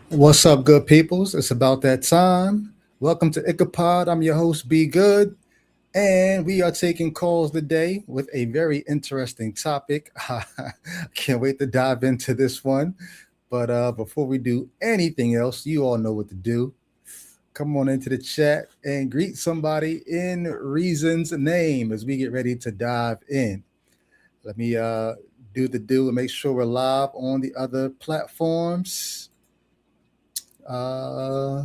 What's up, good peoples? It's about that time. Welcome to Ichabod. I'm your host, Be Good, and we are taking calls today with a very interesting topic. I can't wait to dive into this one. But before we do anything else, you all know what to do. Come on into the chat and greet somebody in Reason's name as we get ready to dive in. Let me do the do and make sure we're live on the other platforms. Uh,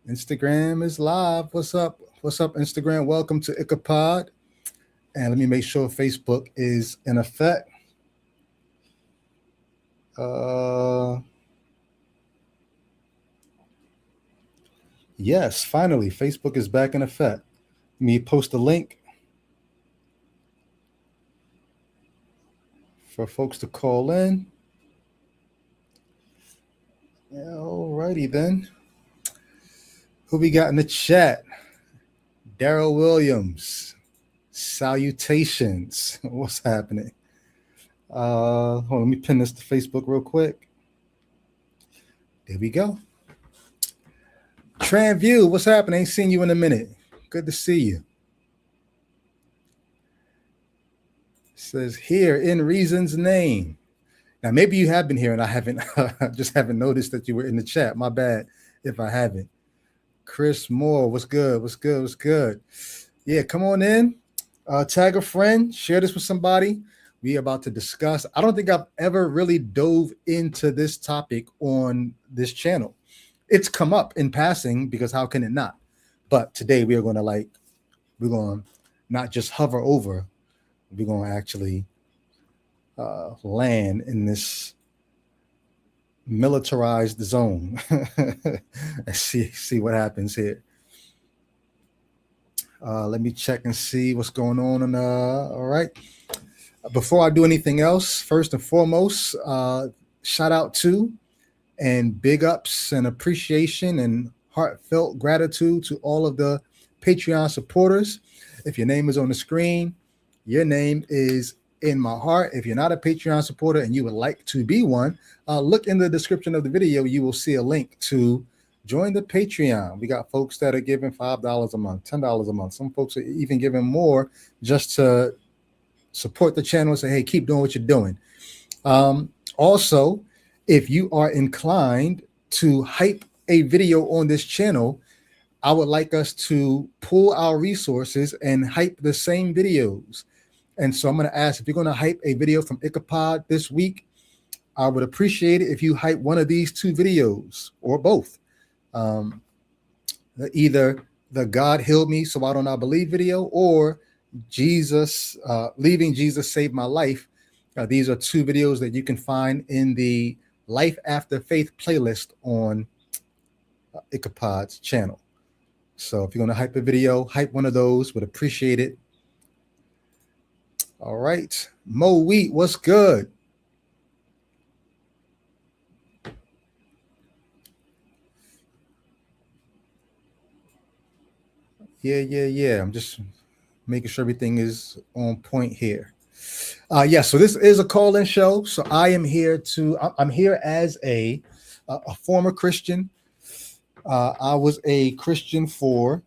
Instagram is live. What's up? What's up, Instagram? Welcome to Ichabod. And let me make sure Facebook is in effect. Uh, yes, finally, Facebook is back in effect. Let me post a link for folks to call in. Alrighty then. Who we got in the chat? Daryl Williams. Salutations. What's happening? Hold on, let me pin this to Facebook real quick. There we go. Tranview, what's happening? Ain't seen you in a minute. Good to see you. It says here in Reason's name. Now maybe you have been here and I haven't just haven't noticed that you were in the chat. My bad if I haven't. Chris Moore, what's good? What's good? What's good? Yeah, come on in. Tag a friend, share this with somebody. We are about to discuss. I don't think I've ever really dove into this topic on this channel. It's come up in passing because how can it not? But today we are going to we're going to not just hover over, we're going to actually land in this militarized zone. Let's see what happens here. Let me check and see what's going on. All right. Before I do anything else, first and foremost, shout out to and big ups and appreciation and heartfelt gratitude to all of the Patreon supporters. If your name is on the screen, your name is in my heart. If you're not a Patreon supporter and you would like to be one, look in the description of the video. You will see a link to join the Patreon. We got folks that are giving $5 a month, $10 a month. Some folks are even giving more just to support the channel and say, hey, keep doing what you're doing. Also, if you are inclined to hype a video on this channel, I would like us to pull our resources and hype the same videos. And so I'm going to ask if you're going to hype a video from Ichabod this week, I would appreciate it if you hype one of these two videos or both. Either the God healed me so I don't not believe video or Jesus, leaving Jesus saved my life. These are two videos that you can find in the Life After Faith playlist on Ichabod's channel. So if you're going to hype a video, hype one of those, would appreciate it. All right. Mo Wheat, what's good? Yeah. I'm just making sure everything is on point here. So this is a call-in show. So I'm here as a former Christian. I was a Christian for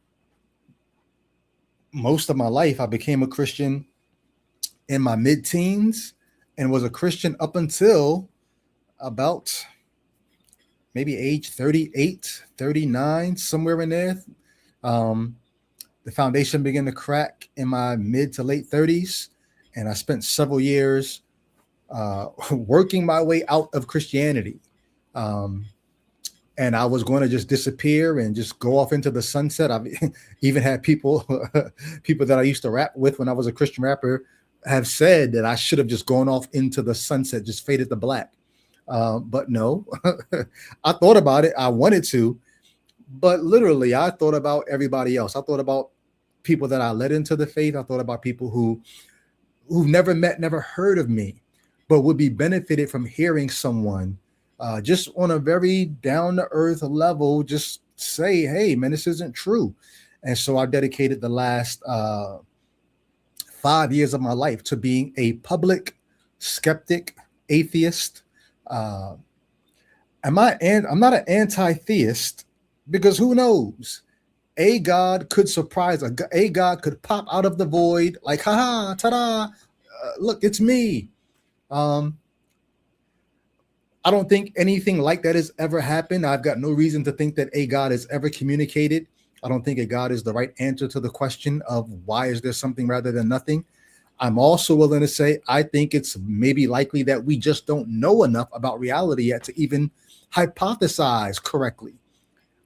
most of my life. I became a Christian in my mid-teens and was a Christian up until about maybe age 38, 39, somewhere in there. The foundation began to crack in my mid to late 30s, and I spent several years working my way out of Christianity. And I was going to just disappear and just go off into the sunset. I've even had people that I used to rap with when I was a Christian rapper have said that I should have just gone off into the sunset, just faded to black. But no, I thought about it. I wanted to, but literally I thought about everybody else. I thought about people that I led into the faith. I thought about people who've never met, never heard of me, but would be benefited from hearing someone just on a very down to earth level, just say, hey, man, this isn't true. And so I dedicated the last 5 years of my life to being a public skeptic, atheist. I'm not an anti-theist because who knows? A God could surprise a God could pop out of the void like, haha, ta-da, look, it's me. Um, I don't think anything like that has ever happened. I've got no reason to think that a God has ever communicated. I don't think a God is the right answer to the question of why is there something rather than nothing. I'm also willing to say I think it's maybe likely that we just don't know enough about reality yet to even hypothesize correctly.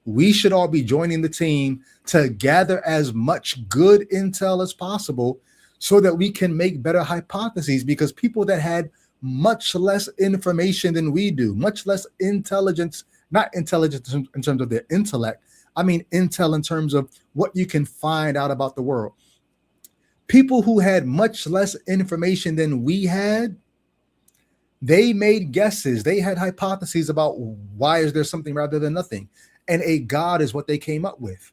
We should all be joining the team to gather as much good intel as possible so that we can make better hypotheses, because people that had much less information than we do, much less intelligence, not intelligence in terms of their intellect, I mean intel in terms of what you can find out about the world. People who had much less information than we had, they made guesses, they had hypotheses about why is there something rather than nothing, and a God is what they came up with.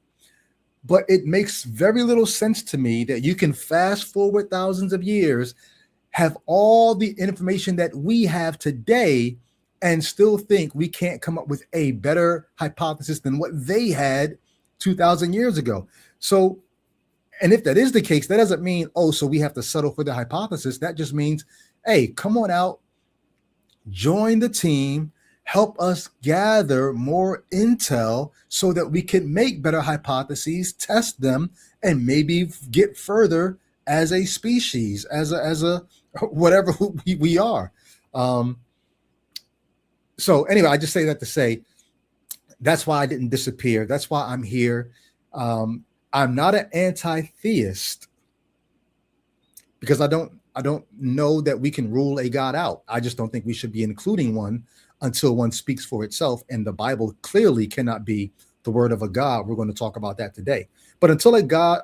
But it makes very little sense to me that you can fast forward thousands of years, have all the information that we have today, and still think we can't come up with a better hypothesis than what they had 2,000 years ago. So, and if that is the case, that doesn't mean, oh, so we have to settle for the hypothesis. That just means, hey, come on out, join the team, help us gather more intel so that we can make better hypotheses, test them, and maybe get further as a species, as a whatever we are. So anyway, I just say that to say that's why I didn't disappear. That's why I'm here. I'm not an anti-theist because I don't know that we can rule a God out. I just don't think we should be including one until one speaks for itself. And the Bible clearly cannot be the word of a God. We're going to talk about that today. But until a God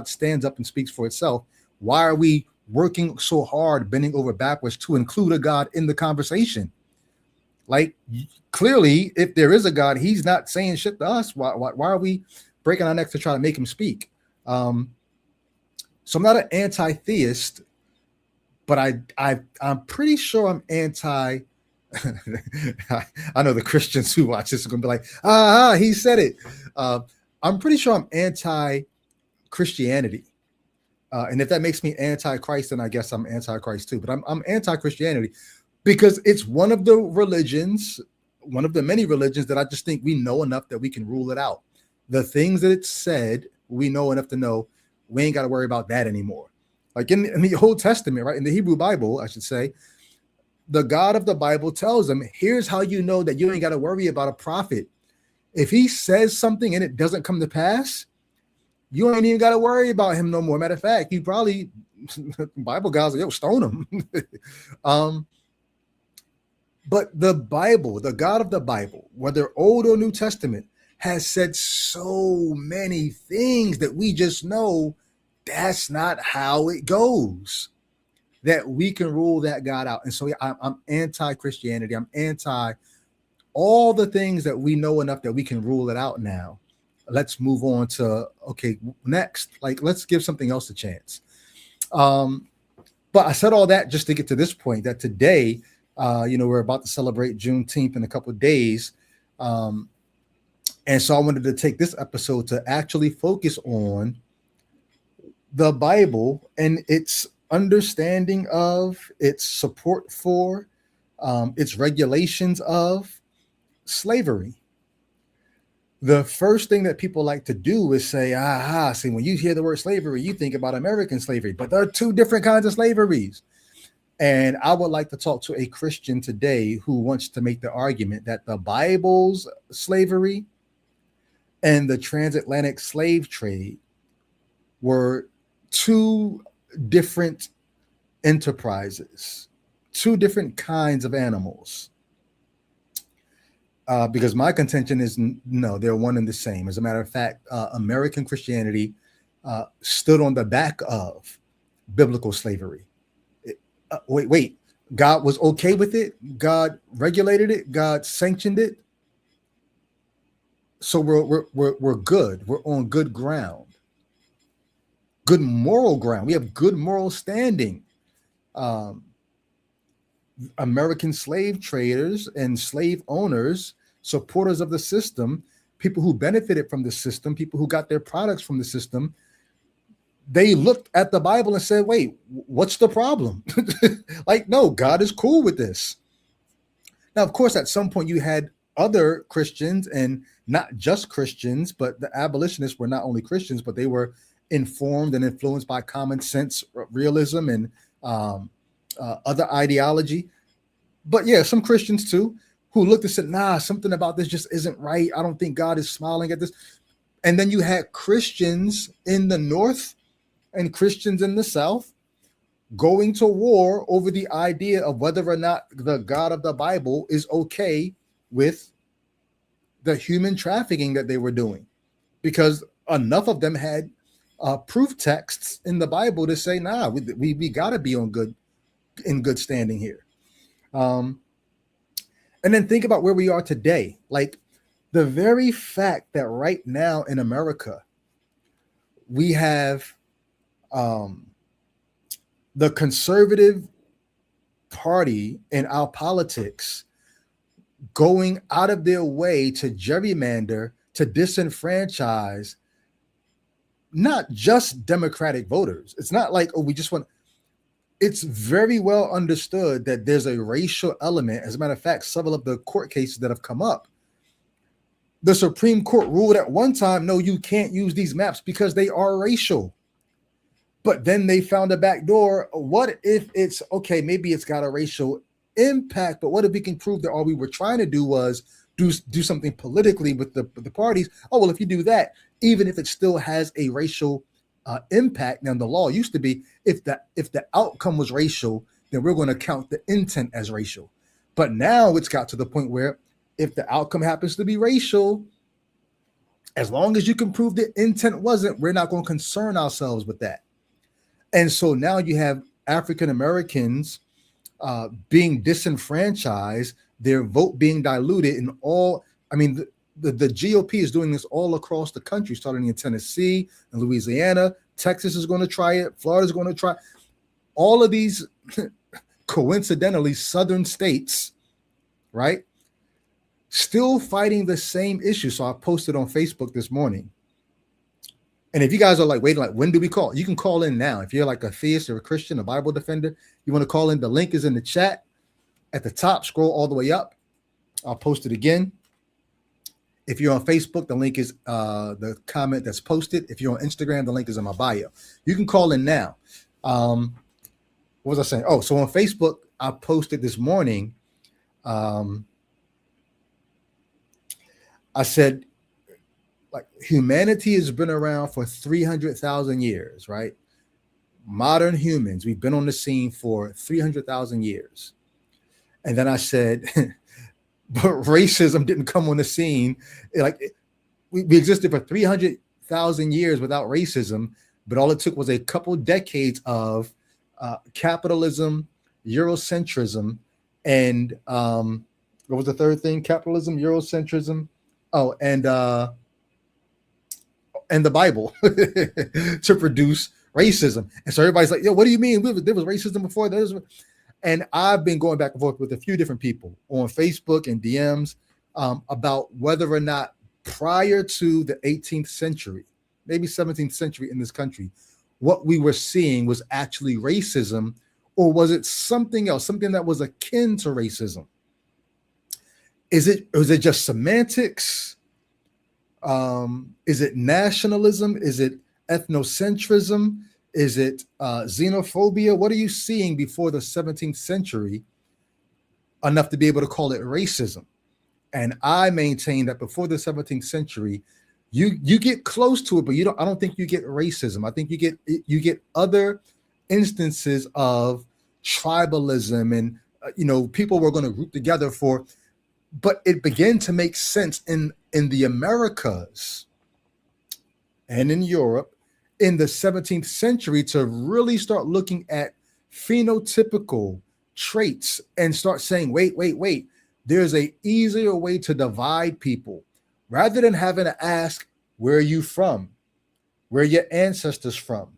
stands up and speaks for itself, why are we working so hard, bending over backwards to include a God in the conversation? Like, clearly, if there is a God, he's not saying shit to us. Why are we breaking our necks to try to make him speak? So I'm not an anti-theist, but I'm pretty sure I'm anti. I know the Christians who watch this are going to be like, he said it. I'm pretty sure I'm anti-Christianity. And if that makes me anti-Christ, then I guess I'm anti-Christ too. But I'm anti-Christianity because it's one of the religions, one of the many religions that I just think we know enough that we can rule it out. The things that it said, we know enough to know we ain't got to worry about that anymore. Like in the Old Testament, right? In the Hebrew Bible, I should say, the God of the Bible tells them, here's how you know that you ain't got to worry about a prophet. If he says something and it doesn't come to pass, you ain't even got to worry about him no more. Matter of fact, you probably, Bible guys, yo, stone him. But the Bible, the God of the Bible, whether Old or New Testament, has said so many things that we just know that's not how it goes, that we can rule that God out. And so I'm anti-Christianity. I'm anti all the things that we know enough that we can rule it out now. Let's move on to, okay, next, like, let's give something else a chance. But I said all that just to get to this point that today, we're about to celebrate Juneteenth in a couple of days. And so I wanted to take this episode to actually focus on the Bible and its understanding of, its support for, its regulations of slavery. The first thing that people like to do is say, see, when you hear the word slavery, you think about American slavery, but there are two different kinds of slaveries. And I would like to talk to a Christian today who wants to make the argument that the Bible's slavery and the transatlantic slave trade were two different enterprises, two different kinds of animals. Because my contention is no, they're one and the same. As a matter of fact, American Christianity stood on the back of biblical slavery. Wait, God was okay with it. God regulated it. God sanctioned it. So we're good. We're on good ground, good moral ground. We have good moral standing. American slave traders and slave owners, supporters of the system, people who benefited from the system, people who got their products from the system, they looked at the Bible and said, wait, what's the problem? Like, no, God is cool with this. Now, of course, at some point you had other Christians, and not just Christians, but the abolitionists were not only Christians, but they were informed and influenced by common sense, realism, and other ideology. But yeah, some Christians too, who looked and said, nah, something about this just isn't right. I don't think God is smiling at this. And then you had Christians in the North and Christians in the South going to war over the idea of whether or not the God of the Bible is okay with the human trafficking that they were doing, because enough of them had proof texts in the Bible to say, nah, we got to be in good standing here. And then think about where we are today. Like, the very fact that right now in America, we have the conservative party in our politics going out of their way to gerrymander, to disenfranchise not just Democratic voters. It's not like, oh, we just want. It's very well understood that there's a racial element. As a matter of fact, several of the court cases that have come up, the Supreme Court ruled at one time, no, you can't use these maps because they are racial. But then they found a back door. What if it's okay? Maybe it's got a racial impact, but what if we can prove that all we were trying to do was do something politically with the parties? Oh, well, if you do that, even if it still has a racial impact. Now, the law used to be if the outcome was racial, then we're going to count the intent as racial. But now it's got to the point where if the outcome happens to be racial, as long as you can prove the intent wasn't, we're not going to concern ourselves with that. And so now you have African Americans being disenfranchised, their vote being diluted in all. I mean, the GOP is doing this all across the country, starting in Tennessee and Louisiana. Texas is going to try it. Florida is going to try. All of these, coincidentally, southern states, right, still fighting the same issue. So I posted on Facebook this morning. And if you guys are like waiting, like, when do we call? You can call in now. If you're like a theist or a Christian, a Bible defender, you want to call in, the link is in the chat at the top. Scroll all the way up. I'll post it again. If you're on Facebook, the link is the comment that's posted. If you're on Instagram, the link is in my bio. You can call in now. What was I saying? Oh, so on Facebook, I posted this morning. I said, like, humanity has been around for 300,000 years, right? Modern humans, we've been on the scene for 300,000 years. And then I said, but racism didn't come on the scene. Like, we existed for 300,000 years without racism, but all it took was a couple decades of capitalism, Eurocentrism, and what was the third thing? Capitalism, Eurocentrism, and the Bible to produce racism. And so everybody's like, yo, what do you mean? There was racism before? And I've been going back and forth with a few different people on Facebook and DMs about whether or not prior to the 18th century, maybe 17th century in this country, what we were seeing was actually racism, or was it something else, something that was akin to racism? Was it just semantics? Is it nationalism? Is it ethnocentrism? Is it xenophobia? What are you seeing before the 17th century enough to be able to call it racism? And I maintain that before the 17th century, you get close to it, but I don't think you get racism. I think you get other instances of tribalism, and people were going to group together for. But it began to make sense in the Americas and in Europe in the 17th century to really start looking at phenotypical traits and start saying, wait, there's a easier way to divide people rather than having to ask, where are you from? Where are your ancestors from?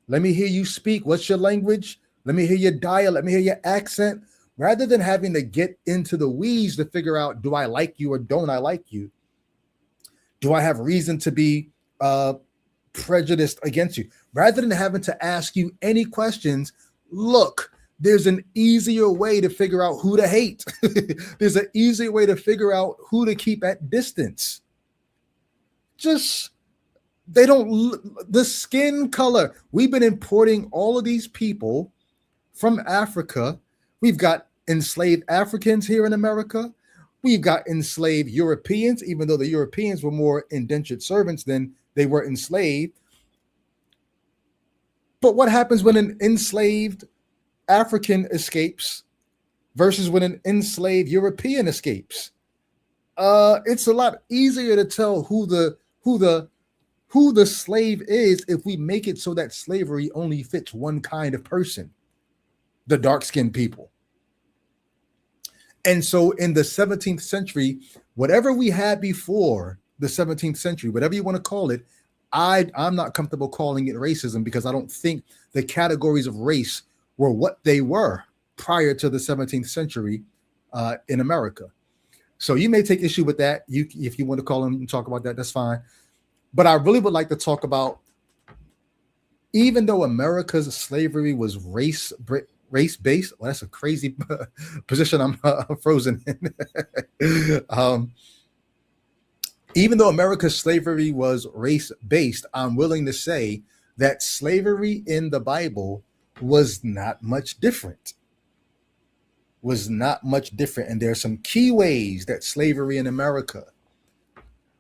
Let me hear you speak. What's your language? Let me hear your dialect. Let me hear your accent. rather than having to get into the weeds to figure out, do I like you or don't I like you? Do I have reason to be prejudiced against you? Rather than having to ask you any questions, look, there's an easier way to figure out who to hate. There's an easier way to figure out who to keep at distance. Just, they don't, the skin color. We've been importing all of these people from Africa. We've got enslaved Africans here in America. We've got enslaved Europeans, even though the Europeans were more indentured servants than they were enslaved. But what happens when an enslaved African escapes versus when an enslaved European escapes? It's a lot easier to tell who the slave is if we make it so that slavery only fits one kind of person, the dark-skinned people. And so in the 17th century, whatever we had before the 17th century, whatever you want to call it, I'm not comfortable calling it racism because I don't think the categories of race were what they were prior to the 17th century in America. So you may take issue with that. If you want to call them and talk about that, that's fine. But I really would like to talk about, even though America's slavery was race-based, well, that's a crazy position I'm frozen in. Even though America's slavery was race-based, I'm willing to say that slavery in the Bible was not much different. And there are some key ways that slavery in America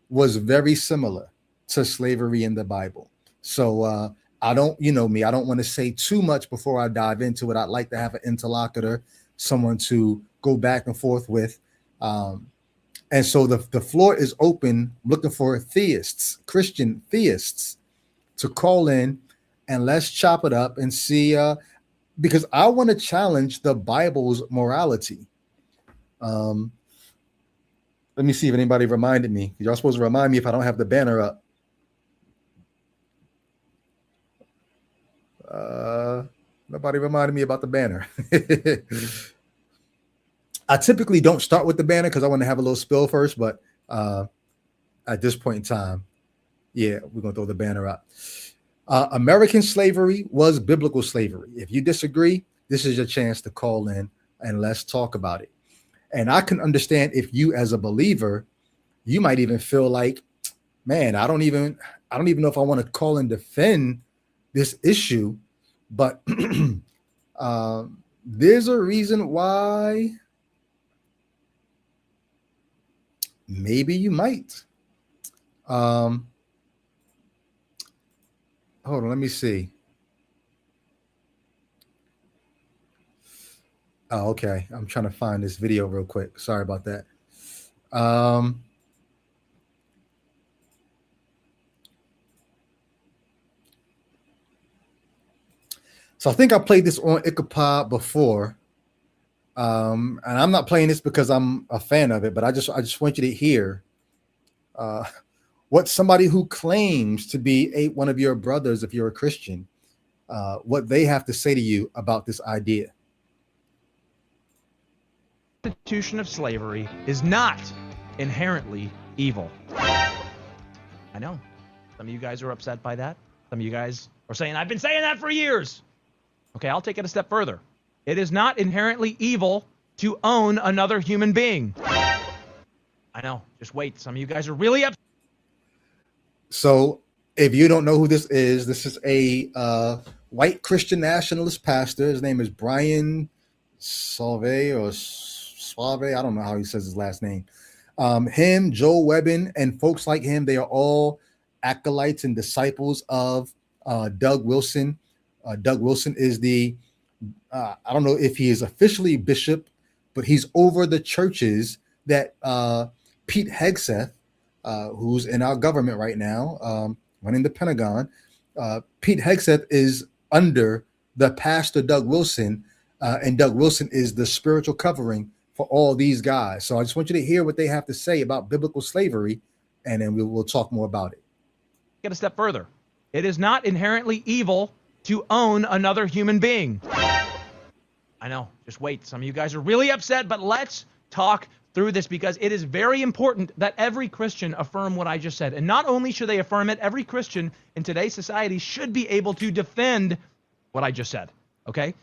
was very similar to slavery in the Bible. So I don't, you know me, I don't want to say too much before I dive into it. I'd like to have an interlocutor, someone to go back and forth with. And so the floor is open, looking for theists, Christian theists, to call in and let's chop it up and see, because I want to challenge the Bible's morality. Let me see if anybody reminded me. Y'all supposed to remind me if I don't have the banner up. Nobody reminded me about the banner. I typically don't start with the banner because I want to have a little spill first, but at this point in time, yeah, we're going to throw the banner up. American slavery was biblical slavery. If you disagree, this is your chance to call in and let's talk about it. And I can understand if you, as a believer, you might even feel like, man, I don't even know if I want to call and defend this issue, but there's a reason why maybe you might. Hold on, let me see. Oh, okay. I'm trying to find this video real quick. Sorry about that. So I think I played this on Ichabod before. And I'm not playing this because I'm a fan of it, but I just want you to hear what somebody who claims to be one of your brothers, if you're a Christian, what they have to say to you about this idea. The institution of slavery is not inherently evil. I know. Some of you guys are upset by that. Some of you guys are saying, I've been saying that for years. Okay, I'll take it a step further. It is not inherently evil to own another human being. I know. Just wait. Some of you guys are really upset. So if you don't know who this is a white Christian nationalist pastor. His name is Brian Sauve or Suave. I don't know how he says his last name. Him, Joel Webbin, and folks like him, they are all acolytes and disciples of Doug Wilson. Doug Wilson is the, I don't know if he is officially bishop, but he's over the churches that Pete Hegseth, who's in our government right now, running the Pentagon. Pete Hegseth is under the pastor Doug Wilson, and Doug Wilson is the spiritual covering for all these guys. So I just want you to hear what they have to say about biblical slavery, and then we'll talk more about it. Get a step further. It is not inherently evil to own another human being. I know. Just wait. Some of you guys are really upset, but let's talk through this because it is very important that every Christian affirm what I just said. And not only should they affirm it, every Christian in today's society should be able to defend what I just said. Okay?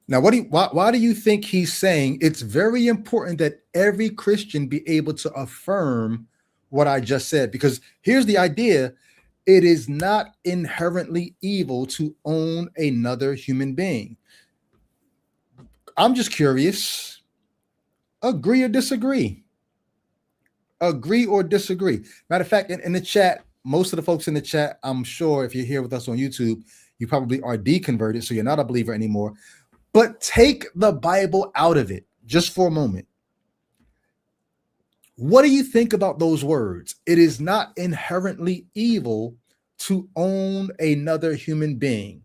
Now, why do you think he's saying it's very important that every Christian be able to affirm what I just said? Because here's the idea. It is not inherently evil to own another human being. I'm just curious. Agree or disagree? Agree or disagree? Matter of fact, in the chat, most of the folks in the chat, I'm sure if you're here with us on YouTube, you probably are deconverted, so you're not a believer anymore. But take the Bible out of it just for a moment. What do you think about those words? It is not inherently evil to own another human being.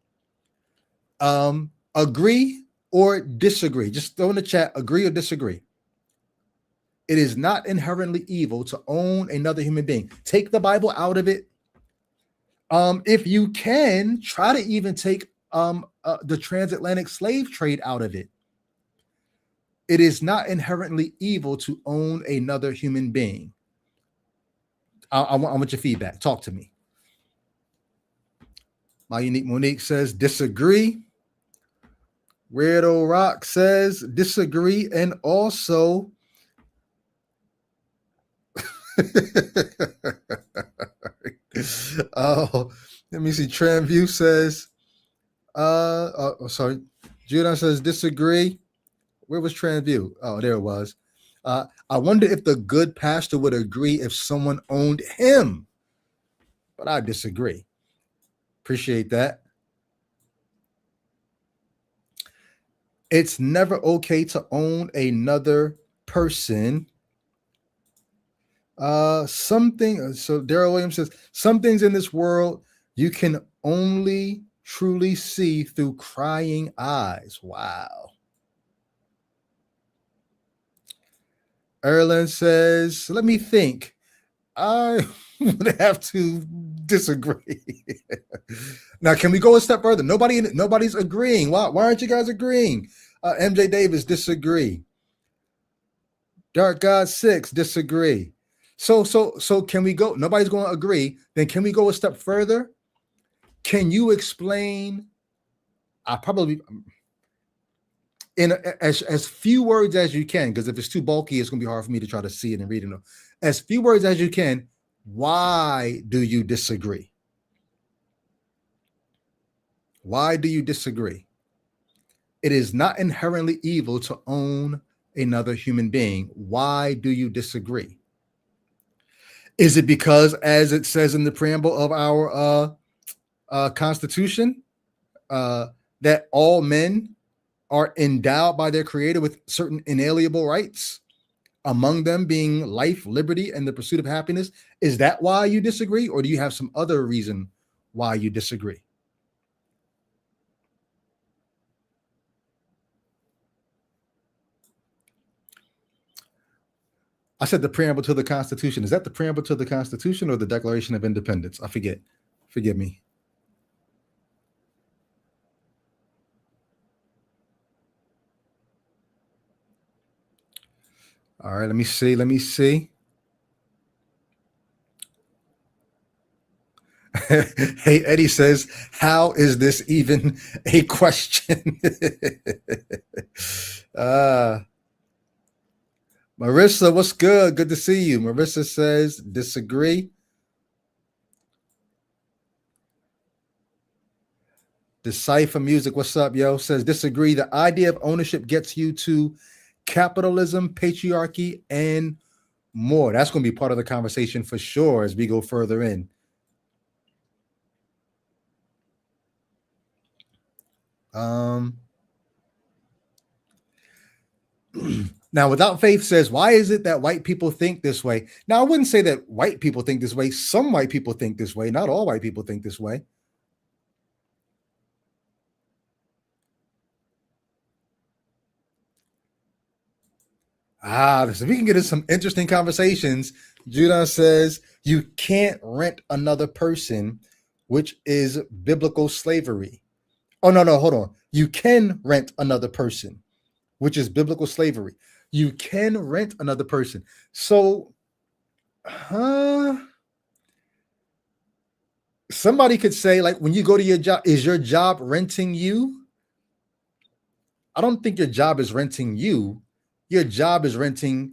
Agree or disagree? Just throw in the chat, agree or disagree. It is not inherently evil to own another human being. Take the Bible out of it. If you can, try to even take the transatlantic slave trade out of it. It is not inherently evil to own another human being. I want your feedback. Talk to me. My Unique Monique says disagree. Weirdo Rock says disagree. And also, oh, let me see. Tramview says, sorry. Judah says disagree. Where was Transview? Oh, there it was. I wonder if the good pastor would agree if someone owned him. But I disagree. Appreciate that. It's never okay to own another person. So Daryl Williams says, some things in this world you can only truly see through crying eyes. Wow. Erlen says, let me think. I would have to disagree. Now, can we go a step further? Nobody's agreeing. Why aren't you guys agreeing? MJ Davis, disagree. Dark God 6, disagree. So can we go? Nobody's going to agree. Then can we go a step further? Can you explain? I probably in as few words as you can, because if it's too bulky, it's going to be hard for me to try to see it and read it. As few words as you can. Why do you disagree? Why do you disagree? It is not inherently evil to own another human being. Why do you disagree? Is it because, as it says in the preamble of our Constitution, that all men are endowed by their Creator with certain inalienable rights, among them being life, liberty, and the pursuit of happiness? Is that why you disagree, or do you have some other reason why you disagree? I said the preamble to the Constitution. Is that the preamble to the Constitution or the Declaration of Independence? I forget. Forgive me. All right, let me see. Hey, Eddie says, how is this even a question? Marissa, what's good? Good to see you. Marissa says, disagree. Decipher Music, what's up, yo? Says, disagree. The idea of ownership gets you to capitalism, patriarchy, and more. That's going to be part of the conversation for sure as we go further in. Now, Without Faith says, why is it that white people think this way? Now, I wouldn't say that white people think this way. Some white people think this way. Not all white people think this way. So we can get into some interesting conversations. Judah says, you can't rent another person, which is biblical slavery. Oh, no, hold on. You can rent another person. which is biblical slavery. You can rent another person. So, somebody could say, like, when you go to your job, is your job renting you? I don't think your job is renting you. Your job is renting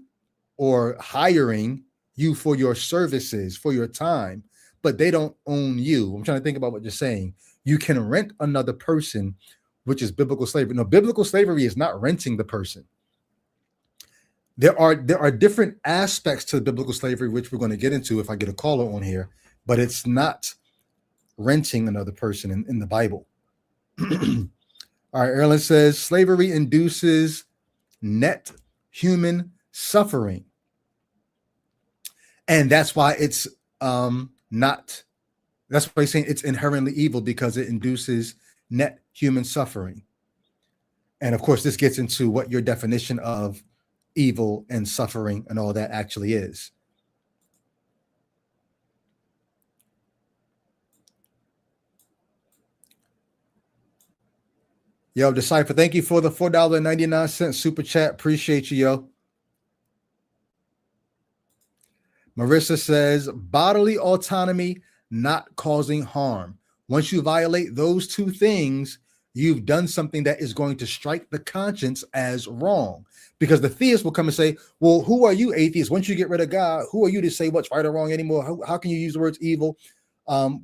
or hiring you for your services, for your time, but they don't own you. I'm trying to think about what you're saying. You can rent another person, which is biblical slavery. No, biblical slavery is not renting the person. There are different aspects to biblical slavery, which we're going to get into if I get a caller on here, but it's not renting another person in the Bible. All right, Erlen says slavery induces net human suffering. And that's why it's not, that's why he's saying it's inherently evil, because it induces net human suffering. And of course, this gets into what your definition of evil and suffering and all that actually is. Yo, Decipher, thank you for the $4.99 super chat. Appreciate you, yo. Marissa says bodily autonomy, not causing harm. Once you violate those two things, you've done something that is going to strike the conscience as wrong. Because the theist will come and say, well, who are you, atheist? Once you get rid of God, who are you to say what's right or wrong anymore? How can you use the words evil?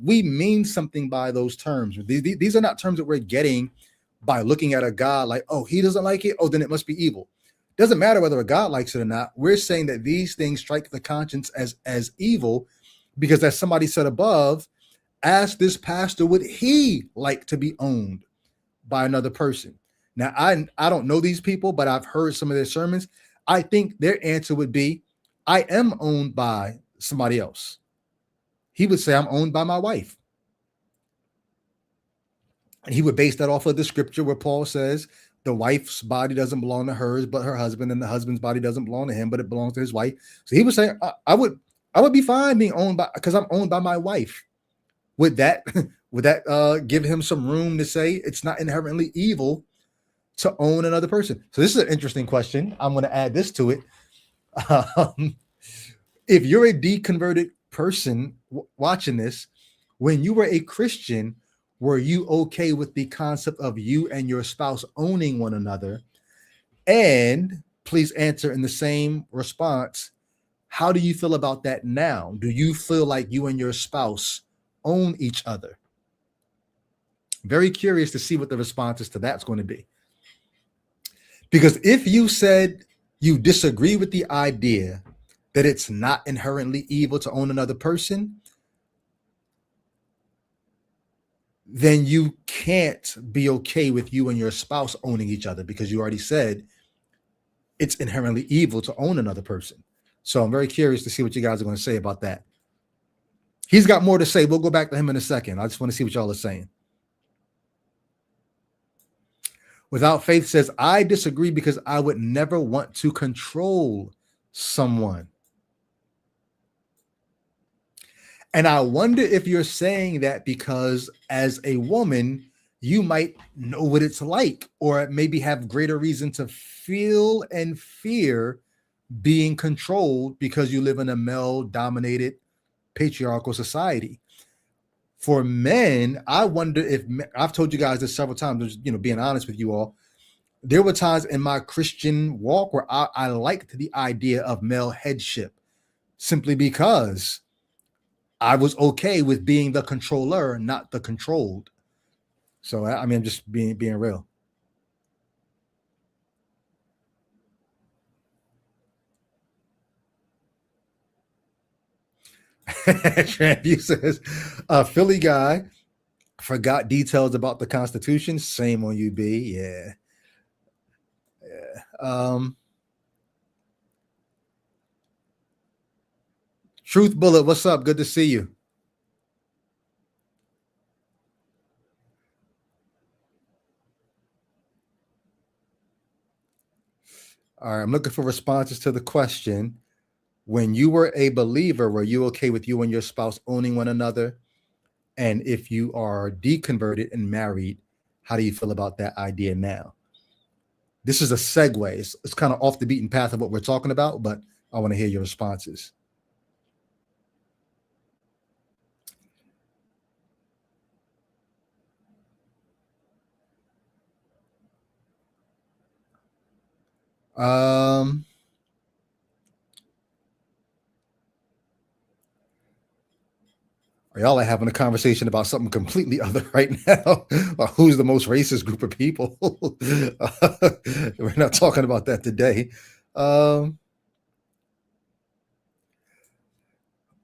We mean something by those terms. These are not terms that we're getting by looking at a God like, oh, he doesn't like it, oh, then it must be evil. Doesn't matter whether a God likes it or not. We're saying that these things strike the conscience as evil, because as somebody said above, ask this pastor, would he like to be owned by another person? Now, I don't know these people, but I've heard some of their sermons. I think their answer would be, I am owned by somebody else. He would say, I'm owned by my wife. And he would base that off of the scripture where Paul says the wife's body doesn't belong to hers, but her husband, and the husband's body doesn't belong to him, but it belongs to his wife. So he would say, I would be fine being owned by, because I'm owned by my wife. Would that give him some room to say it's not inherently evil to own another person? So this is an interesting question. I'm going to add this to it. If you're a deconverted person watching this, when you were a Christian, were you okay with the concept of you and your spouse owning one another? And please answer in the same response, how do you feel about that now? Do you feel like you and your spouse own each other? Very curious to see what the responses to that's going to be. Because if you said you disagree with the idea that it's not inherently evil to own another person, then you can't be okay with you and your spouse owning each other, because you already said it's inherently evil to own another person. So I'm very curious to see what you guys are going to say about that. He's got more to say. We'll go back to him in a second. I just want to see what y'all are saying. Without Faith says, I disagree because I would never want to control someone. And I wonder if you're saying that because as a woman, you might know what it's like, or maybe have greater reason to feel and fear being controlled because you live in a male-dominated patriarchal society. For men, I wonder if, I've told you guys this several times, being honest with you all, there were times in my Christian walk where I liked the idea of male headship, simply because I was okay with being the controller, not the controlled. So, I mean, I'm just being real. Trampu says, Philly guy forgot details about the Constitution. Same on you, B. Yeah. Truth Bullet, what's up? Good to see you. All right, I'm looking for responses to the question. When you were a believer, were you okay with you and your spouse owning one another? And if you are deconverted and married, how do you feel about that idea now? This is a segue. It's kind of off the beaten path of what we're talking about, but I want to hear your responses. Y'all are having a conversation about something completely other right now. Who's the most racist group of people? We're not talking about that today.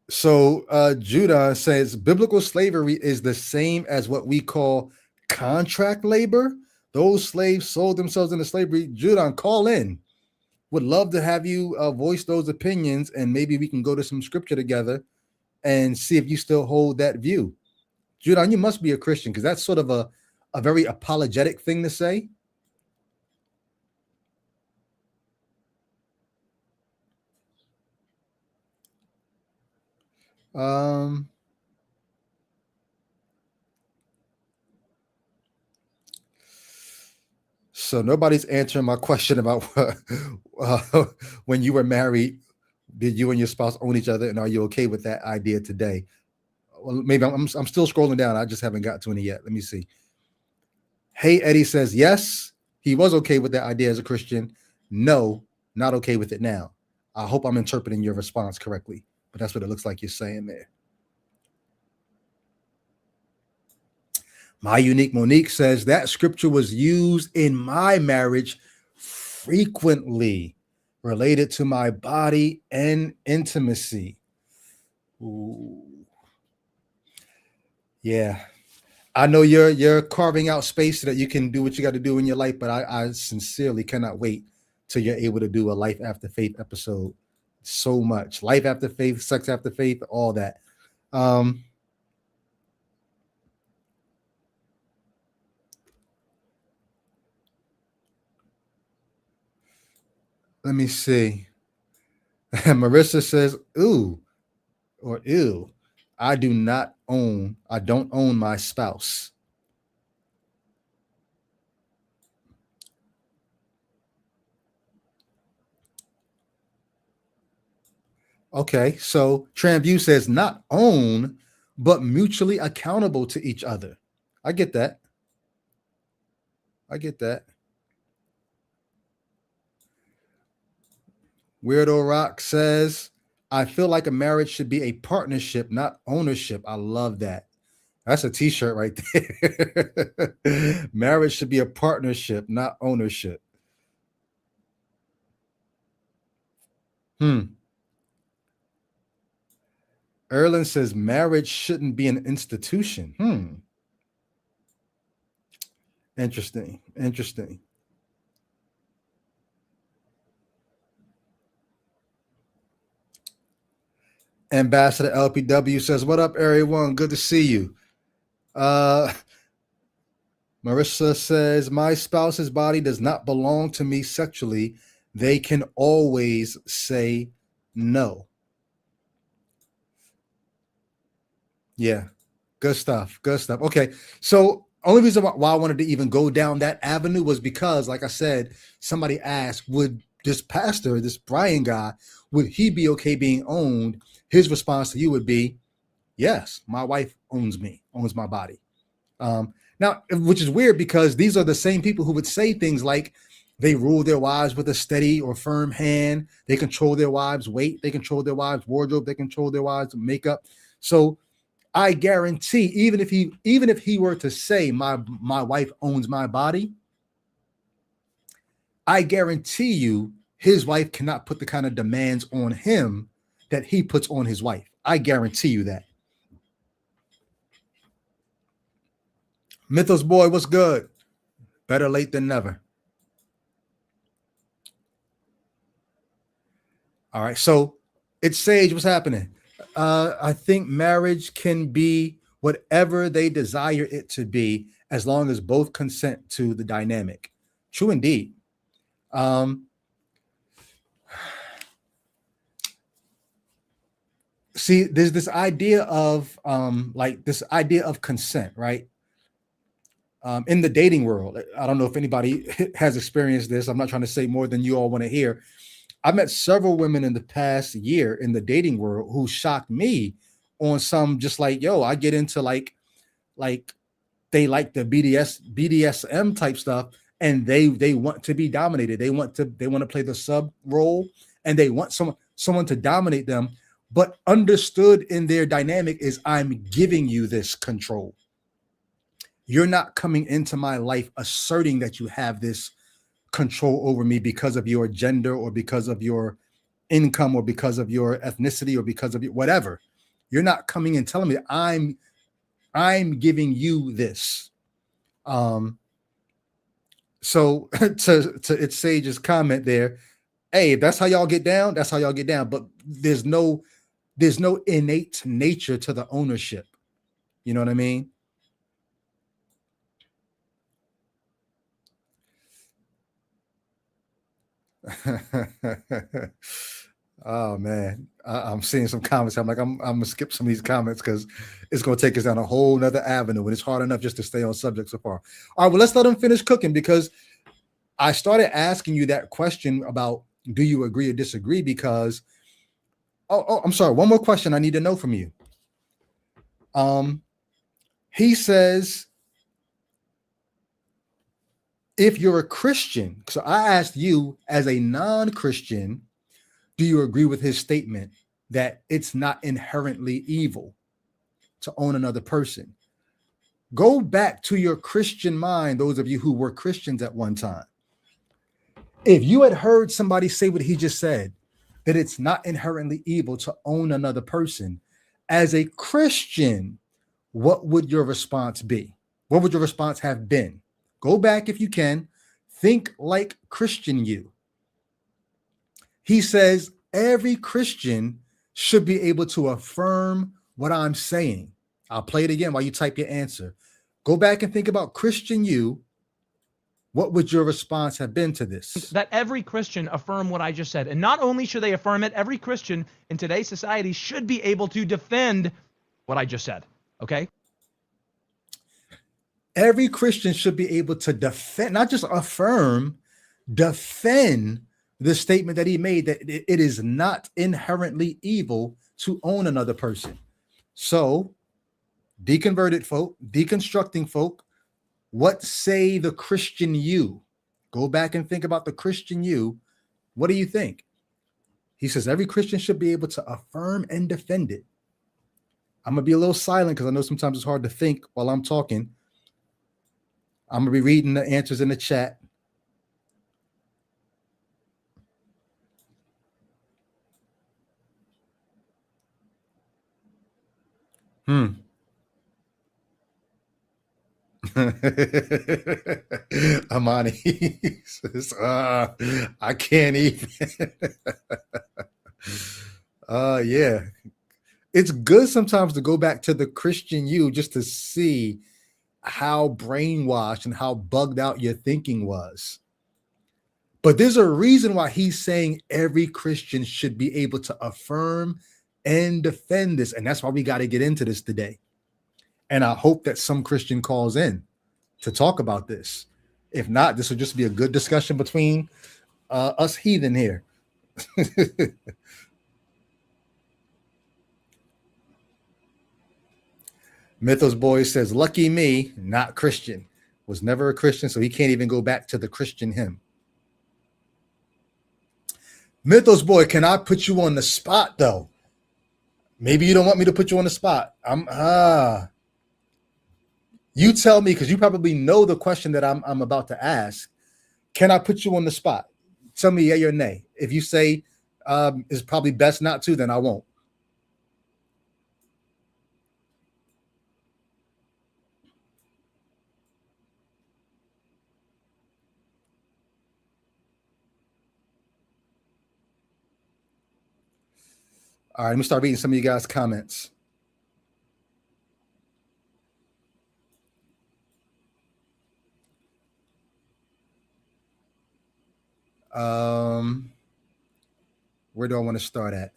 So Judah says biblical slavery is the same as what we call contract labor. Those slaves sold themselves into slavery. Judah, call in. Would love to have you voice those opinions, and maybe we can go to some scripture together and see if you still hold that view. Judah, you must be a Christian, because that's sort of a very apologetic thing to say. So nobody's answering my question about when you were married, did you and your spouse own each other, and are you okay with that idea today? Well, maybe I'm still scrolling down. I just haven't got to any yet. Let me see. Hey, Eddie says yes, he was okay with that idea as a Christian. No, not okay with it now. I hope I'm interpreting your response correctly, but that's what it looks like you're saying there. My Unique Monique says that scripture was used in my marriage frequently, related to my body and intimacy. Ooh. Yeah. I know you're carving out space so that you can do what you got to do in your life, but I sincerely cannot wait till you're able to do a Life After Faith episode. So much. Life after faith, sex after faith, all that. Let me see. Marissa says, ooh, or ew. I don't own my spouse. Okay, so Tramview says not own, but mutually accountable to each other. I get that. Weirdo Rock says, I feel like a marriage should be a partnership, not ownership. I love that. That's a t-shirt right there. Marriage should be a partnership, not ownership. Erlen says marriage shouldn't be an institution. Interesting. Ambassador LPW says, what up, everyone? Good to see you. Marissa says, my spouse's body does not belong to me sexually. They can always say no. Yeah, good stuff. Okay, so only reason why I wanted to even go down that avenue was because, like I said, somebody asked, would this pastor, this Brian guy, would he be okay being owned? His response to you would be, yes, my wife owns my body. Now, which is weird because these are the same people who would say things like they rule their wives with a steady or firm hand. They control their wives' weight. They control their wives' wardrobe. They control their wives' makeup. So I guarantee, even if he were to say my wife owns my body, I guarantee you his wife cannot put the kind of demands on him that he puts on his wife. I guarantee you that. Mythos boy, what's good? Better late than never. All right, so it's Sage. What's happening? I think marriage can be whatever they desire it to be, as long as both consent to the dynamic. True indeed. See, there's this idea of consent, right? in the dating world. I don't know if anybody has experienced this. I'm not trying to say more than you all want to hear. I've met several women in the past year in the dating world who shocked me on some just like, yo, I get into like they like the BDSM type stuff, and they want to be dominated. They want to play the sub role, and they want someone to dominate them. But understood in their dynamic is, I'm giving you this control. You're not coming into my life asserting that you have this control over me because of your gender or because of your income or because of your ethnicity or because of your whatever. You're not coming and telling me I'm giving you this. So to It's Sage's comment there, hey, if that's how y'all get down, that's how y'all get down. But there's no innate nature to the ownership. You know what I mean? Oh man, I'm seeing some comments. I'm like, I'm gonna skip some of these comments because it's gonna take us down a whole nother avenue, and it's hard enough just to stay on subject so far. All right, well, let's let them finish cooking, because I started asking you that question about, do you agree or disagree? Because I'm sorry, one more question I need to know from you. He says, if you're a Christian, so I asked you as a non-Christian, do you agree with his statement that it's not inherently evil to own another person? Go back to your Christian mind, those of you who were Christians at one time. If you had heard somebody say what he just said, that it's not inherently evil to own another person, as a Christian, what would your response be? What would your response have been? Go back if you can. Think like Christian you. He says every Christian should be able to affirm what I'm saying. I'll play it again while you type your answer. Go back and think about Christian you. What would your response have been to this? That every Christian affirm what I just said. And not only should they affirm it, every Christian in today's society should be able to defend what I just said. Okay? Every Christian should be able to defend, not just affirm, defend the statement that he made, that it is not inherently evil to own another person. So, deconverted folk, deconstructing folk, what say the Christian you? Go back and think about the Christian you. What do you think? He says every Christian should be able to affirm and defend it. I'm going to be a little silent because I know sometimes it's hard to think while I'm talking. I'm going to be reading the answers in the chat. Amani says, I can't even. Yeah. It's good sometimes to go back to the Christian you just to see how brainwashed and how bugged out your thinking was. But there's a reason why he's saying every Christian should be able to affirm and defend this. And that's why we got to get into this today. And I hope that some Christian calls in to talk about this. If not, this will just be a good discussion between us heathen here. Mythos Boy says, lucky me, not Christian. Was never a Christian, so he can't even go back to the Christian hymn. Mythos Boy, can I put you on the spot, though? Maybe you don't want me to put you on the spot. You tell me, because you probably know the question that I'm about to ask. Can I put you on the spot? Tell me yay or nay. If you say it's probably best not to, then I won't. All right, let me start reading some of you guys' comments. Where do I want to start at?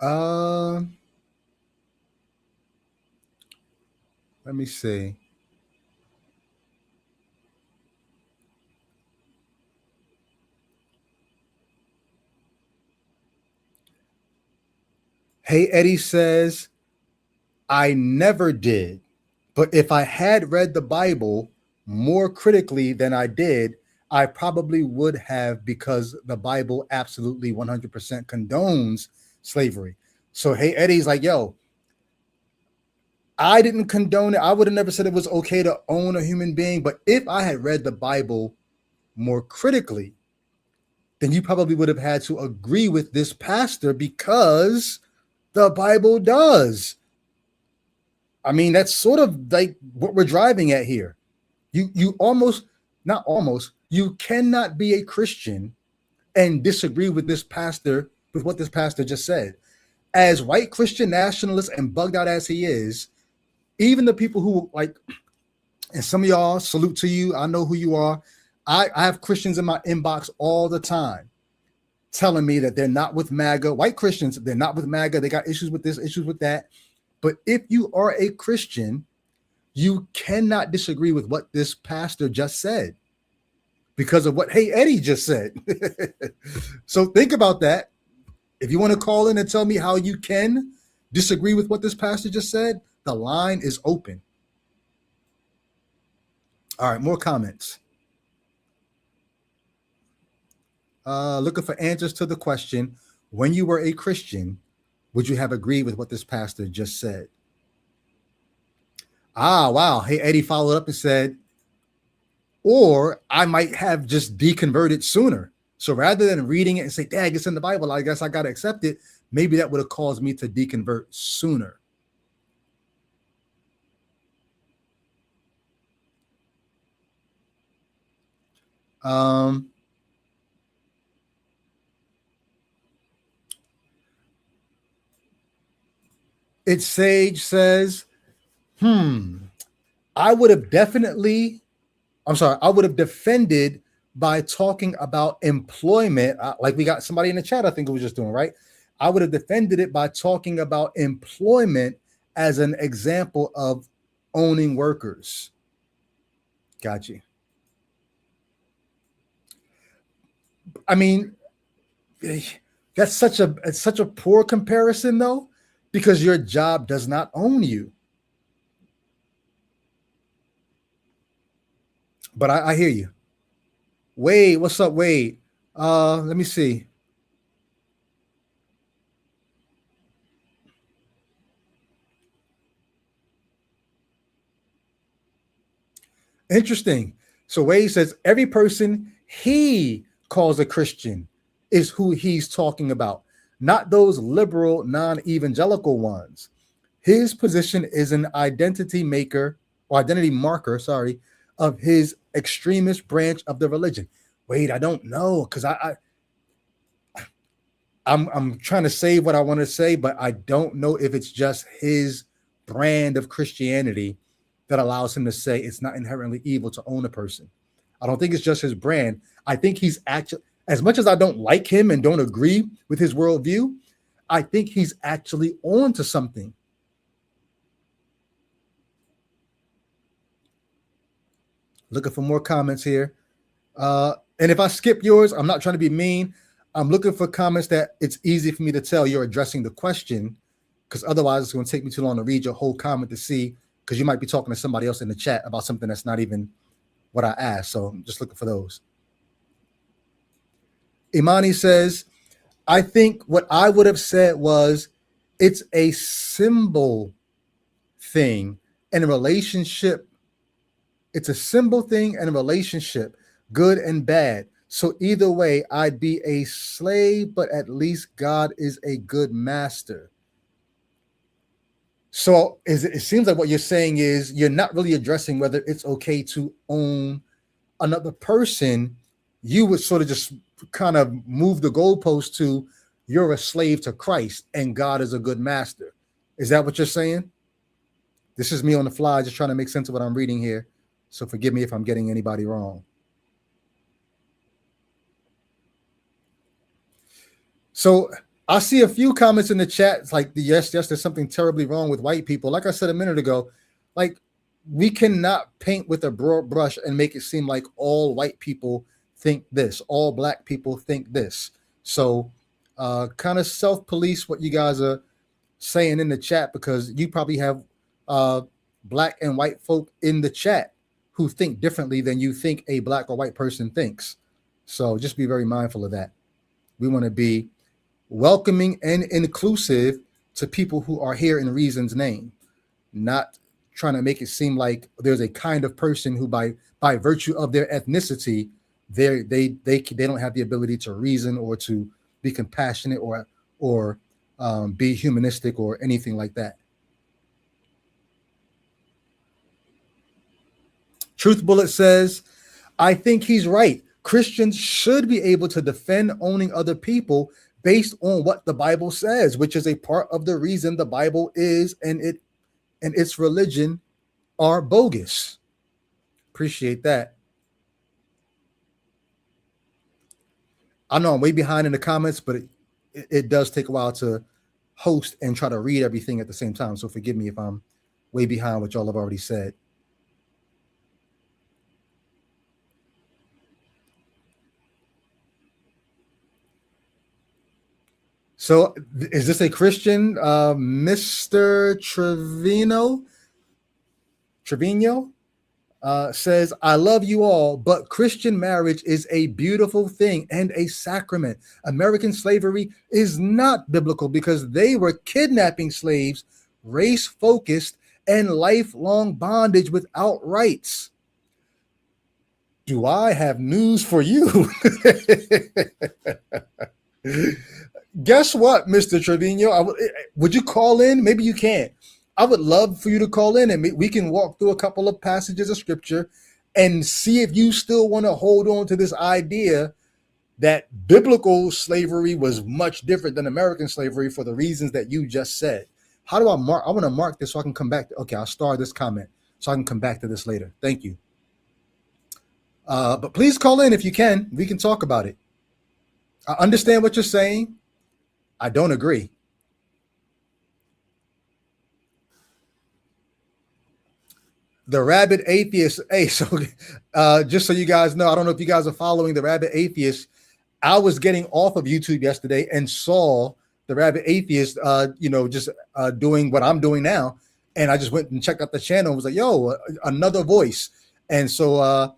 Uh, let me see. Hey Eddie says, I never did. But if I had read the Bible more critically than I did, I probably would have, because the Bible absolutely 100% condones slavery. So, hey, Eddie's like, yo, I didn't condone it. I would have never said it was okay to own a human being. But if I had read the Bible more critically, then you probably would have had to agree with this pastor, because the Bible does. I mean, that's sort of like what we're driving at here. You almost, not almost, you cannot be a Christian and disagree with this pastor, with what this pastor just said. As white Christian nationalist and bugged out as he is, even the people who like, and some of y'all, salute to you, I know who you are. I have Christians in my inbox all the time telling me that they're not with MAGA. White Christians, they're not with MAGA. They got issues with this, issues with that. But if you are a Christian, you cannot disagree with what this pastor just said because of what Hey Eddie just said. So think about that. If you want to call in and tell me how you can disagree with what this pastor just said, the line is open. All right, more comments. Looking for answers to the question, when you were a Christian, would you have agreed with what this pastor just said? Ah, wow. Hey, Eddie followed up and said, or I might have just deconverted sooner. So rather than reading it and say, dang, it's in the Bible, I guess I got to accept it, maybe that would have caused me to deconvert sooner. It's Sage says, I would have definitely, I would have defended by talking about employment. Like we got somebody in the chat, I think it was just doing, right? I would have defended it by talking about employment as an example of owning workers. Got you. I mean, it's such a poor comparison though, because your job does not own you. But I hear you. Wade, what's up, Wade? Let me see. Interesting. So Wade says every person he calls a Christian is who he's talking about, not those liberal, non-evangelical ones. His position is an identity maker or identity marker, of his extremist branch of the religion. Wait, I don't know, because I'm trying to say what I want to say, but I don't know if it's just his brand of Christianity that allows him to say it's not inherently evil to own a person. I don't think it's just his brand. I think he's actually, as much as I don't like him and don't agree with his worldview, I think he's actually on to something. Looking for more comments here. And if I skip yours, I'm not trying to be mean. I'm looking for comments that it's easy for me to tell you're addressing the question, because otherwise it's going to take me too long to read your whole comment to see, because you might be talking to somebody else in the chat about something that's not even what I asked. So I'm just looking for those. Imani says, I think what I would have said was, it's a symbol thing and a relationship. It's a symbol thing and a relationship, good and bad. So either way, I'd be a slave, but at least God is a good master. So it seems like what you're saying is you're not really addressing whether it's okay to own another person. You would sort of just kind of move the goalpost to you're a slave to Christ and God is a good master. Is that what you're saying? This is me on the fly, just trying to make sense of what I'm reading here. So forgive me if I'm getting anybody wrong. So I see a few comments in the chat. It's like, yes, there's something terribly wrong with white people. Like I said a minute ago, like we cannot paint with a broad brush and make it seem like all white people think this, all black people think this. So kind of self-police what you guys are saying in the chat, because you probably have black and white folk in the chat who think differently than you think a black or white person thinks. So just be very mindful of that. We want to be welcoming and inclusive to people who are here in reason's name, not trying to make it seem like there's a kind of person who by virtue of their ethnicity, they don't have the ability to reason or to be compassionate or be humanistic or anything like that. Truth Bullet says, I think he's right. Christians should be able to defend owning other people based on what the Bible says, which is a part of the reason the Bible is and its religion are bogus. Appreciate that. I know I'm way behind in the comments, but it does take a while to host and try to read everything at the same time. So forgive me if I'm way behind what y'all have already said. So is this a Christian? Mr. Trevino says, I love you all, but Christian marriage is a beautiful thing and a sacrament. American slavery is not biblical because they were kidnapping slaves, race-focused, and lifelong bondage without rights. Do I have news for you? Guess what, Mr. Trevino? Would you call in? Maybe you can't. I would love for you to call in and we can walk through a couple of passages of scripture and see if you still want to hold on to this idea that biblical slavery was much different than American slavery for the reasons that you just said. How do I mark? I want to mark this so I can come back. Okay, I'll star this comment so I can come back to this later. Thank you. But please call in if you can. We can talk about it. I understand what you're saying. I don't agree. The Rabid Atheist. Hey, so just so you guys know, I don't know if you guys are following the Rabid Atheist. I was getting off of YouTube yesterday and saw the Rabid Atheist, just doing what I'm doing now. And I just went and checked out the channel and was like, yo, another voice. And so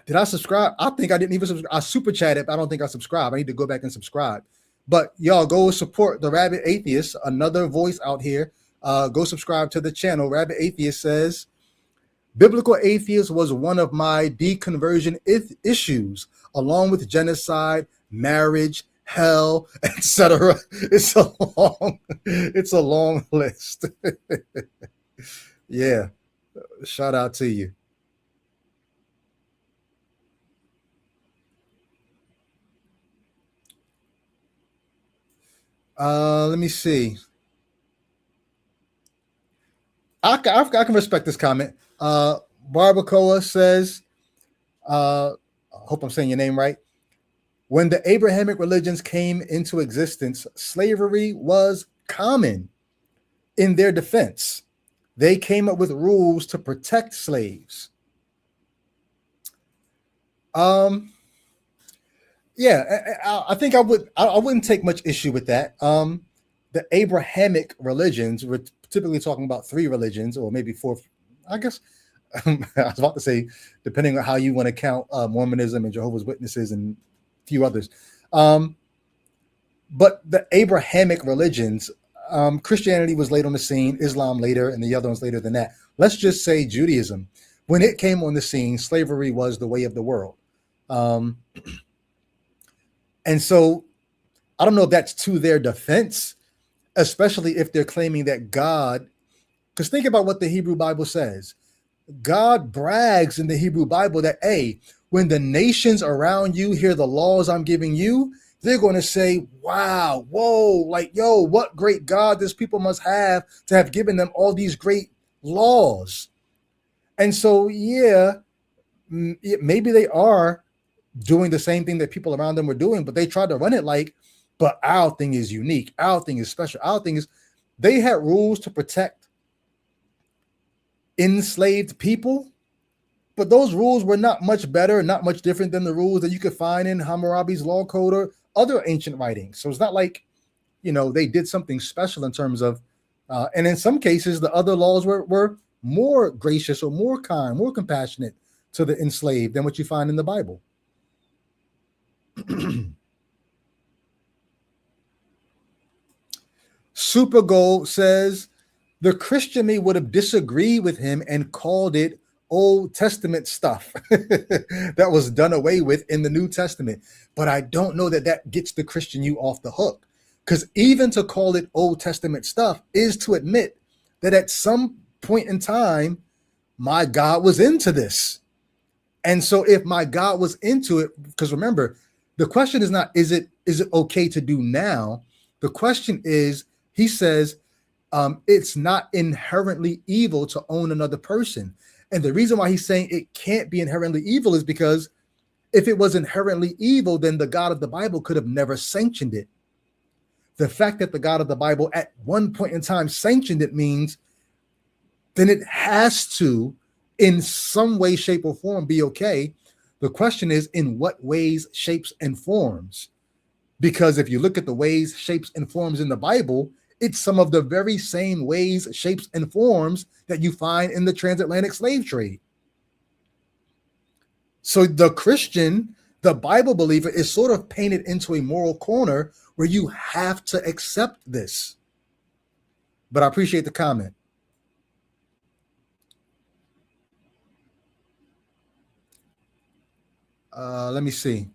did I subscribe? I think I didn't even subscribe. I super chatted, but I don't think I subscribed. I need to go back and subscribe. But y'all go support the Rabid Atheist, another voice out here. Go subscribe to the channel. Rabid Atheist says, biblical atheist was one of my deconversion issues, along with genocide, marriage, hell, etc. It's a long list. Yeah. Shout out to you. Let me see. I can respect this comment. Barbacoa says, I hope I'm saying your name right. When the Abrahamic religions came into existence, slavery was common. In their defense, they came up with rules to protect slaves. Yeah, I think I wouldn't take much issue with that. The Abrahamic religions, we're typically talking about 3 religions or maybe 4. I guess I was about to say, depending on how you want to count Mormonism and Jehovah's Witnesses and a few others. But the Abrahamic religions, Christianity was late on the scene, Islam later, and the other ones later than that. Let's just say Judaism. When it came on the scene, slavery was the way of the world. And so I don't know if that's to their defense, especially if they're claiming that God, because think about what the Hebrew Bible says. God brags in the Hebrew Bible that, hey, when the nations around you hear the laws I'm giving you, they're going to say, wow, whoa, like, yo, what great God this people must have to have given them all these great laws. And so, yeah, maybe they are doing the same thing that people around them were doing, but they tried to run it like But our thing is unique. Our thing is special. Our thing is they had rules to protect enslaved people, but those rules were not much better, not much different than the rules that you could find in Hammurabi's Law Code or other ancient writings. So it's not like, they did something special in terms of, and in some cases, the other laws were more gracious or more kind, more compassionate to the enslaved than what you find in the Bible. Super Gold says the Christian me would have disagreed with him and called it Old Testament stuff that was done away with in the New Testament. But I don't know that gets the Christian you off the hook, because even to call it Old Testament stuff is to admit that at some point in time, my God was into this. And so if my God was into it, because remember, the question is not, is it okay to do now? The question is, he says, it's not inherently evil to own another person. And the reason why he's saying it can't be inherently evil is because if it was inherently evil, then the God of the Bible could have never sanctioned it. The fact that the God of the Bible at one point in time sanctioned it means then it has to, in some way, shape, or form, be okay. The question is, in what ways, shapes, and forms? Because if you look at the ways, shapes, and forms in the Bible, it's some of the very same ways, shapes, and forms that you find in the transatlantic slave trade. So the Christian, the Bible believer, is sort of painted into a moral corner where you have to accept this. But I appreciate the comment. Let me see.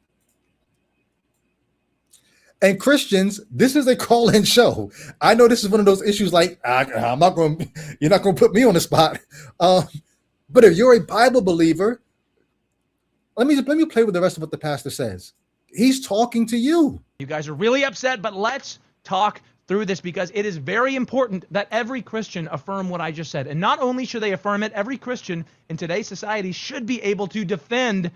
And Christians, this is a call-in show. I know this is one of those issues like, I'm not going, you're not going to put me on the spot. But if you're a Bible believer, let me play with the rest of what the pastor says. He's talking to you. You guys are really upset, but let's talk through this, because it is very important that every Christian affirm what I just said. And not only should they affirm it, every Christian in today's society should be able to defend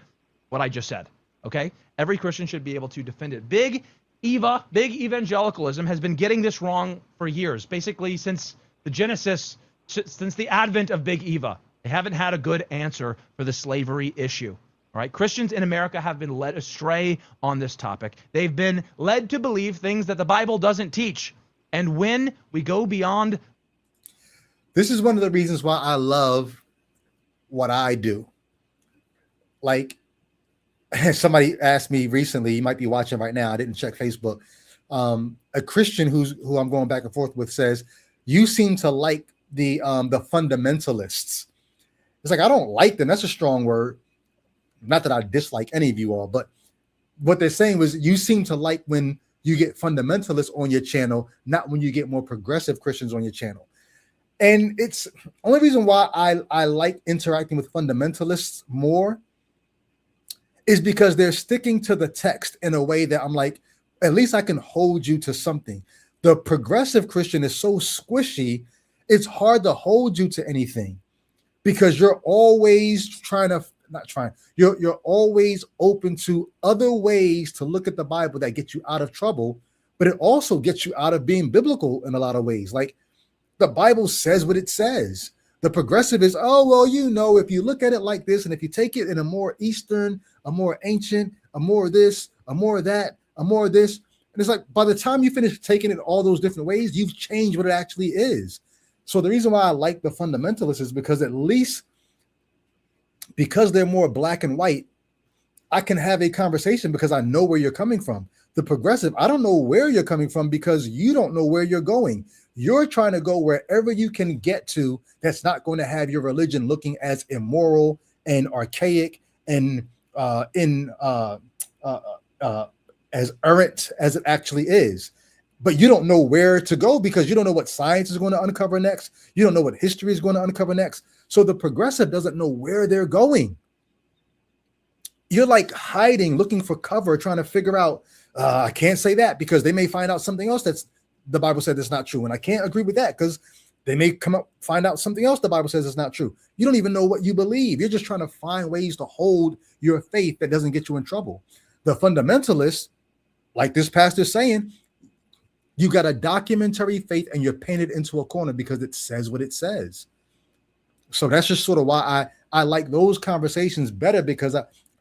what I just said. Okay? Every Christian should be able to defend it. Big evangelicalism has been getting this wrong for years, basically since the Genesis, since the advent of Big Eva. They haven't had a good answer for the slavery issue. All right, Christians in America have been led astray on this topic. They've been led to believe things that the Bible doesn't teach. And when we go beyond... This is one of the reasons why I love what I do. Like, somebody asked me recently, you might be watching right now, I didn't check Facebook. A Christian who I'm going back and forth with says, you seem to like the fundamentalists. It's like, I don't like them. That's a strong word. Not that I dislike any of you all, but what they're saying was, you seem to like when you get fundamentalists on your channel, not when you get more progressive Christians on your channel. And it's only reason why I like interacting with fundamentalists more is because they're sticking to the text in a way that I'm like, at least I can hold you to something. The progressive Christian is so squishy, it's hard to hold you to anything, because you're always you're always open to other ways to look at the Bible that get you out of trouble, but it also gets you out of being biblical in a lot of ways. Like, the Bible says what it says. The progressive is, oh, well, if you look at it like this, and if you take it in a more Eastern, a more ancient, a more of this, a more of that, a more of this, and it's like, by the time you finish taking it all those different ways, you've changed what it actually is. So the reason why I like the fundamentalists is because, at least because they're more black and white, I can have a conversation because I know where you're coming from. The progressive, I don't know where you're coming from because you don't know where you're going. You're trying to go wherever you can get to that's not going to have your religion looking as immoral and archaic and as errant as it actually is. But you don't know where to go because you don't know what science is going to uncover next. You don't know what history is going to uncover next. So the progressive doesn't know where they're going. You're like hiding, looking for cover, trying to figure out, I can't say that because they may find out something else that's the Bible said that's not true. And I can't agree with that because they may find out something else the Bible says is not true. You don't even know what you believe. You're just trying to find ways to hold your faith that doesn't get you in trouble. The fundamentalists, like this pastor's saying, you got a documentary faith and you're painted into a corner because it says what it says. So that's just sort of why I like those conversations better, because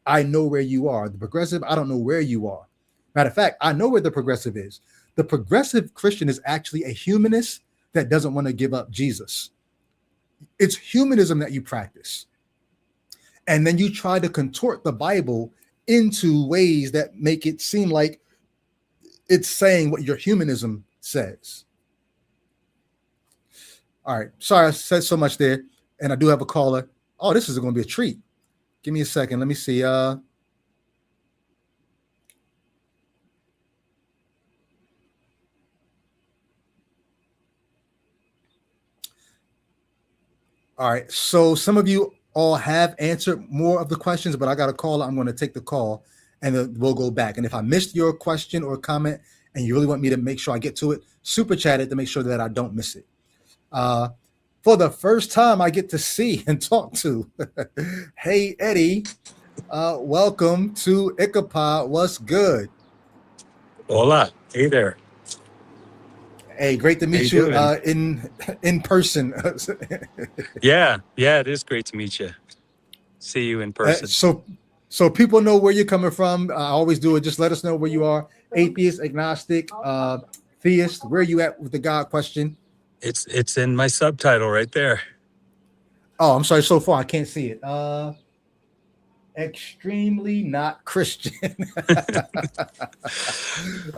I know where you are. The progressive, I don't know where you are. Matter of fact, I know where the progressive is. The progressive Christian is actually a humanist that doesn't want to give up Jesus. It's humanism that you practice. And then you try to contort the Bible into ways that make it seem like it's saying what your humanism says. All right. Sorry, I said so much there. And I do have a caller. Oh, this is going to be a treat. Give me a second. Let me see. All right. So some of you all have answered more of the questions, but I got a caller. I'm going to take the call and then we'll go back. And if I missed your question or comment and you really want me to make sure I get to it, super chat it to make sure that I don't miss it. For the first time, I get to see and talk to. Hey, Eddie, welcome to Ichabod. What's good? Hola. Hey there. Hey, great to meet you in person. Yeah, it is great to meet you. See you in person. So people know where you're coming from. I always do it. Just let us know where you are. Atheist, agnostic, theist. Where are you at with the God question? It's in my subtitle right there. Oh, I'm sorry. So far, I can't see it. Extremely not Christian.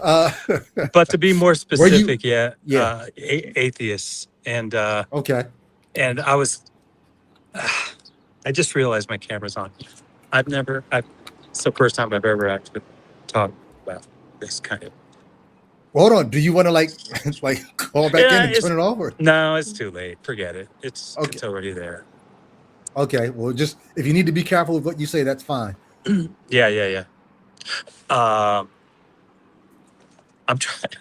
But to be more specific, atheists. And okay. And I just realized my camera's on. It's the first time I've ever actually talked about this kind of. Hold on. Do you want to like call back in and turn it off? Or? No, it's too late. Forget it. It's already there. Okay. Well, just if you need to be careful with what you say, that's fine. Yeah. I'm trying.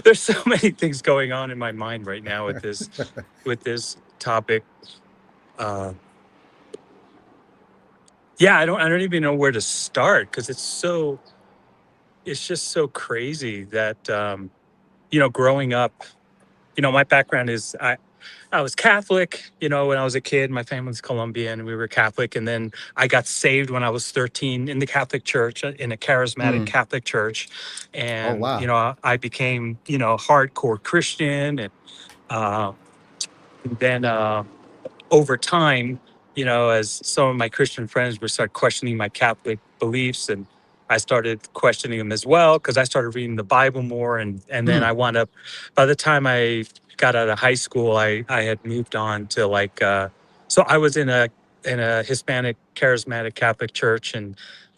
There's so many things going on in my mind right now with this topic. I don't even know where to start, because it's just so crazy that growing up, my background is I was Catholic, when I was a kid. My family was Colombian, and we were Catholic. And then I got saved when I was 13 in the Catholic Church, in a charismatic Catholic church. And, I became, hardcore Christian. And then over time, as some of my Christian friends would start questioning my Catholic beliefs, and I started questioning them as well, because I started reading the Bible more. And then I wound up, by the time I got out of high school, I had moved on to so I was in a Hispanic charismatic Catholic church, and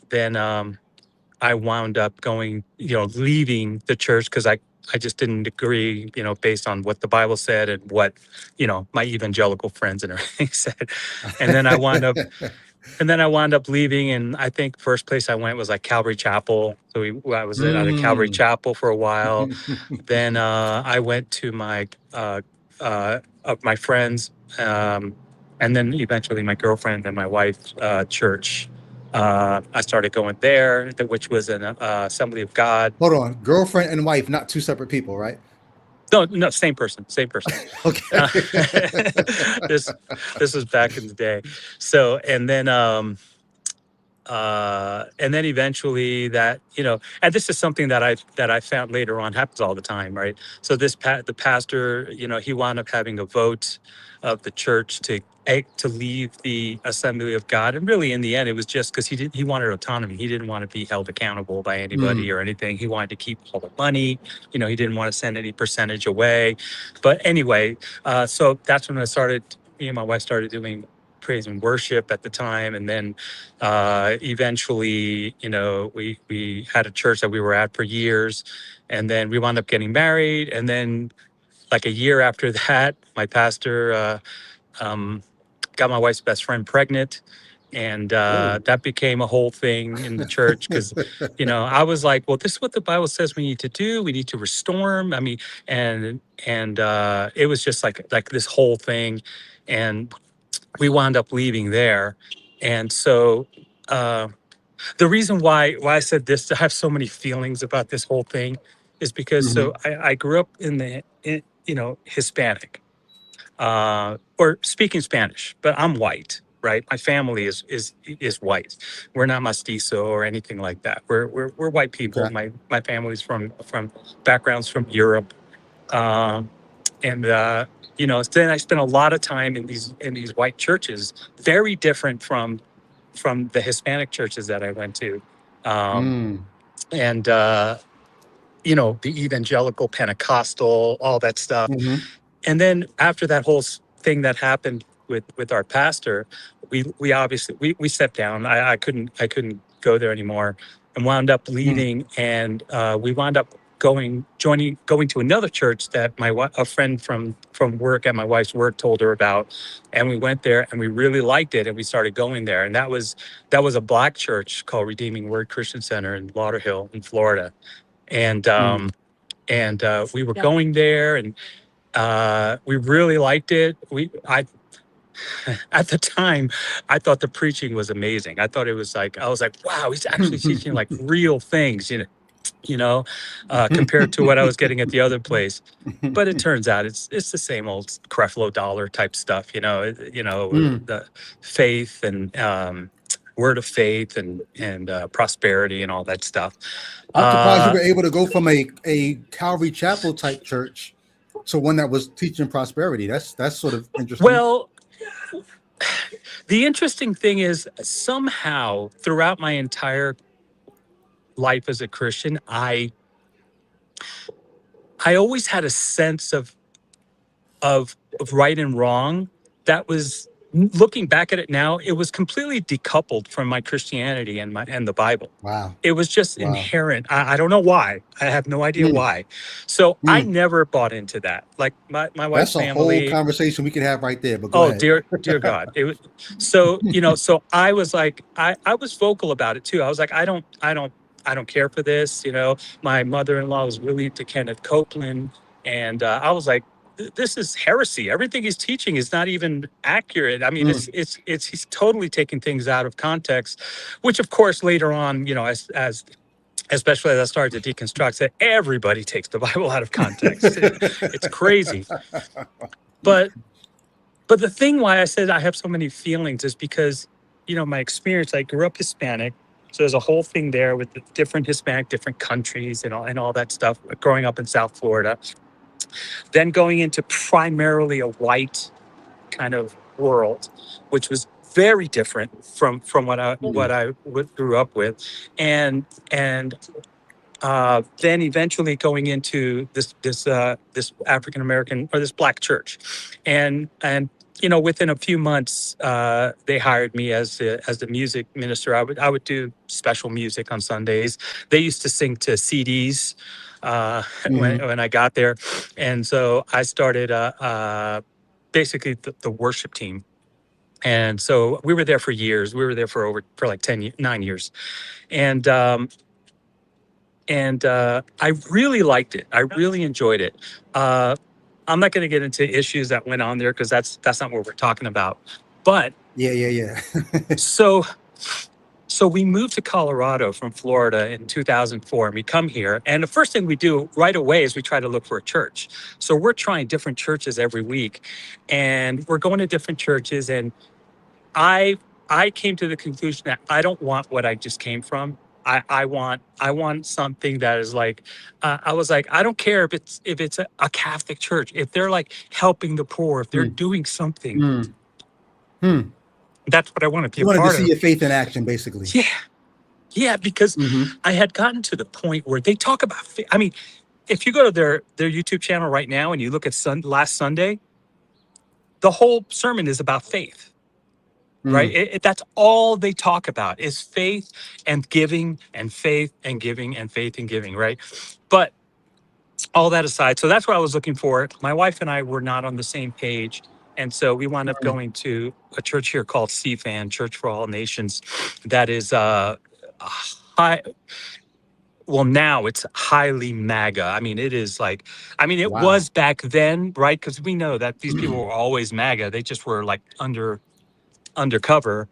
then I wound up going, leaving the church, because I just didn't agree, based on what the Bible said and what, my evangelical friends and everything said. And then I wound up leaving, and I think first place I went was like Calvary Chapel. So I was at a Calvary Chapel for a while. Then I went to my friends, and then eventually my girlfriend and my wife's church. I started going there, which was an Assembly of God. Hold on, girlfriend and wife, not two separate people, right? No, same person. Okay. This was back in the day. So, and then eventually that, and this is something that I found later on happens all the time, right? So the pastor, he wound up having a vote of the church to leave the Assembly of God. And really in the end, it was just because he wanted autonomy. He didn't want to be held accountable by anybody or anything. He wanted to keep all the money. He didn't want to send any percentage away. But anyway, so that's when me and my wife started doing praise and worship at the time. And then eventually, we had a church that we were at for years. And then we wound up getting married. And then like a year after that, my pastor got my wife's best friend pregnant. And that became a whole thing in the church, because, I was like, well, this is what the Bible says we need to do. We need to restore him. I mean, and it was just like this whole thing. And we wound up leaving there. And so The reason why I said this, I have so many feelings about this whole thing, is because Hmm. I grew up Hispanic, or speaking Spanish, but I'm white, right? My family is white. We're not mestizo or anything like that. We're white people. Okay. My family's from backgrounds from Europe, um, and then I spent a lot of time in these white churches, very different from the Hispanic churches that I went to, um, Mm. and the evangelical Pentecostal, all that stuff. Hmm. And then after that whole thing that happened with our pastor, we obviously we stepped down. I couldn't go there anymore, and wound up Mm. leaving. And we wound up going to another church that a friend from work at my wife's work told her about, and we went there and we really liked it, and we started going there. And that was a black church called Redeeming Word Christian Center in Lauderhill in Florida, and Mm. we were going there, and we really liked it. I At the time, I thought the preaching was amazing. I was like, wow, he's actually teaching like real things, compared to what I was getting at the other place. But it turns out it's the same old Creflo Dollar type stuff, Mm. the faith and word of faith and prosperity and all that stuff. I'm surprised you Uh, were able to go from a Calvary Chapel type church to one that was teaching prosperity. That's sort of interesting. well, the interesting thing is somehow throughout my entire life as a Christian, I always had a sense of right and wrong that was, looking back at it now, it was completely decoupled from my Christianity and the Bible. Wow. It was just Wow. inherent. I don't know why. I have no idea Mm. why. So I Mm. never bought into that. Like my wife's That's a whole family. conversation we could have right there, but go Oh ahead. dear God! It was so I was like, I was vocal about it too. I was like, I don't care for this. My mother-in-law was really into Kenneth Copeland, and I was like, this is heresy. Everything he's teaching is not even accurate. I mean, Mm. it's he's totally taking things out of context, which of course later on, as especially as I started to deconstruct, that everybody takes the Bible out of context. It's crazy, but. But the thing why I said I have so many feelings is because, my experience, I grew up Hispanic. So there's a whole thing there with the different Hispanic, different countries and all that stuff, growing up in South Florida. Then going into primarily a white kind of world, which was very different from what I Mm. grew up with. And then eventually going into this African American, or this black church, and within a few months, they hired me as the music minister. I would do special music on Sundays. They used to sing to CDs when Mhm. when I got there, and so I started basically the worship team. And so we were there for years. We were there for like 9 years, and I really liked it. I really enjoyed it. Uh, I'm not going to get into issues that went on there because that's not what we're talking about. But Yeah, yeah, yeah. so so we moved to Colorado from Florida in 2004, and we come here. And the first thing we do right away is we try to look for a church. So we're trying different churches every week, and we're going to different churches. And I I came to the conclusion that I don't want what I just came from. I want something that is like, I was like, I don't care if it's a Catholic church, if they're like helping the poor, if they're Mm. doing something, Mm. Hmm. that's what I want to be You a wanted to part see of. your faith in action, basically. Yeah, yeah, because Hmm. I had gotten to the point where they talk about. I mean, if you go to their YouTube channel right now and you look at last Sunday, the whole sermon is about faith. Right? Mm. That's all they talk about is faith and giving and faith and giving and faith and giving, right? But all that aside, so that's what I was looking for. My wife and I were not on the same page. And so we wound up Right. going to a church here called CFAN, Church for All Nations, that is high. Well, now it's highly MAGA. I mean, it is like, I mean, it Wow. was back then, right? Because we know that these people were always MAGA. They just were like undercover.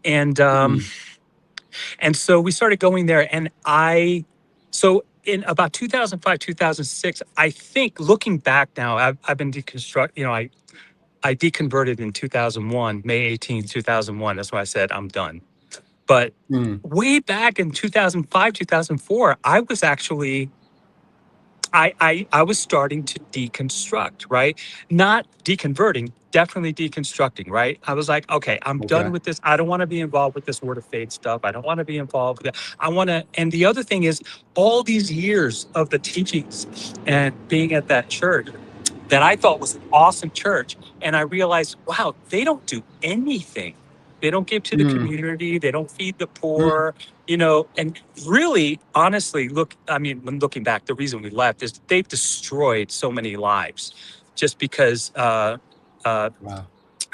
And Mm. And so we started going there. So in about 2005, 2006, I think looking back now, I've been I deconverted in 2001, May 18th, 2001. That's why I said I'm done. But Mm. way back in 2005, 2004, I was actually I was starting to deconstruct, right? Not deconverting, definitely deconstructing, right? I was like, okay, I'm done Okay. with this. I don't want to be involved with this word of faith stuff. I don't want to be involved with that. I want to, and the other thing is all these years of the teachings and being at that church that I thought was an awesome church. And I realized, wow, they don't do anything. They don't give to the Mm. community. They don't feed the Mm. poor, and really, honestly, when looking back, the reason we left is they've destroyed so many lives just because Wow.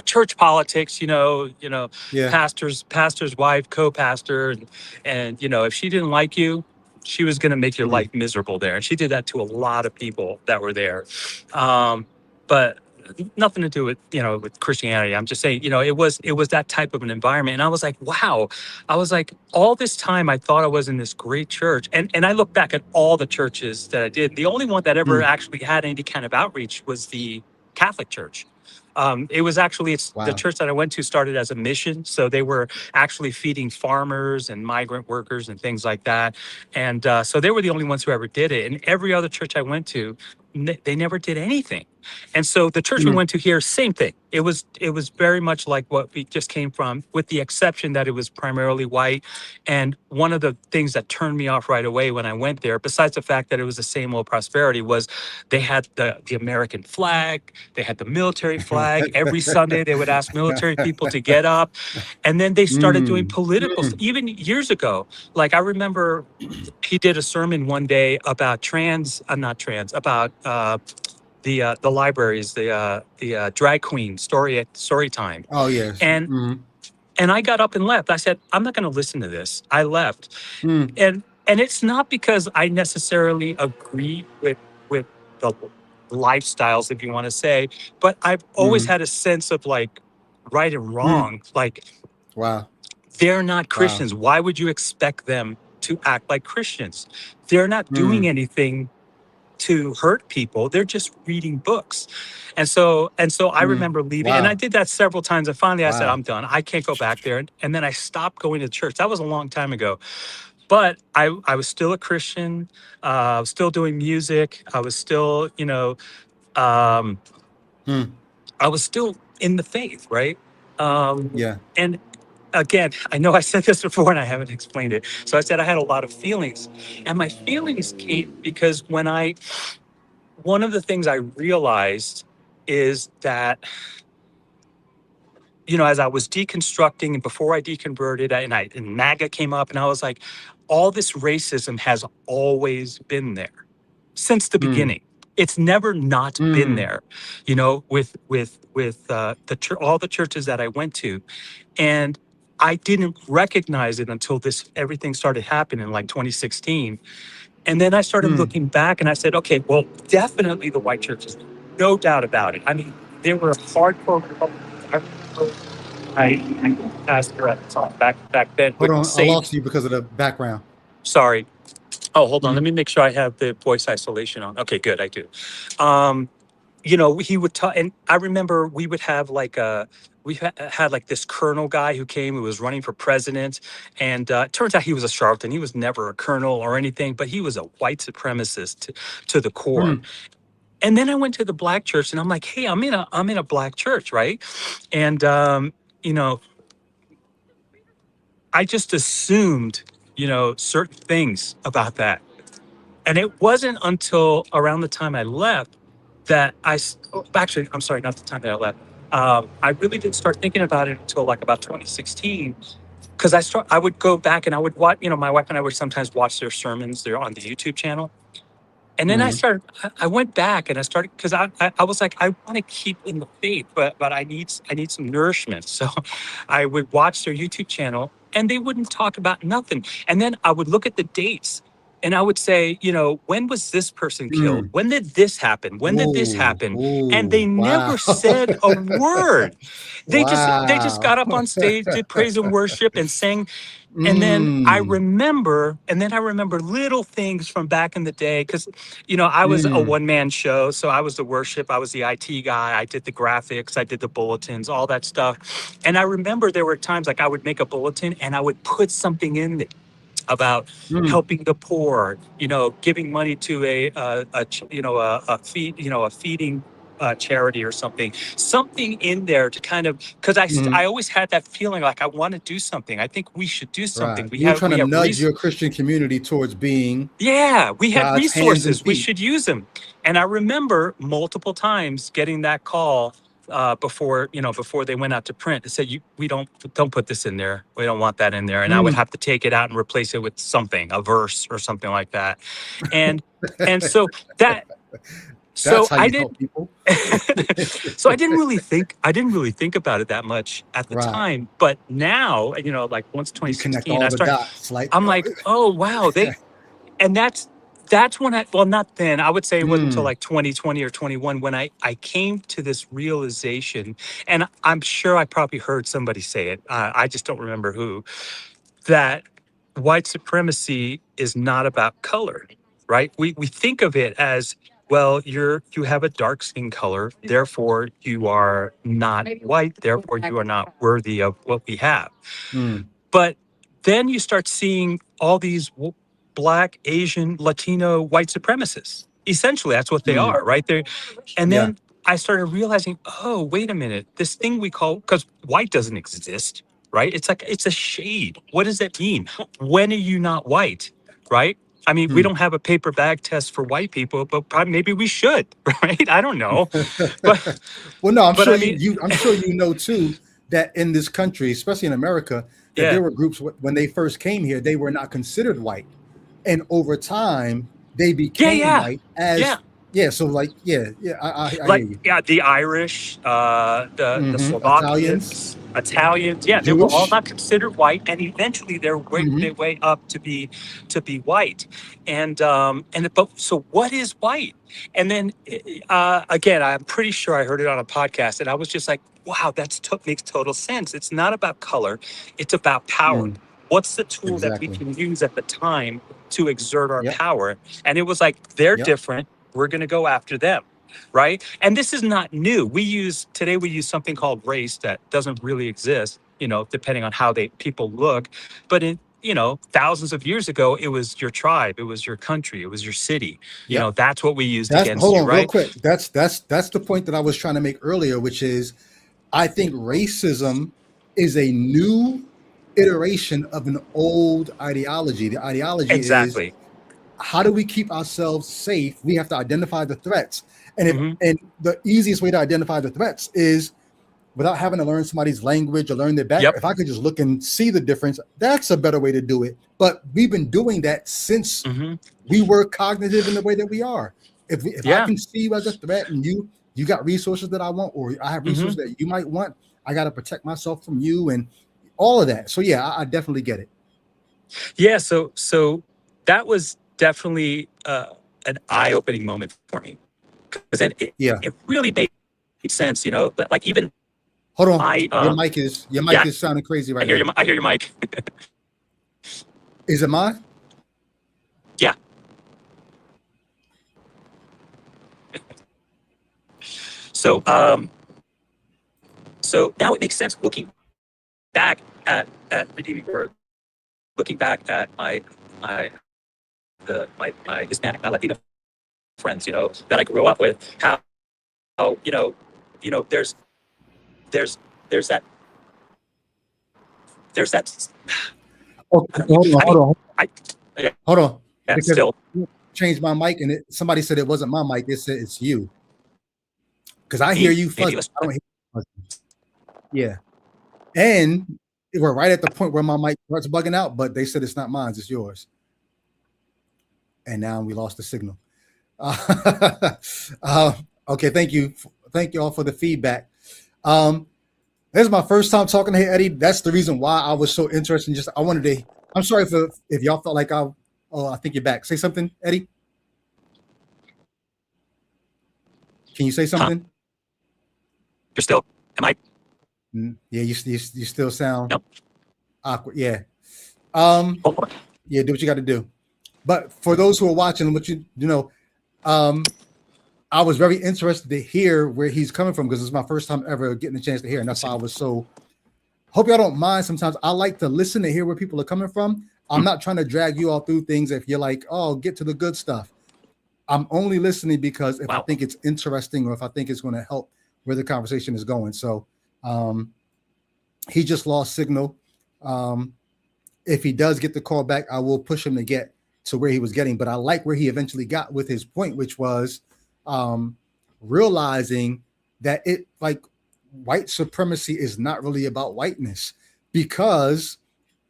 church politics, Yeah. pastor's wife, co-pastor, and if she didn't like you, she was going to make your Mm. life miserable there. And she did that to a lot of people that were there. But nothing to do with Christianity. I'm just saying, it was that type of an environment. And I was like, wow. I was like, all this time I thought I was in this great church. And I look back at all the churches that I did. The only one that ever Mm. actually had any kind of outreach was the Catholic Church. It's the Wow. church that I went to started as a mission. So they were actually feeding farmers and migrant workers and things like that. And so they were the only ones who ever did it. And every other church I went to, they never did anything. And so the church we Mm. went to here, same thing. It was very much like what we just came from, with the exception that it was primarily white. And one of the things that turned me off right away when I went there, besides the fact that it was the same old prosperity, was they had the American flag, they had the military flag. Every Sunday they would ask military people to get up. And then they started doing Mm. political, Mm. even years ago. Like I remember he did a sermon one day about about the libraries, the drag queen story time. Oh yes. And Mm. and I got up and left. I said, I'm not going to listen to this. I left. Mm. And it's not because I necessarily agree with the lifestyles, if you want to say, but I've always Mm. had a sense of like right and Mm. wrong. Like Wow. they're not Wow. Christians. Why would you expect them to act like Christians? They're not doing Mm. anything to hurt people. They're just reading books. And so I Mm. remember leaving, and I Wow. did that several times. And finally I said, Wow. I'm done. I can't go back there. And then I stopped going to church. That was a long time ago. But I was still a Christian. I was still doing music. I was still, um, Mm. I was still in the faith, right? Yeah. And again, I know I said this before and I haven't explained it. So I said I had a lot of feelings. And my feelings came because one of the things I realized is that, as I was deconstructing and before I deconverted, and MAGA came up, and I was like, all this racism has always been there since the Mm. beginning. It's never not been Mm. there, with all the churches that I went to, and I didn't recognize it until everything started happening in like 2016. And then I started Mm. looking back and I said, okay, well, definitely the white churches, no doubt about it. I mean, there were hardcore Republicans. I remember I pastor at the time back then Hold would on. I say, lost you because of the background. sorry. Oh, hold on. Let Mm. me make sure I have the voice isolation on. Okay, good. I do. He would talk, and I remember we would have had like this colonel guy who came, who was running for president, and it turns out he was a charlatan. He was never a colonel or anything, but he was a white supremacist to the core. Mm. And then I went to the black church, and I'm like, hey, I'm in a black church, right? And I just assumed, certain things about that. And it wasn't until around the time I left that actually, I'm sorry, not the time that I left. I really didn't start thinking about it until like about 2016, because I would go back and I would watch, my wife and I would sometimes watch their sermons. They're on the YouTube channel. And then Mm. I went back and I started, because I was like, I want to keep in the faith, but I need some nourishment. So I would watch their YouTube channel and they wouldn't talk about nothing. And then I would look at the dates. and I would say, when was this person killed? Mm. When did this happen? When did this Ooh, happen? And they ooh, wow. never said a word. They just Wow. got up on stage, did praise and worship, and sang. And then Mm, I remember little things from back in the day, because I was a mm, one-man show. So I was the worship, I was the IT guy, I did the graphics, I did the bulletins, all that stuff. And I remember there were times like I would make a bulletin and I would put something in there about mm, helping the poor, giving money to a feeding charity or something in there to kind of, because I mm. always had that feeling like I want to do something. I think we should do Right. something. You were trying We to have nudge your Christian community towards being yeah, we had God's hands and resources. We feet. should use them. And I remember multiple times getting that call before they went out to print. They said, we don't put this in there. We don't want that in there. And I would Mm, have to take it out and replace it with something, a verse or something like that. And and so that that's so how I you did help people. so I didn't really think about it that much at the Right. time. But now, like once You connect 2016, all the dots. Like, I'm like, oh wow, and that's when not then, I would say it wasn't until mm, like 2020 or 21 when I came to this realization. And I'm sure I probably heard somebody say it, I just don't remember who, that white supremacy is not about color, right? We think of it as, well, you have a dark skin color, therefore you are not white, therefore you are not worthy of what we have. mm, But then you start seeing all these Black, Asian, Latino white supremacists. Essentially, that's what they mm. are, right there. And Yeah. then I started realizing, oh, wait a minute, this thing we call, because white doesn't exist, right? It's like, it's a shade. What does that mean? When are you not white, right? I mean, we Mm. don't have a paper bag test for white people, but probably maybe we should, right? I don't know, but Well, no, I'm but sure I mean, I'm sure you know too that in this country, especially in America, that yeah, there were groups when they first came here, they were not considered white, and over time they yeah, became yeah, white yeah. as yeah. So like yeah, I hear Like, you. yeah, the Irish, the Italians, Slovakians, Italians, yeah, they were all Jewish. not considered white, and eventually they worked Hmm. their way up to be white. But so what is white? And then again, I'm pretty sure I heard it on a podcast, and I was just like, wow, makes total sense. It's not about color, it's about power. Mm, What's the tool that we exactly. can use at the time to exert our Yep. power? And it was like, they're Yep. different. We're going to go after them, right? And this is not new. Today we use something called race that doesn't really exist, depending on how people look. But thousands of years ago, it was your tribe, it was your country, it was your city. Yep. That's what we used That's against hold you, on real right? quick. That's the point that I was trying to make earlier, which is I think racism is a new iteration of an old ideology. The ideology is Exactly. how do we keep ourselves safe? We have to identify the threats. Hmm. And the easiest way to identify the threats is without having to learn somebody's language or learn their background. Yep. If I could just look and see the difference, that's a better way to do it. But we've been doing that since Hmm. we were cognitive in the way that we are. If I Yeah. can see you as a threat and you got resources that I want, or I have Hmm. resources that you might want, I got to protect myself from you and all of that. So yeah, I definitely get it. Yeah. So that was definitely an eye-opening moment for me, because Yeah. it really made sense, that like even Hold on. I Your mic is yeah, sounding crazy I right hear now. you. I hear your mic. Is it mine? Yeah. So so now it makes sense looking back at Redeeming Birth, looking back at my Hispanic, my Latino friends, that I grew up with, how there's there's there's that there's that Oh, I don't know. I mean, I yeah, hold on. yeah, Because still. you changed my mic and somebody said it wasn't my mic. They said it's you. Because I hear Me? you Maybe fuzzy. it was. I don't hear you fuzzy. Yeah. And we're right at the point where my mic starts bugging out, but they said it's not mine, it's yours. And now we lost the signal. Okay, thank you. Thank you all for the feedback. This is my first time talking to Eddie. That's the reason why I was so interested in I'm sorry if y'all felt like I Oh, I think you're back. Say something, Eddie. Can you say Huh? something? You're still, am I? Yeah, you still sound Nope. awkward. Yeah. Oh, Yeah, do what you got to do. But for those who are watching, what you know, I was very interested to hear where he's coming from because it's my first time ever getting a chance to hear, and that's why I was so. Hope y'all don't mind. Sometimes I like to listen to hear where people are coming from. I'm not trying to drag you all through things if you're like, oh, get to the good stuff. I'm only listening because if I wow. think it's interesting or if I think it's going to help where the conversation is going. So he just lost signal. If he does get the call back, I will push him to get to where he was getting. But I like where he eventually got with his point, which was realizing that it like white supremacy is not really about whiteness, because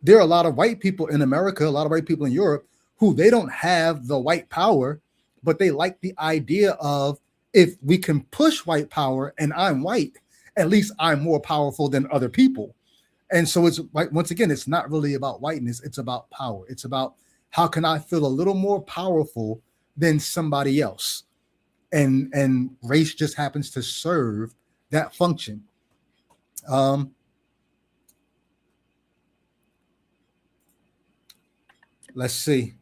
there are a lot of white people in America, a lot of white people in Europe who they don't have the white power, but they like the idea of, if we can push white power and I'm white, at least I'm more powerful than other people. And so it's like, once again, it's not really about whiteness. It's about power. It's about how can I feel a little more powerful than somebody else? And race just happens to serve that function. Let's see.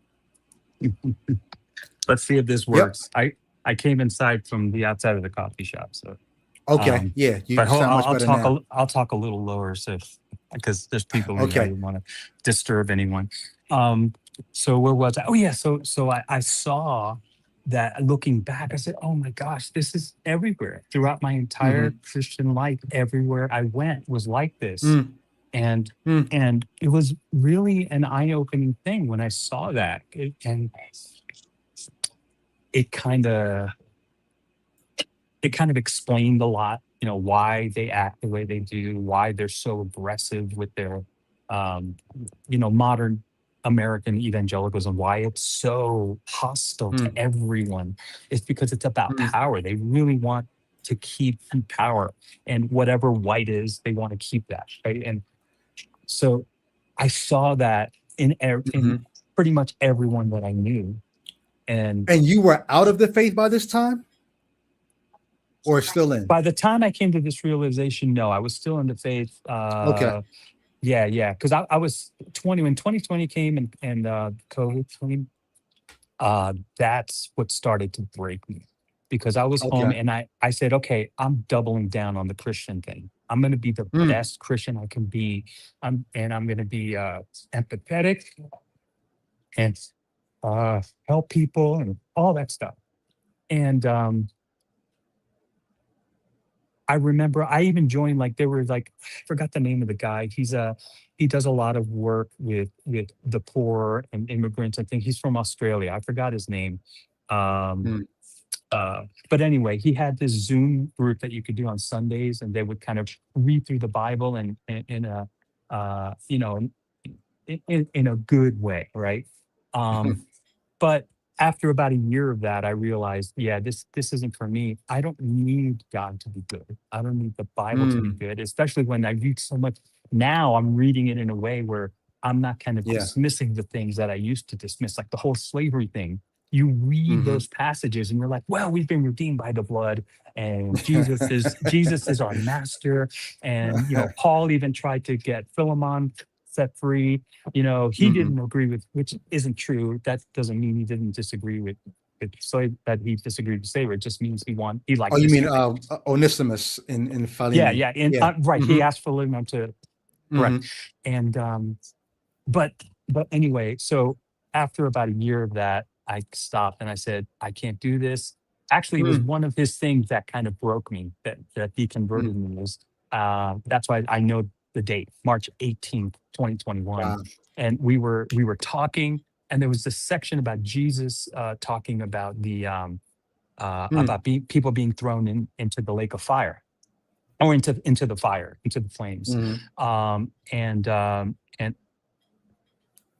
Let's see if this Yep. works. I came inside from the outside of the coffee shop, so. Okay. Yeah. You But sound much I'll better talk. now. I'll talk a little lower, so because there's people in here. I Okay. didn't want to disturb anyone. So where was I? Oh yeah. So I saw that looking back. I said, oh my gosh, this is everywhere throughout my entire Christian life. Everywhere I went was like this, Mm, and mm, and it was really an eye-opening thing when I saw that, and it kind of explained a lot, why they act the way they do, why they're so aggressive with their, modern American evangelicalism, why it's so hostile to mm, everyone. It's because it's about mm, power. They really want to keep power, and whatever white is, they want to keep that, right? And so I saw that in mhm. pretty much everyone that I knew, and And you were out of the faith by this time, or still in? by the time I came to this realization, no, I was still in the faith. Okay. Yeah, because I was 20 when 2020 came, and COVID came. That's what started to break me, because I was home Okay. and I said, okay, I'm doubling down on the Christian thing. I'm going to be the Mm, best Christian I can be. I'm going to be empathetic and help people and all that stuff. And I remember I even joined, like, there were like, I forgot the name of the guy. He does a lot of work with the poor and immigrants. I think he's from Australia. I forgot his name. Um, mm, but anyway, he had this Zoom group that you could do on Sundays, and they would kind of read through the Bible and in a in a good way, right? Um, but after about a year of that, I realized, yeah, this isn't for me. I don't need God to be good. I don't need the Bible to be mm. good, especially when I read so much. Now I'm reading it in a way where I'm not kind of Yeah. dismissing the things that I used to dismiss, like the whole slavery thing. You read Mhm. those passages and you're like, well, we've been redeemed by the blood, and Jesus is our master. And Paul even tried to get Philemon set free. He Mhm. didn't agree with, which isn't true. That doesn't mean he didn't disagree with slave, that he disagreed with slavery. It just means he Oh, liked you this. mean Onesimus in Yeah, Philemon? yeah, and Yeah. right. He Mhm. asked Philemon to correct, Mhm. and but anyway, so after about a year of that, I stopped and I said, I can't do this. Actually, it was Mm, one of his things that kind of broke me, that he mm. converted me. Was That's why I know the date, March 18th, 2021. Wow. And we were talking, and there was this section about Jesus talking about the Mm, people being thrown into the lake of fire, or into the fire, into the flames. mhm. And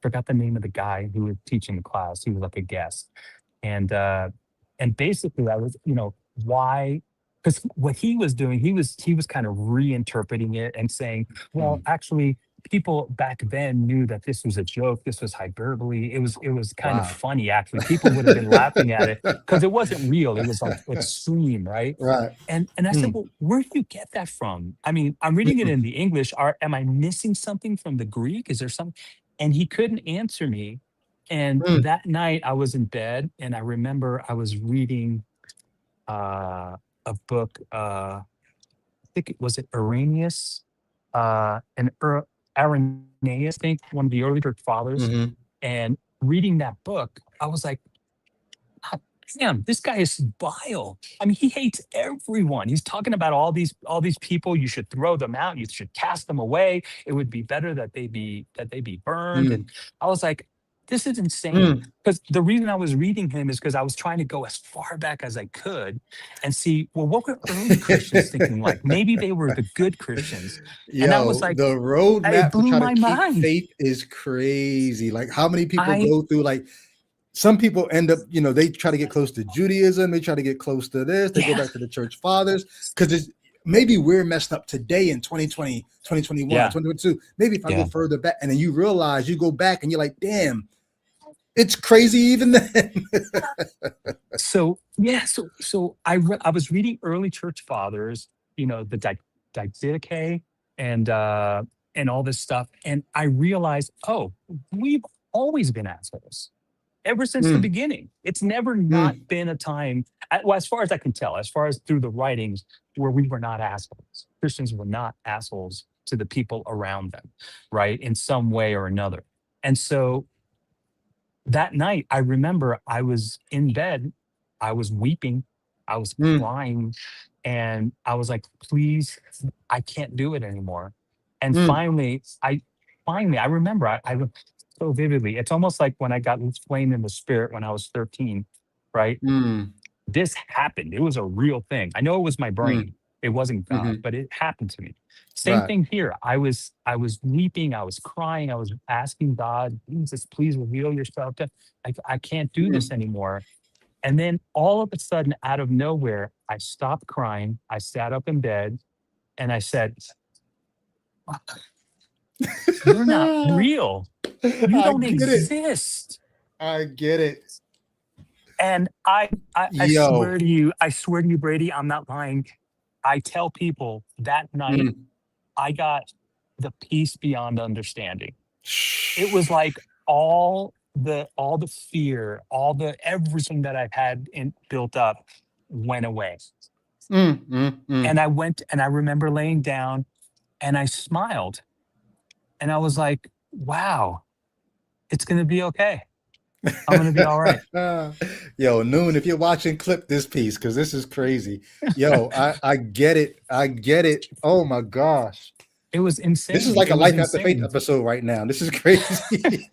forgot the name of the guy who was teaching the class. He was like a guest. And basically I was, why? Because what he was doing, he was kind of reinterpreting it and saying, well, Mm. actually, people back then knew that this was a joke, this was hyperbole. It was kind of Wow. funny actually. People would have been laughing at it because it wasn't real. It was like extreme, right? Right. And I said, Mm, well, where do you get that from? I mean, I'm reading it mm, in the English. Am I missing something from the Greek? Is there something? And he couldn't answer me. And mm, that night I was in bed and I remember I was reading a book. I think it was it Irenaeus, and Irenaeus, I think one of the early church fathers. mhm, And reading that book, I was like, "Ah, damn, this guy is vile. I mean, he hates everyone. He's talking about all these people. You should throw them out. You should cast them away. It would be better that they be burned." mm, And I was like, this is insane. mm. Because the reason I was reading him is because I was trying to go as far back as I could and see, well, what were early Christians thinking like? Maybe they were the good Christians. And I was Yo, like, the it roadmap to blew try to my keep mind. faith is crazy. Like how many people I go through like some people end up, they try to get close to Judaism, they try to get close to this, they go Yeah, back to the church fathers because maybe we're messed up today in 2020, 2021, yeah, 2022. Maybe if I go yeah. further back and then you realize you go back and you're like, damn, it's crazy even then. So yeah, so I was reading early church fathers, the Didache and all this stuff, and I realized, oh, we've always been assholes ever since the Mm, beginning. It's never not mm, been a time, well, as far as I can tell, as far as through the writings, where we were not assholes. Christians were not assholes to the people around them, right, in some way or another. And so that night, I remember I was in bed, I was weeping, I was mm, crying, and I was like, please, I can't do it anymore. And mm, finally, I remember so vividly. It's almost like when I got inflamed in the spirit when I was 13, right? mm, This happened. It was a real thing. I know it was my mm, brain. It wasn't God, mhm. but it happened to me. Same Right. thing here. I was weeping, I was crying, I was asking God, Jesus, please reveal yourself to I can't do this Mm. anymore. And then all of a sudden, out of nowhere, I stopped crying. I sat up in bed and I said, you're not real. You I don't get it. exist. I get it. And I Yo. swear to you, Brady, I'm not lying. I tell people that night Mm. I got the peace beyond understanding. It was like all the fear, all the everything that I've had built up went away. Mm, mm, mm. And I went and I remember laying down and I smiled and I was like, wow, it's gonna be okay. I'm gonna be all right. Yo, Noon, if you're watching, clip this piece because this is crazy. Yo, I get it. I get it. Oh my gosh. It was This is insane. like It a was Life After Faith insane. episode right now. This is crazy.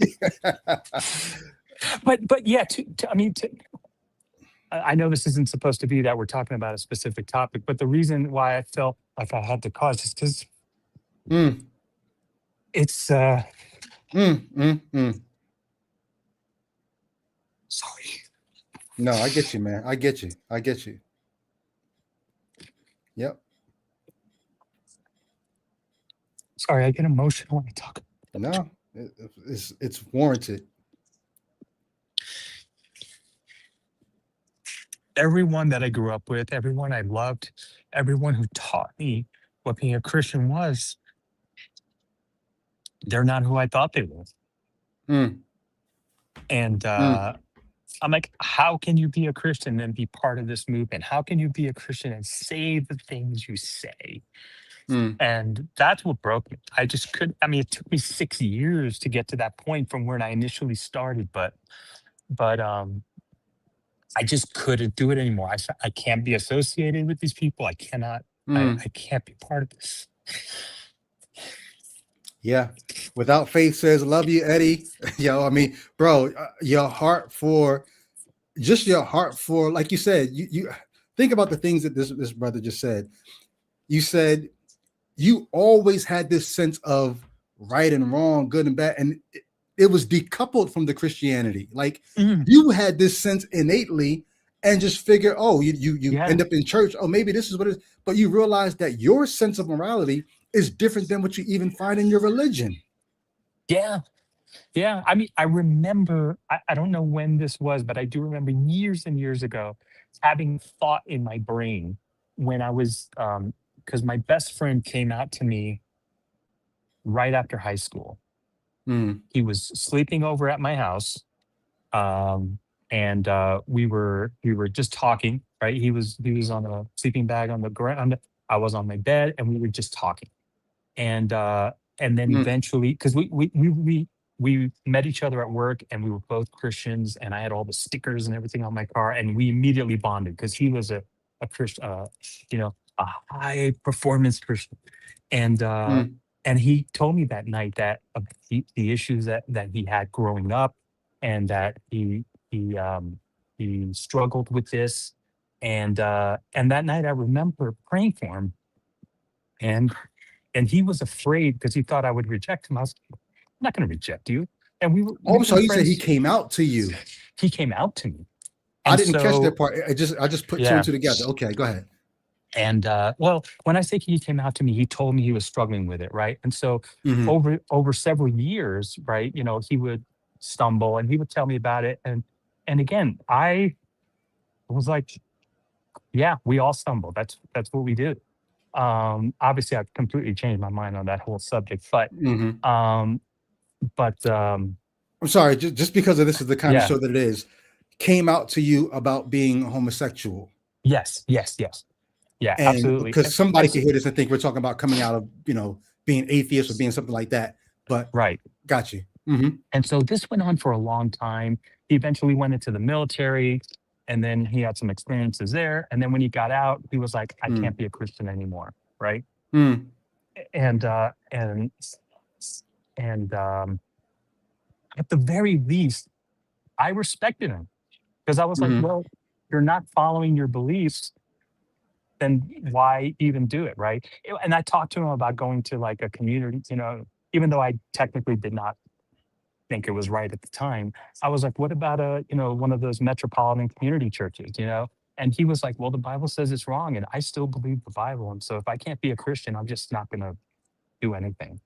But yeah, I mean, I know this isn't supposed to be that we're talking about a specific topic, but the reason why I felt like I had to cause is because Mm, it's mm. sorry. No, I get you, man. I get you. I get you. Yep. Sorry, I get emotional when I talk. No, it's warranted. Everyone that I grew up with, everyone I loved, everyone who taught me what being a Christian was, they're not who I thought they were. Mm, And mm, I'm like, how can you be a Christian and be part of this movement? How can you be a Christian and say the things you say? mm. And that's what broke me. I just couldn't. I mean, it took me 6 years to get to that point from where I initially started, but I just couldn't do it anymore. I can't be associated with these people. I cannot. Mm. I can't be part of this. Yeah. Without Faith says, love you, Eddie. Yo, I mean, bro, your heart for like you said, you think about the things that this brother just said. You said you always had this sense of right and wrong, good and bad, and it was decoupled from the Christianity. Like Mm, you had this sense innately and just figure, oh, you yeah. end up in church. Oh, maybe this is what it is. But you realize that your sense of morality is different than what you even find in your religion. Yeah. Yeah. I mean, I remember, I don't know when this was, but I do remember years and years ago having thought in my brain when I was, because my best friend came out to me right after high school. Mm, He was sleeping over at my house. And we were just talking, right? He was on a sleeping bag on the ground. I was on my bed, and we were just talking. And then mm, eventually, because we met each other at work, and we were both Christians, and I had all the stickers and everything on my car, and we immediately bonded because he was a Christian, a high performance Christian, and uh, mm, and he told me that night that the issues that he had growing up, and that he struggled with this, and that night I remember praying for him, and he was afraid because he thought I would reject him. I was like, I'm not going to reject you. And Oh, I'm we've been sorry. You said he friends. came out to you. He came out to me, I and didn't catch that so part. I just put two and yeah. two together. Okay, go ahead. And well, when I say he came out to me, he told me he was struggling with it, right? And so Hmm. over several years, right, he would stumble and he would tell me about it, and again, I was like, yeah, we all stumble. That's what we do. Obviously, I've completely changed my mind on that whole subject, but Hmm. um, but I'm sorry. Just because of this is the kind of yeah, show that it is, came out to you about being homosexual, yes, yes, yes, yeah, and absolutely, because somebody and could hear this and think we're talking about coming out of being atheist or being something like that. But right. got you. Hmm. And so this went on for a long time. He eventually went into the military, and then he had some experiences there. And then when he got out, he was like, I Mm, can't be a Christian anymore. Right. mm, And, uh, and, and at the very least, I respected him because I was like, mm, well, you're not following your beliefs, then why even do it? Right. And I talked to him about going to like a community, even though I technically did not think it was right at the time. I was like, what about one of those metropolitan community churches? And he was like, well, the Bible says it's wrong. And I still believe the Bible. And so if I can't be a Christian, I'm just not going to do anything.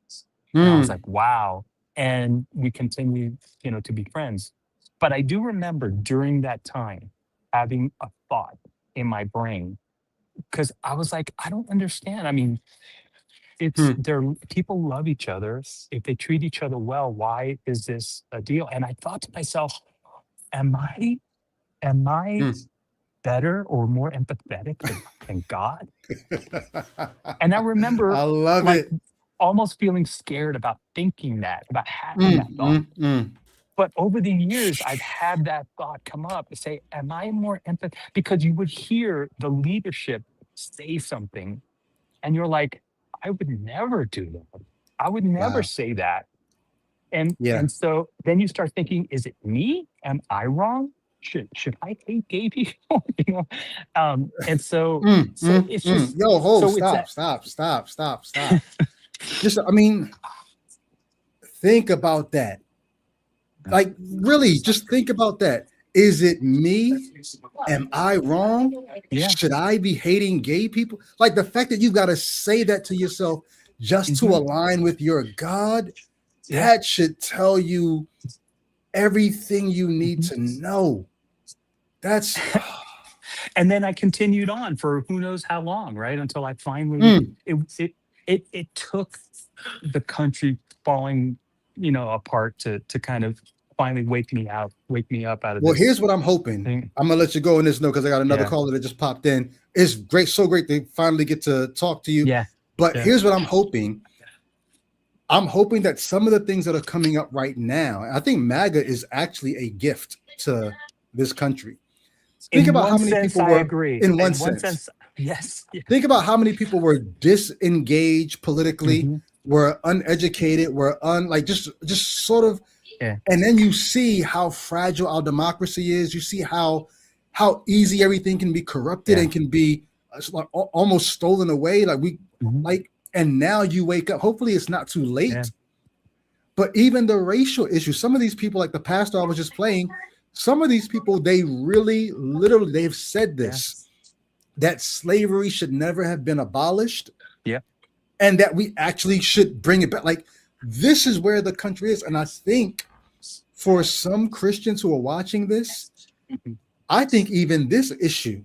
And I was mm, like, wow. And we continued, to be friends. But I do remember during that time having a thought in my brain because I was like, I don't understand. I mean, it's mm, they're people love each other. If they treat each other well, why is this a deal? And I thought to myself, am I mm. better or more empathetic than God? And I remember I love like it. almost feeling scared about thinking that, about having Mm, that thought. mm, mm. But over the years, I've had that thought come up and say, am I more empathetic? Because you would hear the leadership say something and you're like, I would never do that. I would never Wow. say that. And Yeah. and so then you start thinking, is it me? Am I wrong? Should I hate gay people? And so Mm, so mm, it's mm. just Yo, hold, so it's stop, that stop, stop, stop, stop. Just, I mean, think about that. Like, really, just think about that. Is it me? Am I wrong? yeah. Should I be hating gay people? Like the fact that you've got to say that to yourself just to Mhm. align with your God, Yeah. that should tell you everything you need Mhm. to know. That's And then I continued on for who knows how long, right? Until I finally Mm, it took the country falling, apart to kind of finally wake me up out of well, this here's what I'm hoping. thing. I'm gonna let you go in this note because I got another Yeah. caller that just popped in. It's great, so great to finally get to talk to you. Yeah. But Yeah. here's what I'm hoping. I'm hoping that some of the things that are coming up right now, I think MAGA is actually a gift to this country. Think In about how one many sense, people I were, agree. in one In one sense, sense, yes. Yeah. think about how many people were disengaged politically, Mhm. were uneducated, were like just sort of, Yeah. and then you see how fragile our democracy is. You see how easy everything can be corrupted Yeah. and can be like almost stolen away. Mhm. And now you wake up. Hopefully, it's not too late. Yeah. But even the racial issue, some of these people, like the pastor I was just playing, some of these people, they really, literally, they've said this, that slavery should never have been abolished. Yeah. and that we actually should bring it back. Like, this is where the country is. And I think for some Christians who are watching this, I think even this issue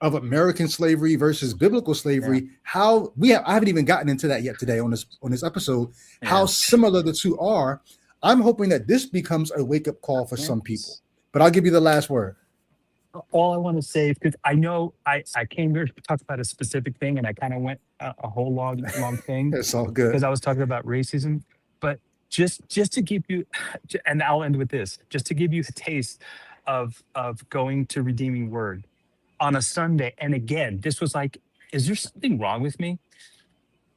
of American slavery versus biblical slavery, I haven't even gotten into that yet today on this episode, how similar the two are. I'm hoping that this becomes a wake-up call for some people. But I'll give you the last word. All I want to say, because I know I came here to talk about a specific thing, and I kind of went a whole long thing. It's all good. Because I was talking about racism. But just to give you, and I'll end with this, just to give you a taste of going to Redeeming Word on a Sunday. And again, this was like, is there something wrong with me?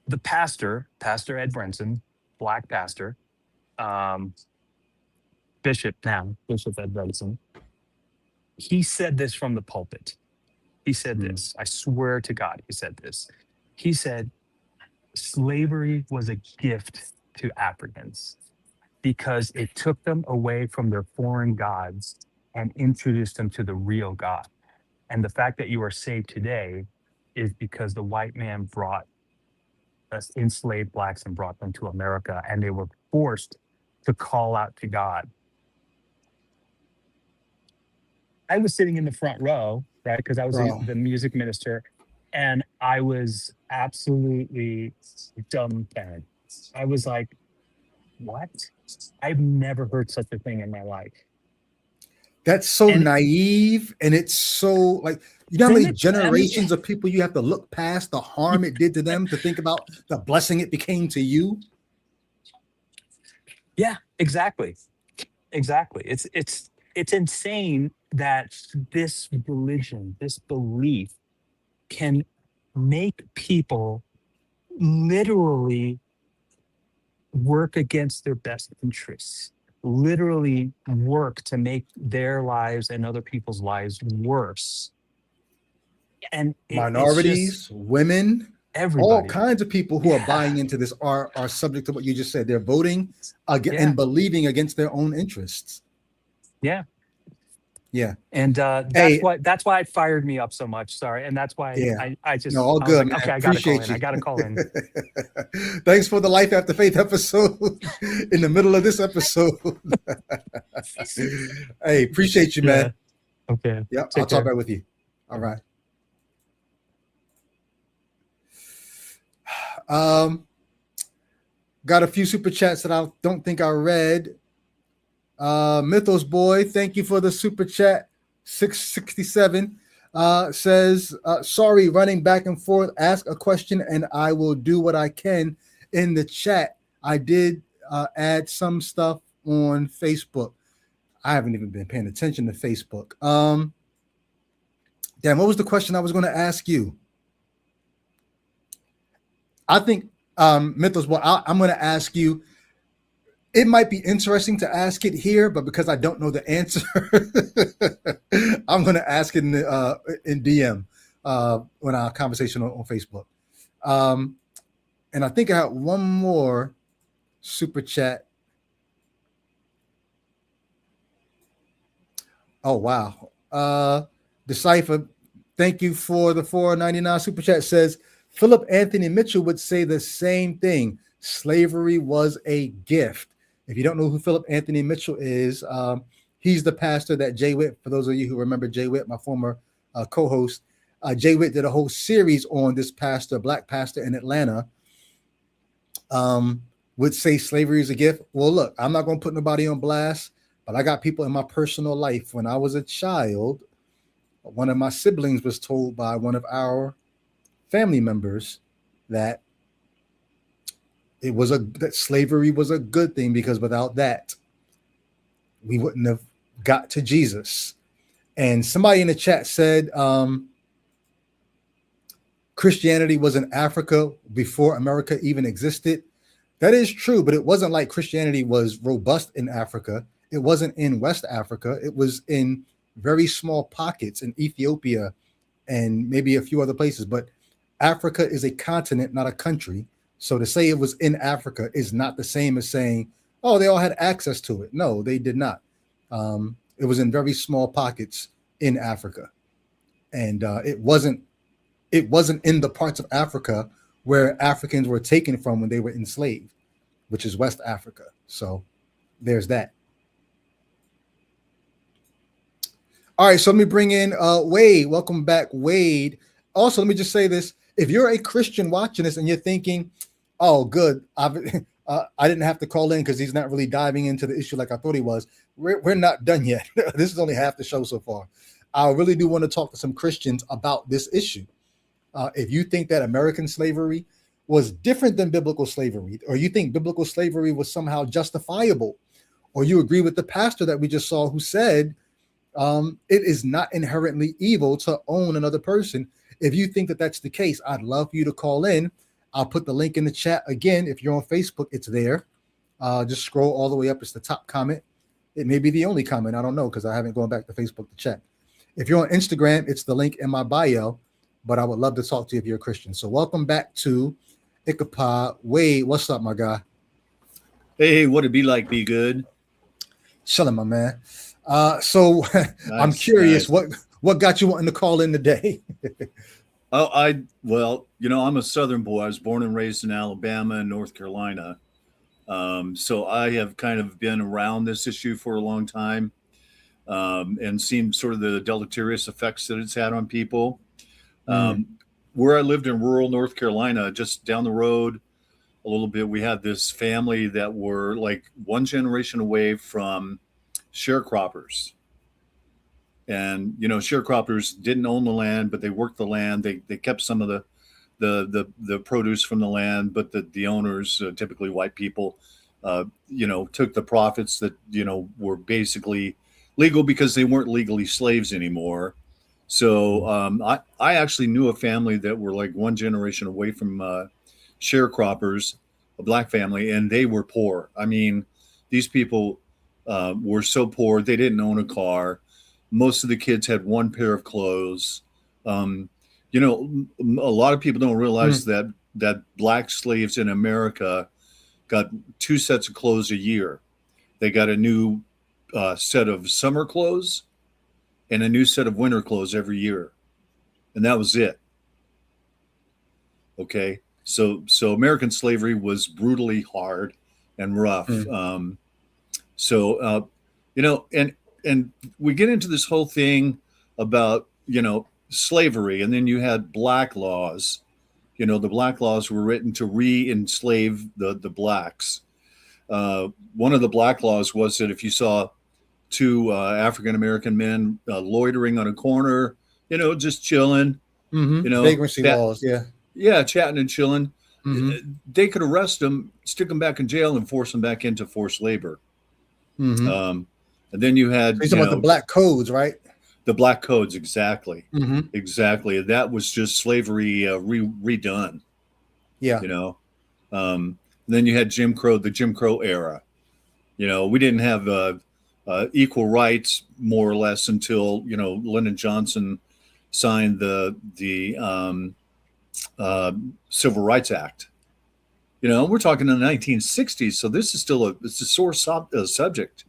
The Pastor Ed Brenson, Black pastor, Bishop Ed Brenson, he said this from the pulpit. He said this, I swear to God, he said this. He said, slavery was a gift to Africans because it took them away from their foreign gods and introduced them to the real God. And the fact that you are saved today is because the white man brought us enslaved blacks and brought them to America, and they were forced to call out to God. I was sitting in the front row, right? Because I was the music minister, and I was absolutely dumbfounded. I was like, what? I've never heard such a thing in my life. That's so naive, and it's so like, you know how many generations of people you have to look past the harm it did to them to think about the blessing it became to you? Yeah, exactly. It's insane that this religion, this belief can make people literally work against their best interests, literally work to make their lives and other people's lives worse. And minorities, women, everybody, all kinds of people who are buying into this are subject to what you just said. They're voting again and believing against their own interests. Yeah. And that's why it fired me up so much. Sorry. And that's why I just all good. Like, okay, I gotta call in. Thanks for the Life After Faith episode in the middle of this episode. Hey, appreciate you, man. Okay. Yep. I'll talk back with you. All right. Got a few super chats that I don't think I read. Mythos Boy, thank you for the super chat. 667 says, sorry, running back and forth. Ask a question and I will do what I can in the chat. I did add some stuff on Facebook. I haven't even been paying attention to Facebook. Damn, what was the question I was going to ask you? I think Mythos Boy, I'm going to ask you. It might be interesting to ask it here, but because I don't know the answer, I'm going to ask it in DM on our conversation on Facebook. And I think I have one more super chat. Oh, wow. Decipher, thank you for the $4.99 super chat. Says, Philip Anthony Mitchell would say the same thing. Slavery was a gift. If you don't know who Philip Anthony Mitchell is, he's the pastor that Jay Witt, for those of you who remember Jay Witt, my former co-host, Jay Witt did a whole series on this pastor, black pastor in Atlanta, would say slavery is a gift. Well, look, I'm not going to put nobody on blast, but I got people in my personal life. When I was a child, one of my siblings was told by one of our family members that that slavery was a good thing, because without that, we wouldn't have got to Jesus. And somebody in the chat said Christianity was in Africa before America even existed. That is true, but it wasn't like Christianity was robust in Africa. It wasn't in West Africa. It was in very small pockets in Ethiopia and maybe a few other places. But Africa is a continent, not a country. So to say it was in Africa is not the same as saying, oh, they all had access to it. No, they did not. It was in very small pockets in Africa. And it wasn't in the parts of Africa where Africans were taken from when they were enslaved, which is West Africa. So there's that. All right, so let me bring in Wade. Welcome back, Wade. Also, let me just say this. If you're a Christian watching this and you're thinking, oh, good, I didn't have to call in because he's not really diving into the issue like I thought he was. We're not done yet. This is only half the show so far. I really do want to talk to some Christians about this issue. If you think that American slavery was different than biblical slavery, or you think biblical slavery was somehow justifiable, or you agree with the pastor that we just saw who said it is not inherently evil to own another person. If you think that that's the case, I'd love for you to call in. I'll put the link in the chat again. If you're on Facebook, it's there. Just scroll all the way up. It's the top comment. It may be the only comment. I don't know because I haven't gone back to Facebook to check. If you're on Instagram, it's the link in my bio. But I would love to talk to you if you're a Christian. So welcome back to Ichabod. Wade, what's up, my guy? Hey, what it be like? Be good. Chilling, my man. So I'm curious, what got you wanting to call in today? Well, I'm a Southern boy. I was born and raised in Alabama and North Carolina. So I have kind of been around this issue for a long time and seen sort of the deleterious effects that it's had on people. Where I lived in rural North Carolina, just down the road a little bit, we had this family that were like one generation away from sharecroppers. And, sharecroppers didn't own the land, but they worked the land. They kept some of the produce from the land, but the owners, typically white people, took the profits that, were basically legal because they weren't legally slaves anymore. So I actually knew a family that were like one generation away from sharecroppers, a black family, and they were poor. I mean, these people were so poor, they didn't own a car. Most of the kids had one pair of clothes. A lot of people don't realize that black slaves in America got 2 sets of clothes a year. They got a new set of summer clothes and a new set of winter clothes every year. And that was it. Okay. So American slavery was brutally hard and rough. And we get into this whole thing about, slavery, and then you had black laws. The black laws were written to re-enslave the blacks. One of the black laws was that if you saw 2 African-American men loitering on a corner, just chilling, vagrancy laws. Yeah. Chatting and chilling. They could arrest them, stick them back in jail, and force them back into forced labor. And then you had about the black codes, right? The black codes, exactly. Exactly. That was just slavery redone. Yeah. Then you had Jim Crow, the Jim Crow era. We didn't have equal rights more or less until Lyndon Johnson signed the Civil Rights Act. We're talking in the 1960s, so this is still it's a sore subject.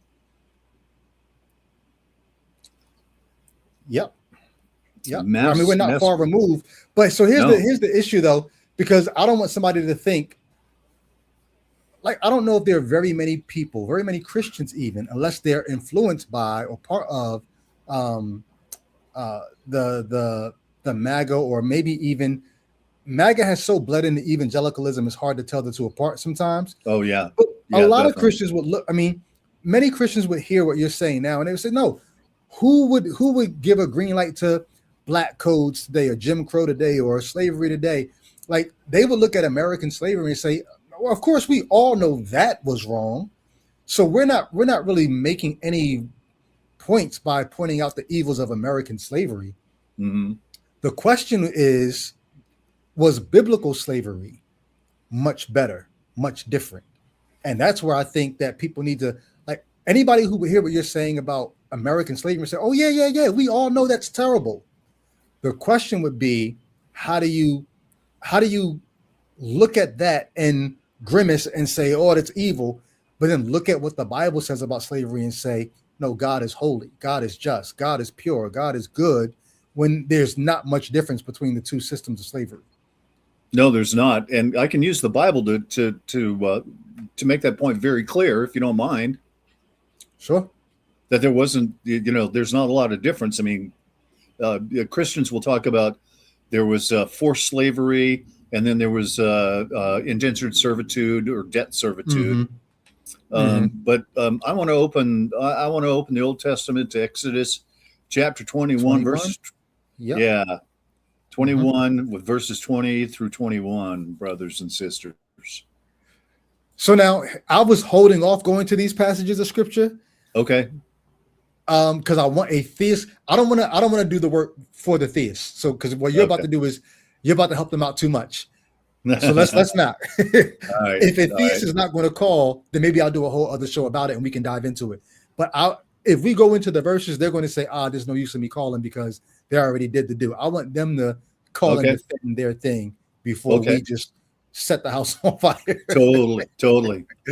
Yep. I mean, we're not far removed, but so here's the issue though, because I don't want somebody to think like, I don't know if there are very many people, very many Christians even, unless they're influenced by or part of the MAGA, or maybe even MAGA has so bled into evangelicalism, it's hard to tell the two apart sometimes. Oh yeah. But a lot definitely. of Christians would look, I mean, many Christians would hear what you're saying now and they would say, no, who would give a green light to black codes today, or Jim Crow today, or slavery today? Like, they would look at American slavery and say, well, of course, we all know that was wrong. So we're not really making any points by pointing out the evils of American slavery. The question is, was biblical slavery much better, much different? And that's where I think that people need to, like, anybody who would hear what you're saying about American slavery and say, oh yeah, we all know that's terrible. The question would be, how do you look at that and grimace and say, oh, that's evil, but then look at what the Bible says about slavery and say, no, God is holy, God is just, God is pure, God is good, when there's not much difference between the two systems of slavery? No, there's not, and I can use the Bible to make that point very clear, if you don't mind. Sure. That there wasn't, there's not a lot of difference. I mean, Christians will talk about there was forced slavery, and then there was indentured servitude or debt servitude. But I want to open the Old Testament to Exodus chapter 21, 21? verse Yep. 21 with verses 20 through 21, brothers and sisters. So now I was holding off going to these passages of scripture Okay. because I want a theist. I don't want to do the work for the theist. So because what you're about Okay. to do is you're about to help them out too much. So let's not. All right. If a All theist right. is not going to call, then maybe I'll do a whole other show about it and we can dive into it. But if we go into the verses, they're going to say, there's no use in me calling because they already did the do. I want them to call Okay. and defend their thing before Okay. we just set the house on fire. Totally.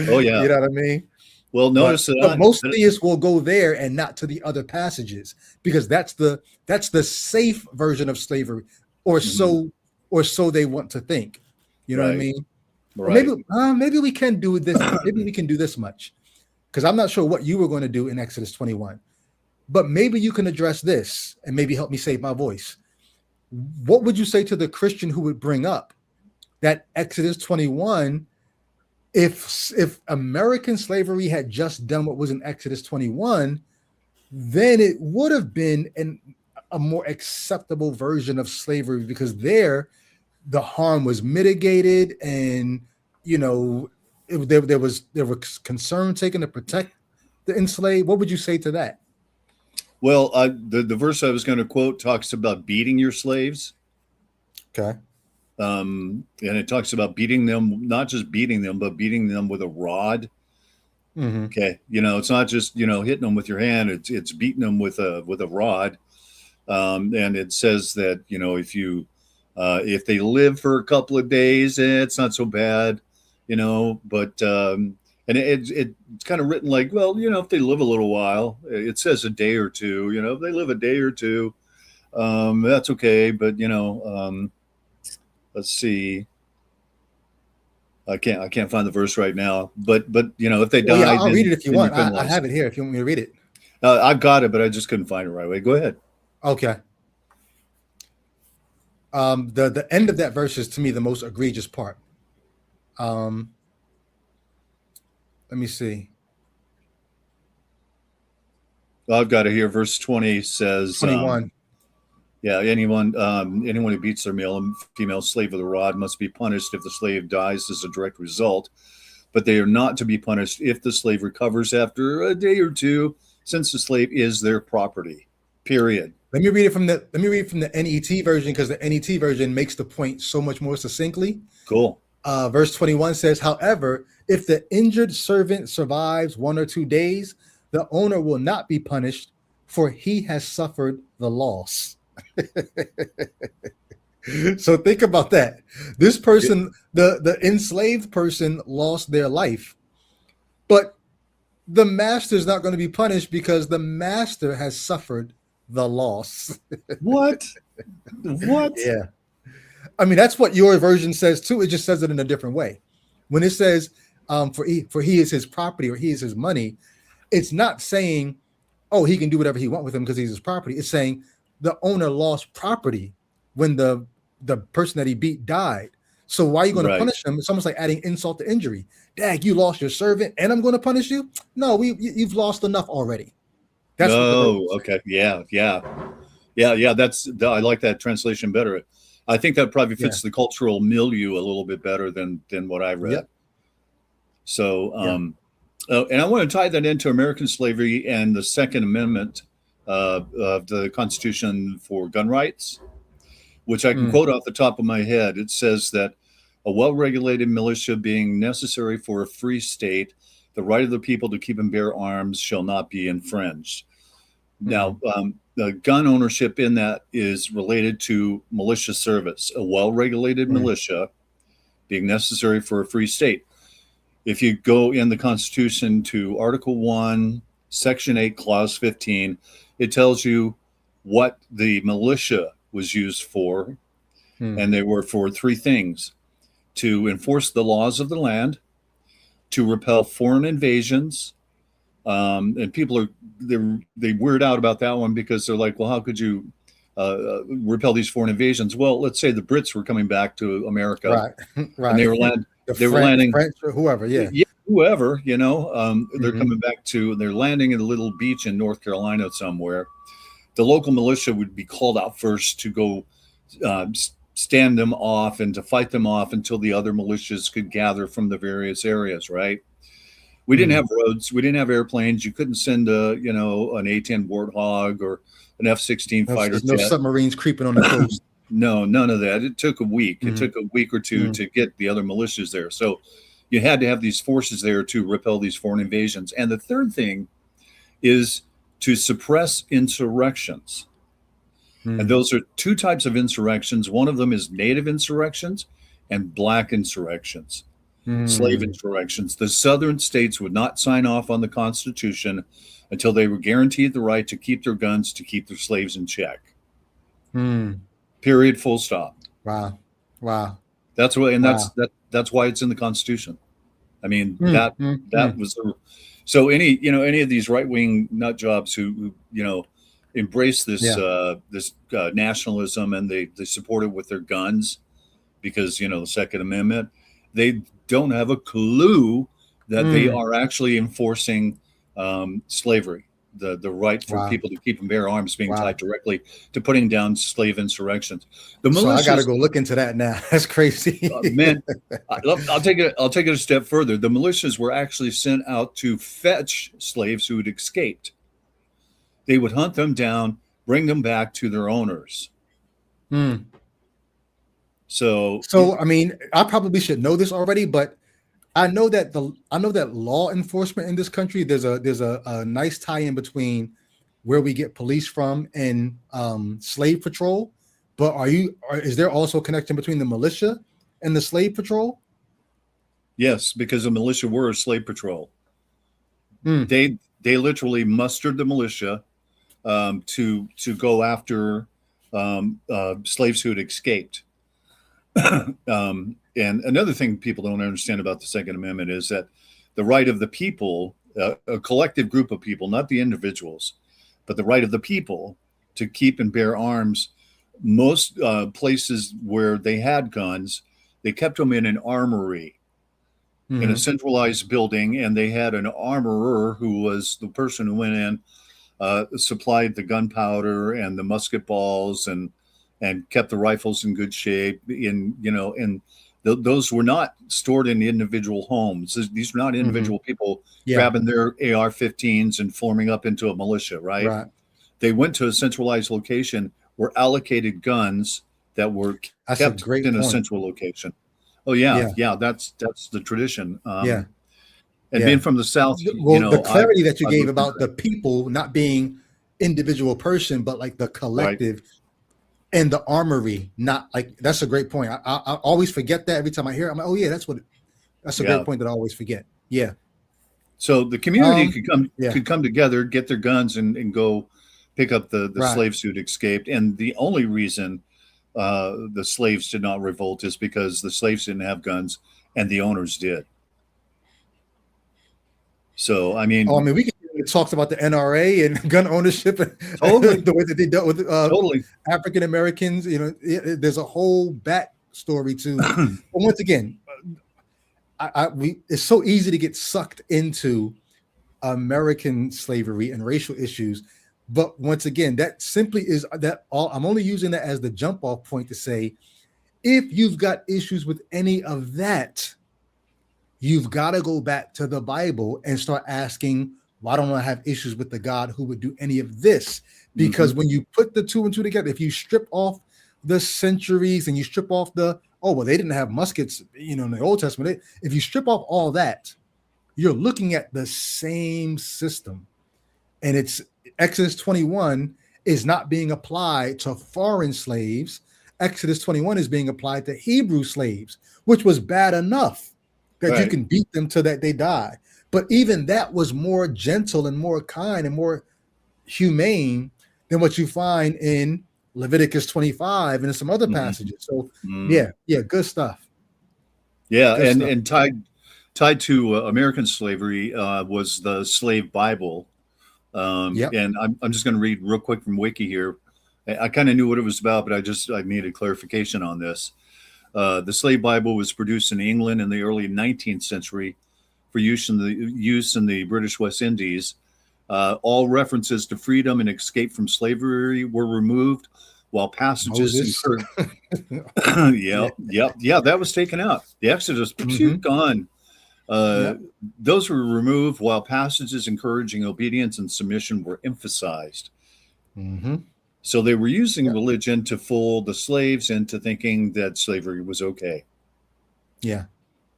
Oh yeah. You know what I mean? Well, notice But most theists will go there and not to the other passages because that's the safe version of slavery, or so they want to think. You know what I Right. mean? Or Right. maybe we can do this. Maybe we can do this much, because I'm not sure what you were going to do in Exodus 21, but maybe you can address this and maybe help me save my voice. What would you say to the Christian who would bring up that Exodus 21? If American slavery had just done what was in Exodus 21, then it would have been a more acceptable version of slavery, because there the harm was mitigated, and there was concern taken to protect the enslaved. What would you say to that? Well, the verse I was going to quote talks about beating your slaves. Okay. And it talks about beating them, not just beating them, but beating them with a rod. Okay. It's not just, hitting them with your hand. It's beating them with a rod. And it says that, if they live for a couple of days, it's not so bad, but, and it's kind of written like, well, if they live a little while, it says a day or two, if they live a day or two, that's okay. But, let's see. I can't find the verse right now, but if they die, I'll read it if you want. I penalize have it here if you want me to read it. I've got it, but I just couldn't find it right away. Go ahead. Okay. The end of that verse is to me the most egregious part. Let me see. I've got it here. Verse 20 says, 21. anyone who beats their male and female slave with a rod must be punished if the slave dies as a direct result, but they are not to be punished if the slave recovers after a day or two, since the slave is their property. Period. Let me read it from the NET version, because the NET version makes the point so much more succinctly. Cool. Verse 21 says, however, if the injured servant survives 1 or 2 days, the owner will not be punished, for he has suffered the loss. So think about that. This person, the enslaved person, lost their life, but the master is not going to be punished because the master has suffered the loss. What? Yeah. I mean, that's what your version says too. It just says it in a different way. When it says, for he is his property, or he is his money, it's not saying, oh, he can do whatever he wants with him because he's his property. It's saying the owner lost property when the person that he beat died. So why are you going to punish him? It's almost like adding insult to injury. Dag, you lost your servant and I'm going to punish you? No, you've lost enough already. That's okay. Yeah. I like that translation better. I think that probably fits the cultural milieu a little bit better than what I read. Yep. So, and I want to tie that into American slavery and the Second Amendment of the Constitution for gun rights, which I can quote off the top of my head. It says that a well-regulated militia being necessary for a free state, the right of the people to keep and bear arms shall not be infringed. Now, the gun ownership in that is related to militia service, a well-regulated militia being necessary for a free state. If you go in the Constitution to Article 1, Section 8, Clause 15, it tells you what the militia was used for. Hmm. And they were for three things: to enforce the laws of the land, to repel foreign invasions. And people they weird out about that one because they're like, well, how could you repel these foreign invasions? Well, let's say the Brits were coming back to America, Right. Right. and they were landing, French or whoever. Yeah. yeah, whoever, they're Mhm. coming back they're landing at a little beach in North Carolina somewhere. The local militia would be called out first to go stand them off and to fight them off until the other militias could gather from the various areas, right? We didn't have roads. We didn't have airplanes. You couldn't send an A-10 Warthog or an F-16 fighter No jet. submarines creeping on the coast. No, none of that. It took a week. Mhm. It took a week or two Mhm. to get the other militias there. So you had to have these forces there to repel these foreign invasions. And the third thing is to suppress insurrections. Hmm. And those are two types of insurrections. One of them is native insurrections and black insurrections. Slave insurrections. The southern states would not sign off on the Constitution until they were guaranteed the right to keep their guns, to keep their slaves in check. Hmm. Period. Full stop. Wow. Wow. That's what, and Wow. that's why it's in the Constitution. I mean, Hmm. that Hmm. was so any of these right wing nut jobs who embrace this nationalism, and they support it with their guns because the Second Amendment, they don't have a clue that they are actually enforcing slavery, the right for Wow. people to keep and bear arms being Wow. tied directly to putting down slave insurrections. The So I got to militias, go look into that now. That's crazy. man, I'll take it a step further. The militias were actually sent out to fetch slaves who had escaped. They would hunt them down, bring them back to their owners. Hmm. So So I mean, I probably should know this already, but I know that law enforcement in this country, there's a nice tie-in between where we get police from and slave patrol. But is there also a connection between the militia and the slave patrol? yes, because the militia were a slave patrol. Hmm. They literally mustered the militia to go after slaves who had escaped. And another thing people don't understand about the Second Amendment is that the right of the people, a collective group of people, not the individuals, but the right of the people to keep and bear arms. Most places where they had guns, they kept them in an armory, in a centralized building, and they had an armorer who was the person who went in, supplied the gunpowder and the musket balls and kept the rifles in good shape. Those were not stored in individual homes. These were not individual people grabbing their AR-15s and forming up into a militia, right? Right. They went to a centralized location, were allocated guns that were That's a kept great in a point. central location. Oh yeah. That's the tradition. Yeah. And being from the South, Well, the clarity that you I gave looked about into the people not being individual person, but like the collective and the armory, not like, that's a great point. I always forget that every time I hear it. I'm like, oh yeah, that's a great point that I always forget. Yeah. So the community yeah. could come together, get their guns, and go pick up the Right. slaves who'd escaped. And the only reason the slaves did not revolt is because the slaves didn't have guns and the owners did. So I mean, it talks about the NRA and gun ownership and Totally. the way that they dealt with totally. African Americans. There's a whole backstory to. But once again, it's so easy to get sucked into American slavery and racial issues. But once again, that simply is that all. I'm only using that as the jump off point to say, if you've got issues with any of that, you've got to go back to the Bible and start asking, why don't I have issues with the God who would do any of this? Because when you put the two and two together, if you strip off the centuries and you strip off they didn't have muskets, in the Old Testament. If you strip off all that, you're looking at the same system. And it's Exodus 21 is not being applied to foreign slaves. Exodus 21 is being applied to Hebrew slaves, which was bad enough that you can beat them till that they die. But even that was more gentle and more kind and more humane than what you find in Leviticus 25 and some other Mhm. passages. So Mm. yeah, good stuff. Yeah, Good and stuff. tied to American slavery was the slave Bible. Yep. And I'm just going to read real quick from Wiki here. I kind of knew what it was about, but I needed clarification on this. The slave Bible was produced in England in the early 19th century for use in the British West Indies. All references to freedom and escape from slavery were removed, while passages Moses. yeah, that was taken out. The Exodus, Mhm. gone. Yep. Those were removed, while passages encouraging obedience and submission were emphasized. Mhm. So they were using Yep. religion to fool the slaves into thinking that slavery was okay. Yeah.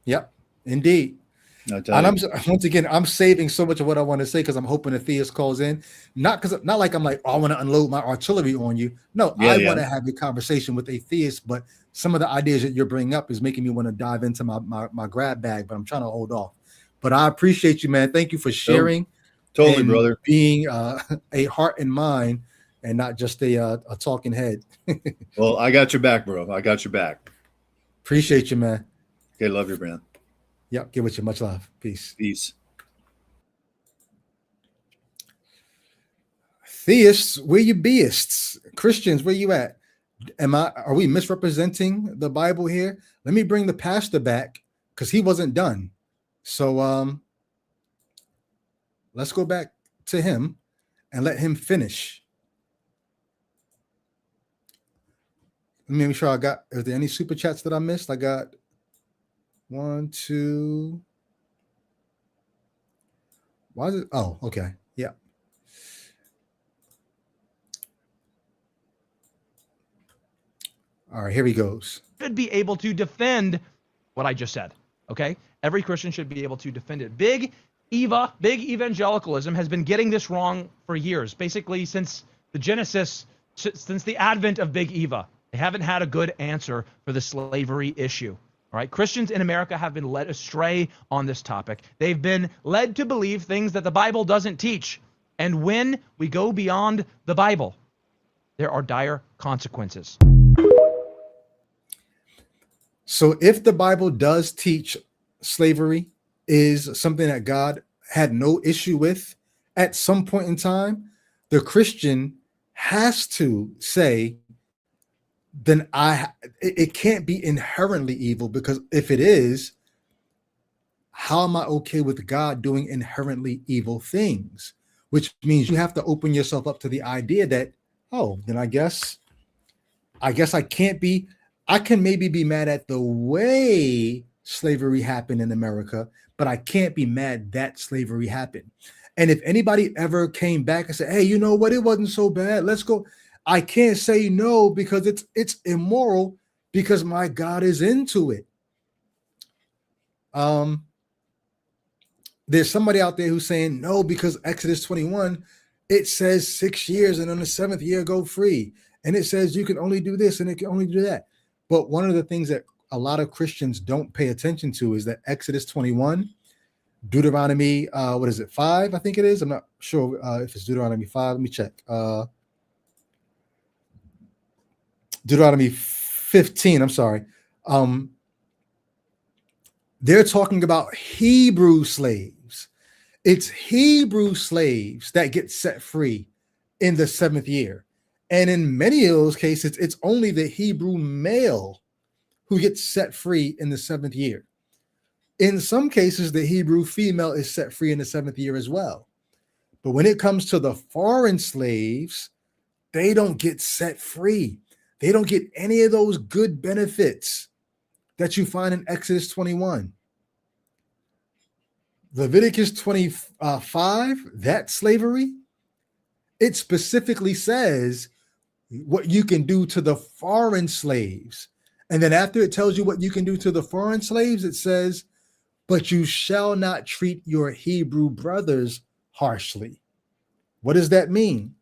Yep. Indeed. I tell And you. once again, I'm saving so much of what I want to say because I'm hoping the theist calls in. Not like I'm like, oh, I want to unload my artillery on you. No, Yeah, I yeah. want to have a conversation with a theist, but some of the ideas that you're bringing up is making me want to dive into my grab bag, but I'm trying to hold off. But I appreciate you, man. Thank you for sharing Totally, and brother. being a heart and mind and not just a talking head. Well, I got your back, bro. I got your back. Appreciate you, man. Okay, love you, man. Yep. Give with you. Much love. Peace. Peace. Theists, where you beists? Christians, where you at? Are we misrepresenting the Bible here? Let me bring the pastor back because he wasn't done. So let's go back to him and let him finish. Let me make sure is there any super chats that I missed? I got 1, 2. Why is it? Oh, okay. Yeah. All right, here he goes. Should be able to defend what I just said. Okay? Every Christian should be able to defend it. Big evangelicalism has been getting this wrong for years. Basically, since the advent of Big Eva, they haven't had a good answer for the slavery issue. All right? Christians in America have been led astray on this topic. They've been led to believe things that the Bible doesn't teach. And when we go beyond the Bible, there are dire consequences. So if the Bible does teach slavery is something that God had no issue with at some point in time, the Christian has to say, then it can't be inherently evil, because if it is, how am I okay with God doing inherently evil things? Which means you have to open yourself up to the idea that, oh, then I guess I can't be. I can maybe be mad at the way slavery happened in America, but I can't be mad that slavery happened. And if anybody ever came back and said, hey, you know what? It wasn't so bad. Let's go. I can't say no because it's immoral, because my God is into it. There's somebody out there who's saying no, because Exodus 21, it says 6 years and on the 7th year go free. And it says you can only do this and it can only do that. But one of the things that a lot of Christians don't pay attention to is that Exodus 21, Deuteronomy, 5? I think it is. I'm not sure if it's Deuteronomy 5. Let me check. Deuteronomy 15. I'm sorry. They're talking about Hebrew slaves. It's Hebrew slaves that get set free in the 7th year. And in many of those cases, it's only the Hebrew male who gets set free in the 7th year. In some cases, the Hebrew female is set free in the 7th year as well. But when it comes to the foreign slaves, they don't get set free. They don't get any of those good benefits that you find in Exodus 21. Leviticus 25, that slavery, it specifically says what you can do to the foreign slaves. And then after it tells you what you can do to the foreign slaves, it says, but you shall not treat your Hebrew brothers harshly. What does that mean?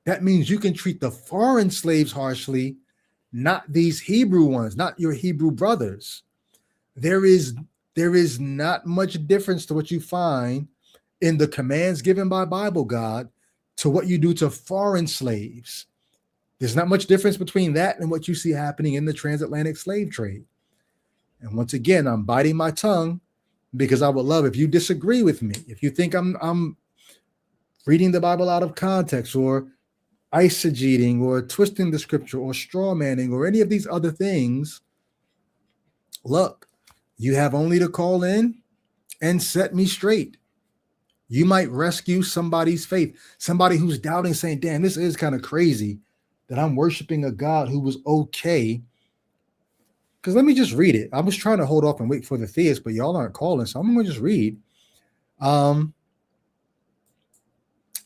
That means you can treat the foreign slaves harshly, not these Hebrew ones, not your Hebrew brothers. There is not much difference to what you find in the commands given by Bible God to what you do to foreign slaves. There's not much difference between that and what you see happening in the transatlantic slave trade. And once again, I'm biting my tongue because I would love if you disagree with me. If you think I'm reading the Bible out of context or eisegeting or twisting the scripture or straw manning or any of these other things, look, you have only to call in and set me straight. You might rescue somebody's faith, somebody who's doubting, saying, damn, this is kind of crazy that I'm worshiping a God who was okay. Because let me just read it. I was trying to hold off and wait for the theist, but y'all aren't calling, so I'm going to just read.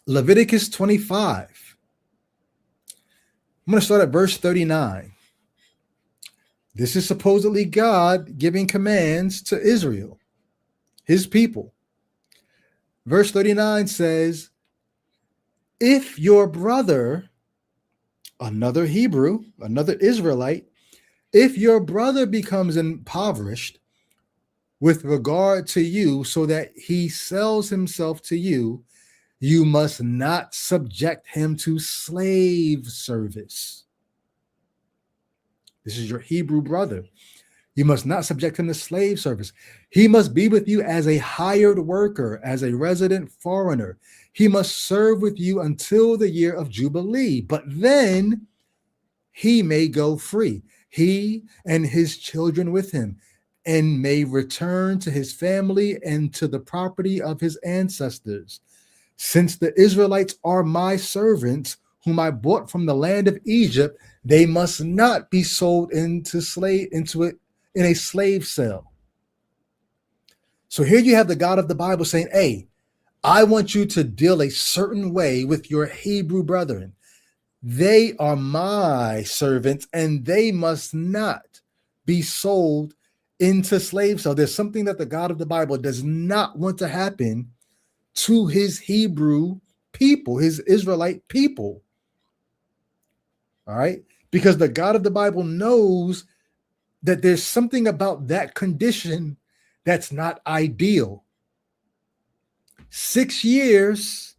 Leviticus 25. I'm going to start at verse 39. This is supposedly God giving commands to Israel, his people. Verse 39 says, if your brother, another Hebrew, another Israelite, if your brother becomes impoverished with regard to you so that he sells himself to you, you must not subject him to slave service. This is your Hebrew brother. You must not subject him to slave service. He must be with you as a hired worker, as a resident foreigner. He must serve with you until the year of Jubilee, but then he may go free, he and his children with him, and may return to his family and to the property of his ancestors. Since the Israelites are my servants, whom I bought from the land of Egypt, they must not be sold in a slave sale. So here you have the God of the Bible saying, hey, I want you to deal a certain way with your Hebrew brethren. They are my servants and they must not be sold into slave sale. There's something that the God of the Bible does not want to happen to his Hebrew people, his Israelite people. All right? Because the God of the Bible knows that there's something about that condition that's not ideal. 6 years,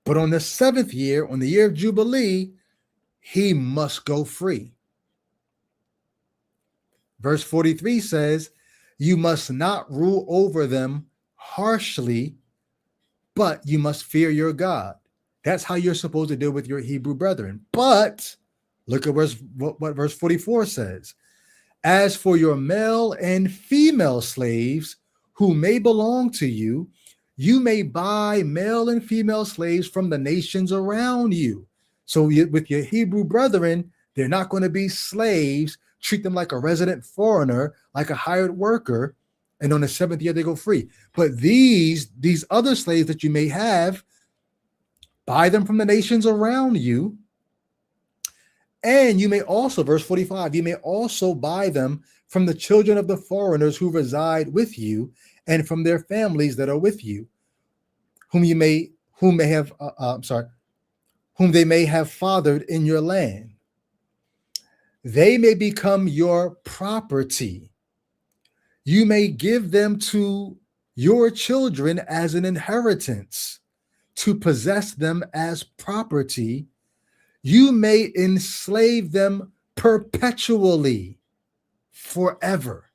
but on the 7th year, on the year of Jubilee, he must go free. Verse 43 says, you must not rule over them harshly, but you must fear your God. That's how you're supposed to deal with your Hebrew brethren. But look at what verse 44 says. As for your male and female slaves who may belong to you, you may buy male and female slaves from the nations around you. So with your Hebrew brethren, they're not going to be slaves. Treat them like a resident foreigner, like a hired worker. And on the 7th year, they go free. But these other slaves that you may have, buy them from the nations around you. And you may also, verse 45, you may also buy them from the children of the foreigners who reside with you and from their families that are with you, whom they may have fathered in your land. They may become your property. You may give them to your children as an inheritance, to possess them as property. You may enslave them perpetually, forever.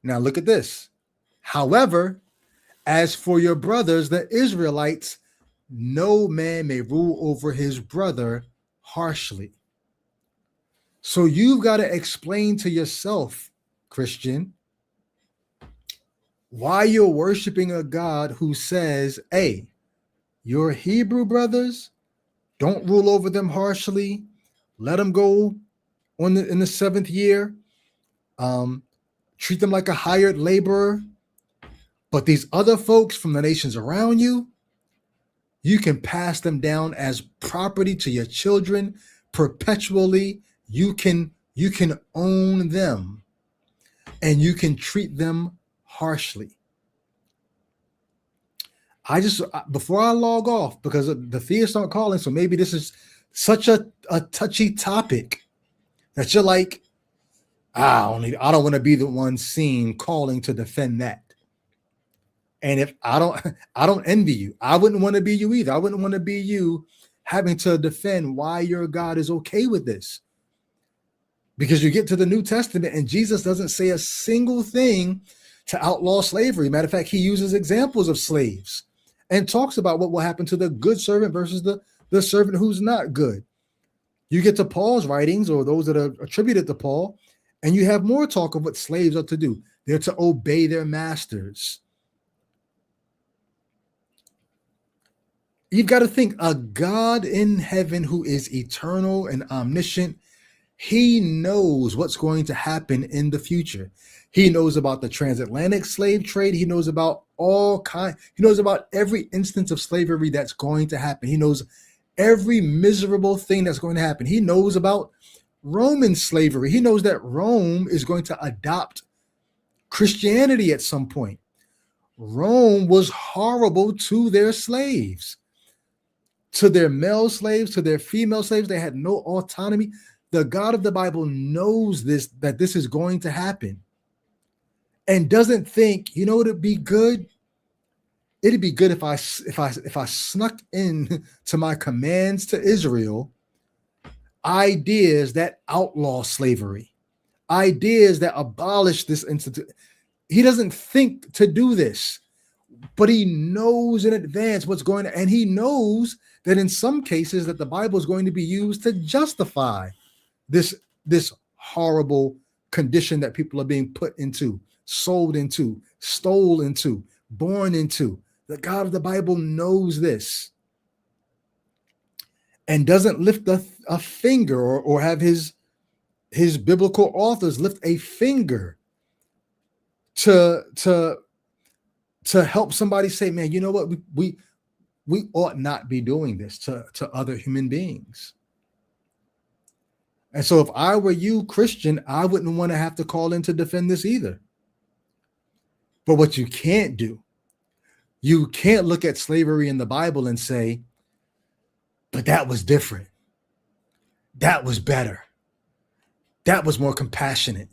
Now look at this. However, as for your brothers, the Israelites, no man may rule over his brother harshly. So you've got to explain to yourself, Christian, why you're worshiping a God who says, hey, your Hebrew brothers, don't rule over them harshly. Let them go in the 7th year. Treat them like a hired laborer. But these other folks from the nations around you, you can pass them down as property to your children perpetually. You can own them and you can treat them harshly. Before I log off, because the theists aren't calling, so maybe this is such a touchy topic that you're like, I don't want to be the one seen calling to defend that. And if I don't envy you. I wouldn't want to be you either. I wouldn't want to be you having to defend why your God is okay with this. Because you get to the New Testament and Jesus doesn't say a single thing to outlaw slavery. Matter of fact, he uses examples of slaves and talks about what will happen to the good servant versus the servant who's not good. You get to Paul's writings, or those that are attributed to Paul, and you have more talk of what slaves are to do. They're to obey their masters. You've got to think, a God in heaven who is eternal and omniscient, he knows what's going to happen in the future. He knows about the transatlantic slave trade. He knows about he knows about every instance of slavery that's going to happen. He knows every miserable thing that's going to happen. He knows about Roman slavery. He knows that Rome is going to adopt Christianity at some point. Rome was horrible to their slaves, to their male slaves, to their female slaves. They had no autonomy. The God of the Bible knows that this is going to happen, and doesn't think, you know, it'd be good. It'd be good if I snuck in to my commands to Israel ideas that outlaw slavery, ideas that abolish this institute. He doesn't think to do this, but he knows in advance what's going to, and he knows that in some cases that the Bible is going to be used to justify this horrible condition that people are being put into, sold into, stole into, born into. The God of the Bible knows this and doesn't lift a finger or have his biblical authors lift a finger to help somebody say, man, you know what, we ought not be doing this to other human beings. And so if I were you, Christian, I wouldn't want to have to call in to defend this either. But what you can't do, you can't look at slavery in the Bible and say, but that was different. That was better. That was more compassionate.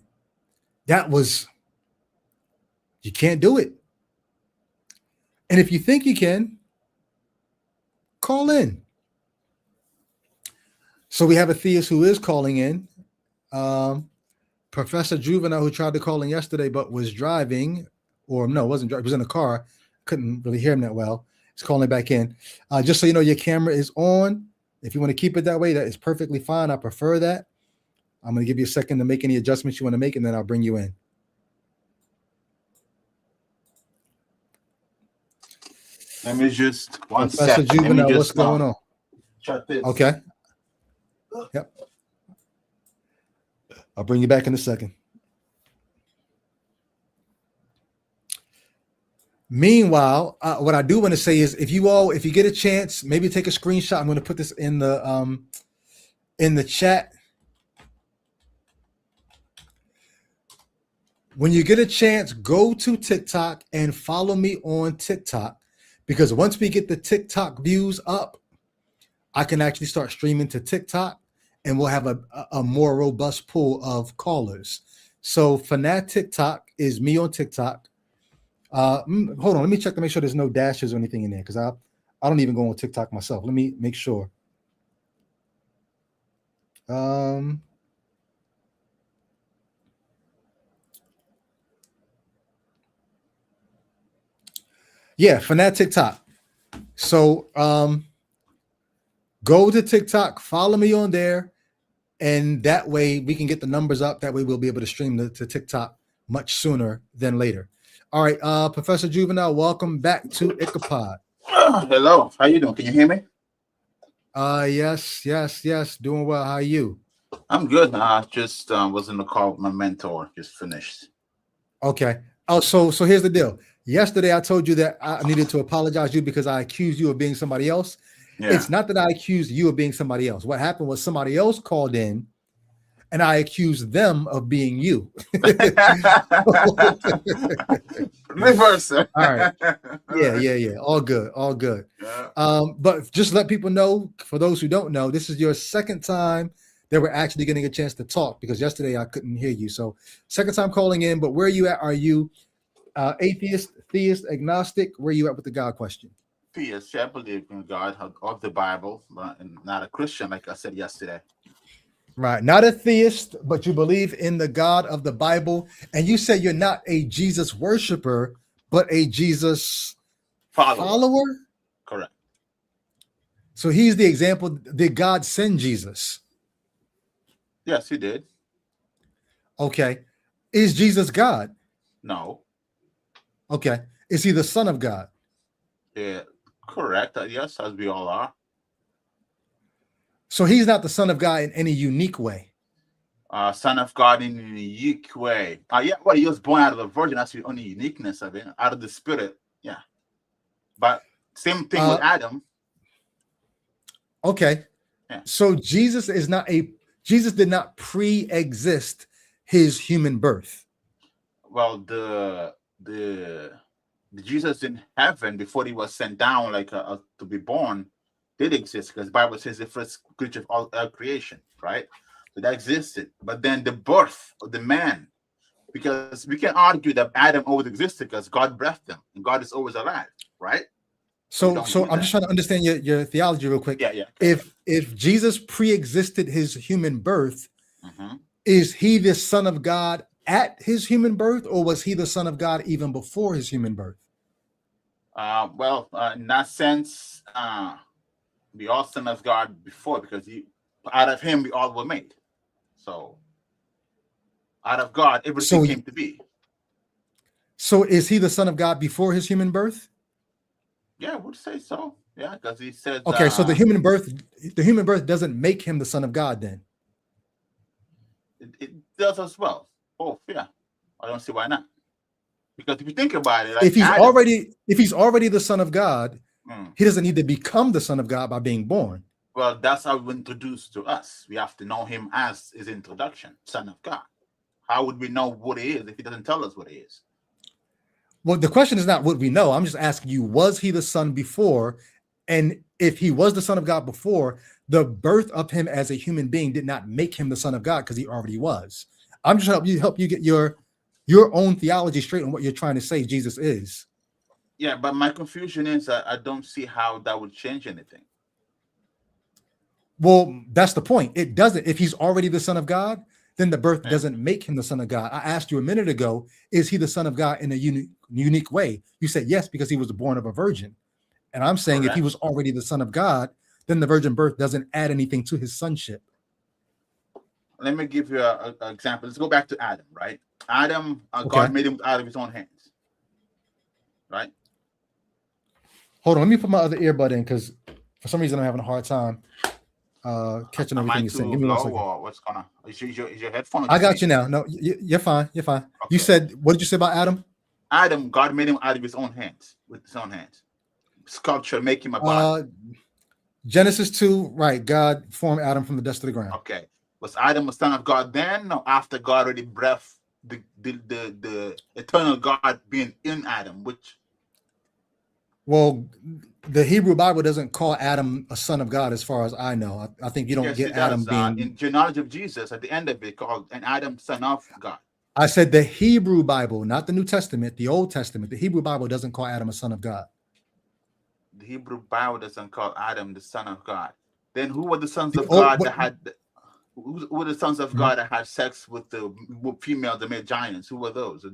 You can't do it. And if you think you can, call in. So we have a theist who is calling in. Professor Juvenile, who tried to call in yesterday but was driving, or no, wasn't driving, he was in a car. Couldn't really hear him that well. He's calling back in. Just so you know, your camera is on. If you want to keep it that way, that is perfectly fine. I prefer that. I'm going to give you a second to make any adjustments you want to make, and then I'll bring you in. Let me just one Professor second. Juvenile, what's going on? Shut this. Okay. Yep. I'll bring you back in a second. Meanwhile, what I do want to say is, if you get a chance, maybe take a screenshot. I'm going to put this in the chat. When you get a chance, go to TikTok and follow me on TikTok, because once we get the TikTok views up, I can actually start streaming to TikTok, and we'll have a more robust pool of callers. So for now, TikTok is me on TikTok. Hold on, let me check to make sure there's no dashes or anything in there, because I don't even go on TikTok myself. Let me make sure. Yeah, for now, TikTok. So go to TikTok, follow me on there, and that way we can get the numbers up. That way we'll be able to stream to TikTok much sooner than later. All right, Professor Juvenile, welcome back to Ichabod. Hello, how you doing? Can you hear me? Yes. Doing well. How are you? I'm good. I just was in the car with my mentor. Just finished. Okay. Oh, so here's the deal. Yesterday, I told you that I needed to apologize to you because I accused you of being somebody else. Yeah. It's not that I accused you of being somebody else. What happened was somebody else called in, and I accused them of being you. Reverse. All right. Yeah. All good. Yeah. But just let people know, for those who don't know, this is your second time that we're actually getting a chance to talk, because yesterday I couldn't hear you. So second time calling in, but where are you at? Are you atheist, theist, agnostic? Where are you at with the God question? theist. Yeah, I believe in God of the Bible, but and not a Christian, like I said yesterday. Right. Not a theist, but you believe in the God of the Bible. And you say you're not a Jesus worshiper, but a Jesus follower. Correct. So he's the example. Did God send Jesus? Yes, he did. Okay. Is Jesus God? No. Okay. Is he the Son of God? Yeah. Correct. Yes, as we all are. So he's not the Son of God in any unique way. Son of God in a unique way. Yeah, well, he was born out of a virgin. That's the only uniqueness of it. Out of the Spirit. Yeah. But same thing with Adam. Okay. Yeah. So Jesus did not pre-exist his human birth. Well, the Jesus in heaven before he was sent down to be born did exist, because the Bible says the first creature of all creation, right? So that existed. But then the birth of the man, because we can argue that Adam always existed because God breathed him and God is always alive, right? So I'm just trying to understand your theology real quick. Yeah. If Jesus pre-existed his human birth, Mm-hmm. is he the Son of God at his human birth, or was he the Son of God even before his human birth? In that sense, we all son of God before, because out of him we all were made. So out of God, everything came to be. So is he the Son of God before his human birth? Yeah, I would say so. Yeah, because he said. Okay, so the human birth doesn't make him the Son of God then. It does as well. Oh, yeah. I don't see why not. Because if you think about it, if he's already the Son of God, he doesn't need to become the Son of God by being born. Well, that's how we introduced to us. We have to know him as his introduction, Son of God. How would we know what he is if he doesn't tell us what he is? Well, the question is not what we know. I'm just asking you, was he the Son before? And if he was the Son of God before, the birth of him as a human being did not make him the Son of God, because he already was. I'm just help you get your own theology straight on what you're trying to say Jesus is. Yeah, but my confusion is I don't see how that would change anything. Well, that's the point. It doesn't. If he's already the Son of God, then the birth doesn't make him the Son of God. I asked you a minute ago, is he the Son of God in a unique way? You said yes, because he was born of a virgin. And I'm saying if he was already the Son of God, then the virgin birth doesn't add anything to his sonship. Let me give you an example. Let's go back to Adam, right? Adam, God made him out of his own hands, right? Hold on, let me put my other earbud in, because for some reason I'm having a hard time catching everything you're saying. Give me 1 second. What's going on? Is your headphone? I got you now. No, you're fine. You're fine. Okay. You said, what did you say about Adam? Adam, God made him out of his own hands, with his own hands. Sculpture, make him a body. Genesis 2, right? God formed Adam from the dust of the ground. Okay. Was Adam a son of God then, or after God already breathed the eternal God being in Adam? Which? Well, the Hebrew Bible doesn't call Adam a son of God, as far as I know. I think you don't get Adam being in genealogy of Jesus at the end of it called an Adam son of God. I said the Hebrew Bible, not the New Testament, the Old Testament. The Hebrew Bible doesn't call Adam a son of God. The Hebrew Bible doesn't call Adam the son of God. Then who were the sons of God that had? Who were the sons of God that had sex with females that made giants? Who were those?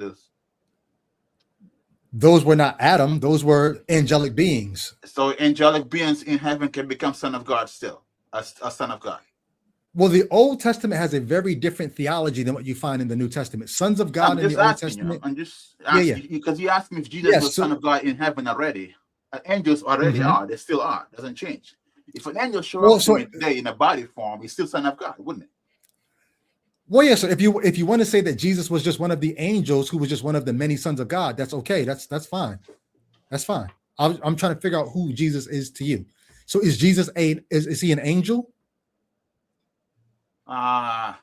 Those were not Adam. Those were angelic beings. So angelic beings in heaven can become son of God still, a son of God. Well, the Old Testament has a very different theology than what you find in the New Testament. Sons of God in the Old Testament. I'm just asking because you asked me if Jesus was son of God in heaven already. Angels already are. They still are. Doesn't change. If an angel shows up to me today in a body form, he's still son of God, wouldn't it? Well, yeah. So if you want to say that Jesus was just one of the angels who was just one of the many sons of God, that's okay. That's fine. That's fine. I'm trying to figure out who Jesus is to you. So is Jesus is he an angel? The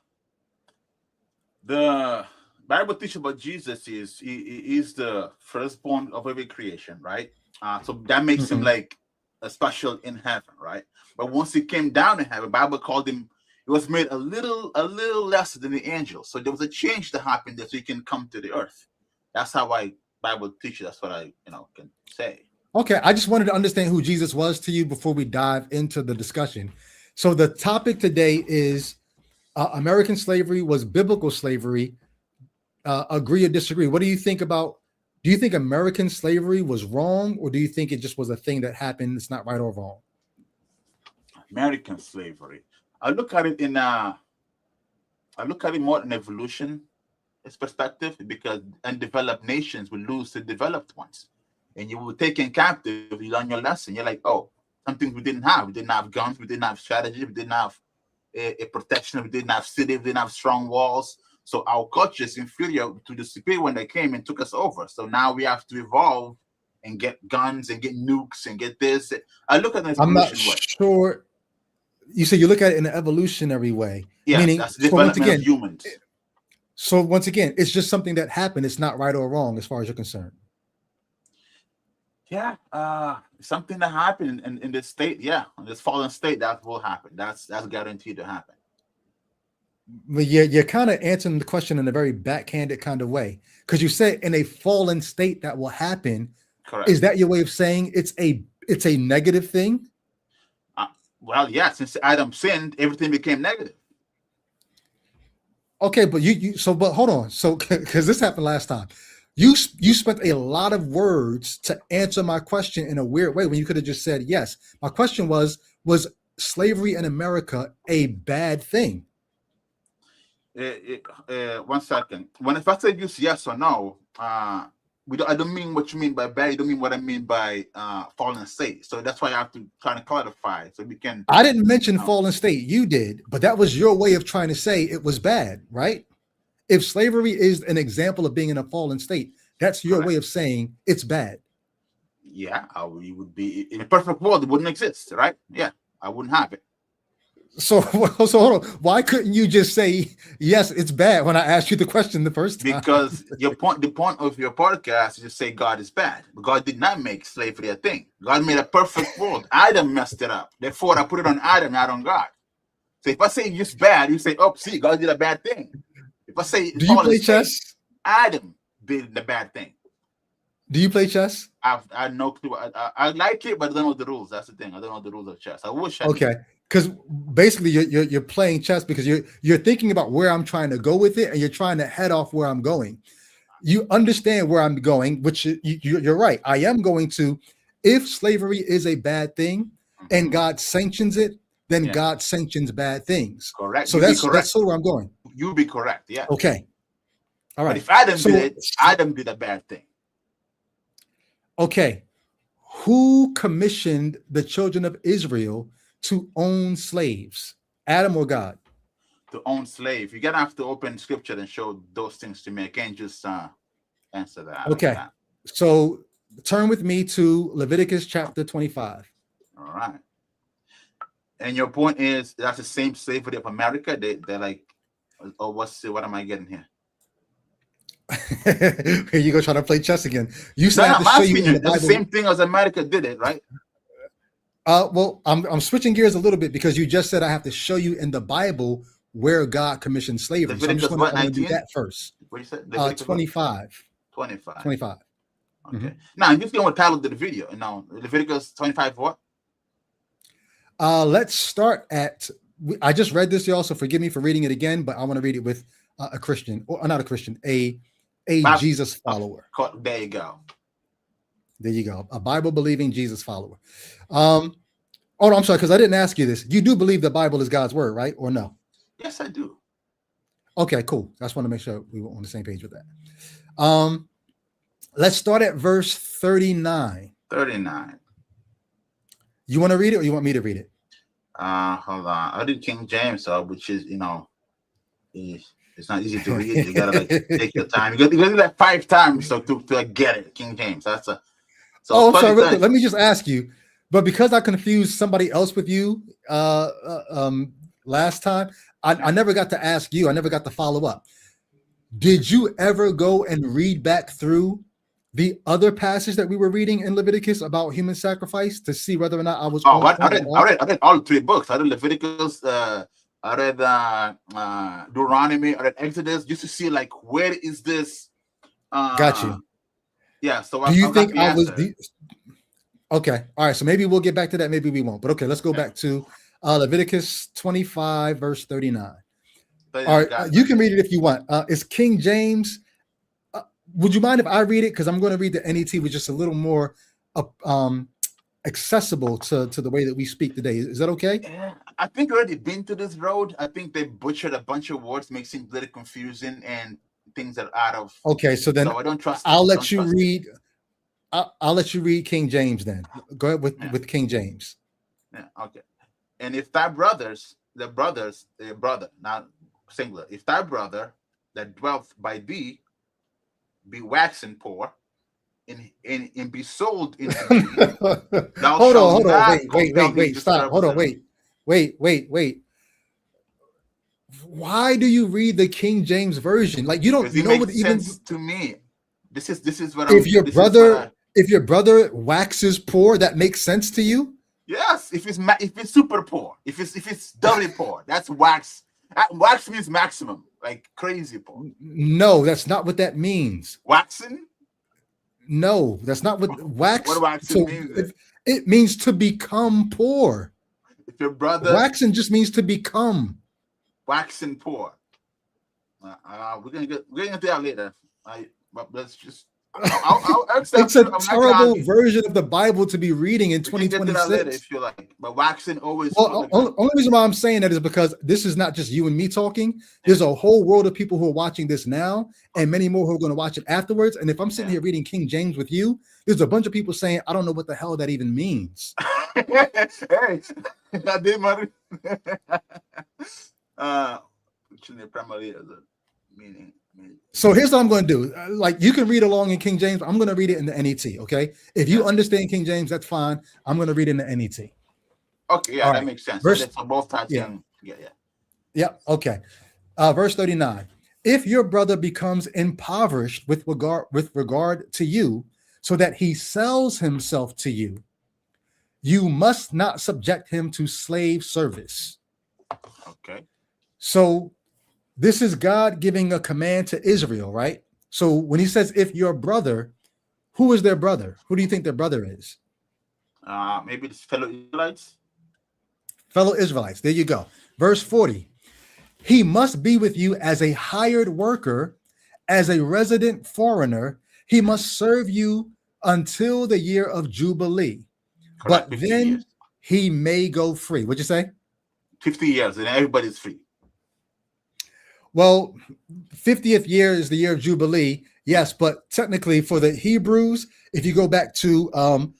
Bible teaches about Jesus is he is the firstborn of every creation, right? So that makes him like a special in heaven, right? But once he came down in heaven, the Bible called him. He was made a little lesser than the angels. So there was a change that happened there, so he can come to the earth. That's how Bible teaches. That's what I can say. Okay, I just wanted to understand who Jesus was to you before we dive into the discussion. So the topic today is American slavery was biblical slavery. Agree or disagree? What do you think about? Do you think American slavery was wrong, or do you think it just was a thing that happened? It's not right or wrong. American slavery. I look at it more in evolution perspective, because undeveloped nations will lose to developed ones. And you were taken captive, you learn your lesson. You're like, oh, some things we didn't have. We didn't have guns, we didn't have strategy, we didn't have a protection, we didn't have city, we didn't have strong walls. So our culture is inferior to the superior when they came and took us over. So now we have to evolve and get guns and get nukes and get this. I look at it as I'm not evolution way. sure. You say you look at it in an evolutionary way. Yeah, meaning, that's the so once development again, of humans. So once again, it's just something that happened. It's not right or wrong as far as you're concerned. Yeah, something that happened in this state, yeah, in this fallen state, that will happen. That's guaranteed to happen. But you're kind of answering the question in a very backhanded kind of way, because you said in a fallen state that will happen. Correct. Is that your way of saying it's a negative thing? Well, yeah, since Adam sinned, everything became negative. Okay, but but hold on. So because this happened last time. You spent a lot of words to answer my question in a weird way when you could have just said yes. My question was slavery in America a bad thing? 1 second. If I say use yes or no, I don't mean what you mean by bad. You don't mean what I mean by fallen state. So that's why I have to try to clarify so we can. I didn't mention fallen state. You did, but that was your way of trying to say it was bad, right? If slavery is an example of being in a fallen state, that's your way of saying it's bad. Yeah, we would be in a perfect world. It wouldn't exist, right? Yeah, I wouldn't have it. So hold on. Why couldn't you just say yes, it's bad when I asked you the question the first time? Because the point of your podcast is to say God is bad. But God did not make slavery a thing. God made a perfect world. Adam messed it up. Therefore, I put it on Adam, not on God. So if I say it's bad, you say, oh, see, God did a bad thing. If I say, do you play chess? Adam did the bad thing. Do you play chess? I have no clue. I like it, but I don't know the rules. That's the thing. I don't know the rules of chess. I wish I okay. did. Because basically you're playing chess because you're thinking about where I'm trying to go with it, and you're trying to head off where I'm going. You understand where I'm going, which you're right. I am going to, if slavery is a bad thing and God sanctions it, then God sanctions bad things. Correct. So that's sort of where I'm going. You'll be correct. Yeah. Okay. All right. But if Adam did it, Adam did a bad thing. Okay. Who commissioned the children of Israel to own slaves? Adam or God? To own slave. You're gonna have to open scripture and show those things to me. I can't just answer that. Okay. So turn with me to Leviticus chapter 25. All right. And your point is that's the same slavery of America. They're like, oh, what am I getting here? Here you go trying to play chess again. You said I'm asking you, the same thing as America did it, right? Well, I'm switching gears a little bit because you just said I have to show you in the Bible where God commissioned slavery. Leviticus, so I'm just going to do that first. What you said? 25. 25. 25. Okay. Mm-hmm. Now I'm just going with title of the video. Now Leviticus 25 what? Let's start at. I just read this, y'all, so forgive me for reading it again, but I want to read it with a Christian, or not a Christian, a Jesus follower. There you go. There you go. A Bible believing Jesus follower. Oh, no, I'm sorry, because I didn't ask you this. You do believe the Bible is God's word, right? Or no? Yes, I do. Okay, cool. I just want to make sure we were on the same page with that. Let's start at verse 39. 39. You want to read it or you want me to read it? Hold on. I did King James, which is, it's not easy to read. You gotta take your time. You gotta do that 5 times so to get it. King James. That's a. So sorry. Let me just ask you. But because I confused somebody else with you last time, I never got to ask you. I never got to follow up. Did you ever go and read back through the other passage that we were reading in Leviticus about human sacrifice to see whether or not I was? I read all 3 books. I read Leviticus. I read Deuteronomy. I read Exodus. Just to see like where is this? Got you. Yeah. So do you think I was? Okay. All right. So maybe we'll get back to that. Maybe we won't. But okay, let's go back to Leviticus 25, verse 39. But All right. God- You can read it if you want. It's King James. Would you mind if I read it? Because I'm going to read the NET, which is a little more accessible to the way that we speak today. Is that okay? Yeah, I think I've already been to this road. I think they butchered a bunch of words, makes it really confusing and things that are out of. Okay. So then So I don't trust. I'll it. let Don't you trust it. read. I'll let you read King James then. Go ahead with King James. Yeah, okay. And if thy brothers, the brother, not singular, if thy brother that dwelleth by thee be waxen poor, and be sold into thee, thou Hold shalt on. not Wait. compel him to Stop. serve Hold on. him. Wait. Why do you read the King James version? Like you don't Because it know what makes even sense to me. This is what if your this is brother what I- if your brother waxes poor, that makes sense to you? yes, if it's super poor, if it's doubly poor, that's wax. Wax means maximum, like crazy poor. No, that's not what that means. Waxing? No, that's not what wax. What waxing means? It means to become poor. If your brother Waxing just means to become. waxing poor. We're gonna get into that later. But let's just. I'll accept It's a it. I'm not gonna terrible argue. version of the Bible to be reading in We can get to that later 2026. if you like. But waxing always. Well, only reason why I'm saying that is because this is not just you and me talking. There's a whole world of people who are watching this now, and many more who are going to watch it afterwards. And if I'm sitting here reading King James with you, there's a bunch of people saying, "I don't know what the hell that even means." Hey, I did my. Primarily as a meaning. So here's what I'm going to do. Like you can read along in King James. I'm going to read it in the NET. Okay. If you understand King James, that's fine. I'm going to read in the NET. Okay, yeah, All that right. makes sense. Verse- So that's for both types. yeah. Yeah. Yep. Okay. Verse 39. If your brother becomes impoverished with regard to you, so that he sells himself to you, you must not subject him to slave service. Okay. So this is God giving a command to Israel, right? So when he says, if your brother, who is their brother? Who do you think their brother is? Maybe it's fellow Israelites. Fellow Israelites. There you go. Verse 40. He must be with you as a hired worker, as a resident foreigner. He must serve you until the year of Jubilee. Correct, But 50 then years. he may go free. What'd you say? 50 years, and everybody's free. Well, 50th year is the year of Jubilee. Yes, but technically for the Hebrews, if you go back to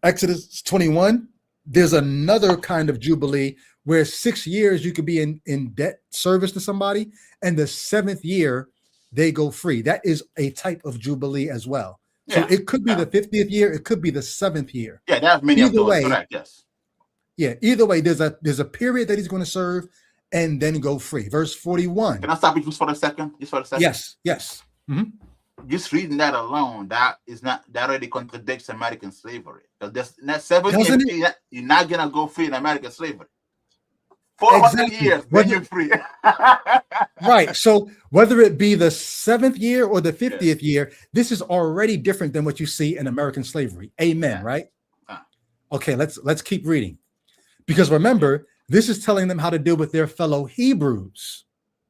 Exodus 21, there's another kind of Jubilee where 6 years you could be in debt service to somebody, and the 7th year they go free. That is a type of Jubilee as well. So Yeah, it could be yeah. the 50th year, it could be the 7th year. Yeah, there are many of Either those. way- Correct, yes. Yeah, either way, there's a period that he's going to serve and then go free. Verse 41. Can I stop you just for a second? Just for a second. Yes. Just reading that alone, that already contradicts American slavery. Because that 7 Doesn't years, you're not gonna go free in American slavery. 400 Exactly. years, then Whether- you're free. Right. So whether it be the 7th year or the 50th year, this is already different than what you see in American slavery. Amen. Yeah. Right. Ah. Okay. Let's keep reading, because remember, this is telling them how to deal with their fellow Hebrews.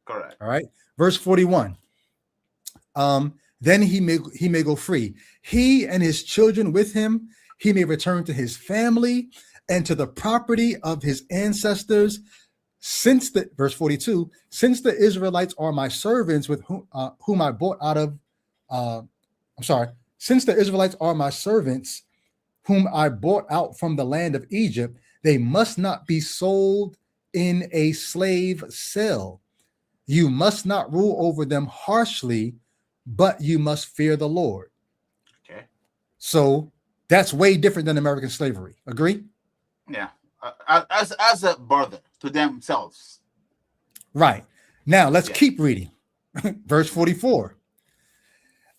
Correct. All right. Verse 41. Then he may go free. He and his children with him. He may return to his family and to the property of his ancestors. Verse 42, since the Israelites are my servants with whom I bought out of, since the Israelites are my servants whom I bought out from the land of Egypt, they must not be sold in a slave sale. You must not rule over them harshly, but you must fear the Lord. Okay. So that's way different than American slavery. Agree? Yeah. As a burden to themselves. Right. Now let's Yeah. keep reading. Verse 44.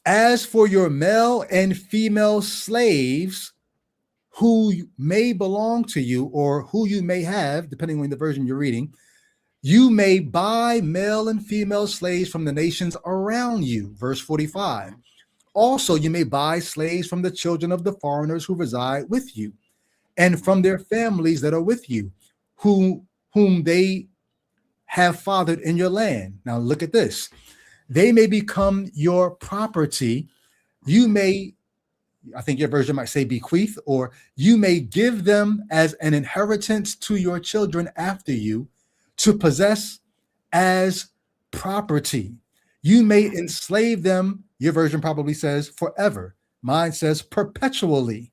As for your male and female slaves who may belong to you or who you may have, depending on the version you're reading, you may buy male and female slaves from the nations around you. Verse 45. also you may buy slaves from the children of the foreigners who reside with you, and from their families that are with you, whom they have fathered in your land. Now look at this. They may become your property. You may, I think your version might say bequeath, or you may give them as an inheritance to your children after you to possess as property. You may enslave them. Your version probably says forever. Mine says perpetually.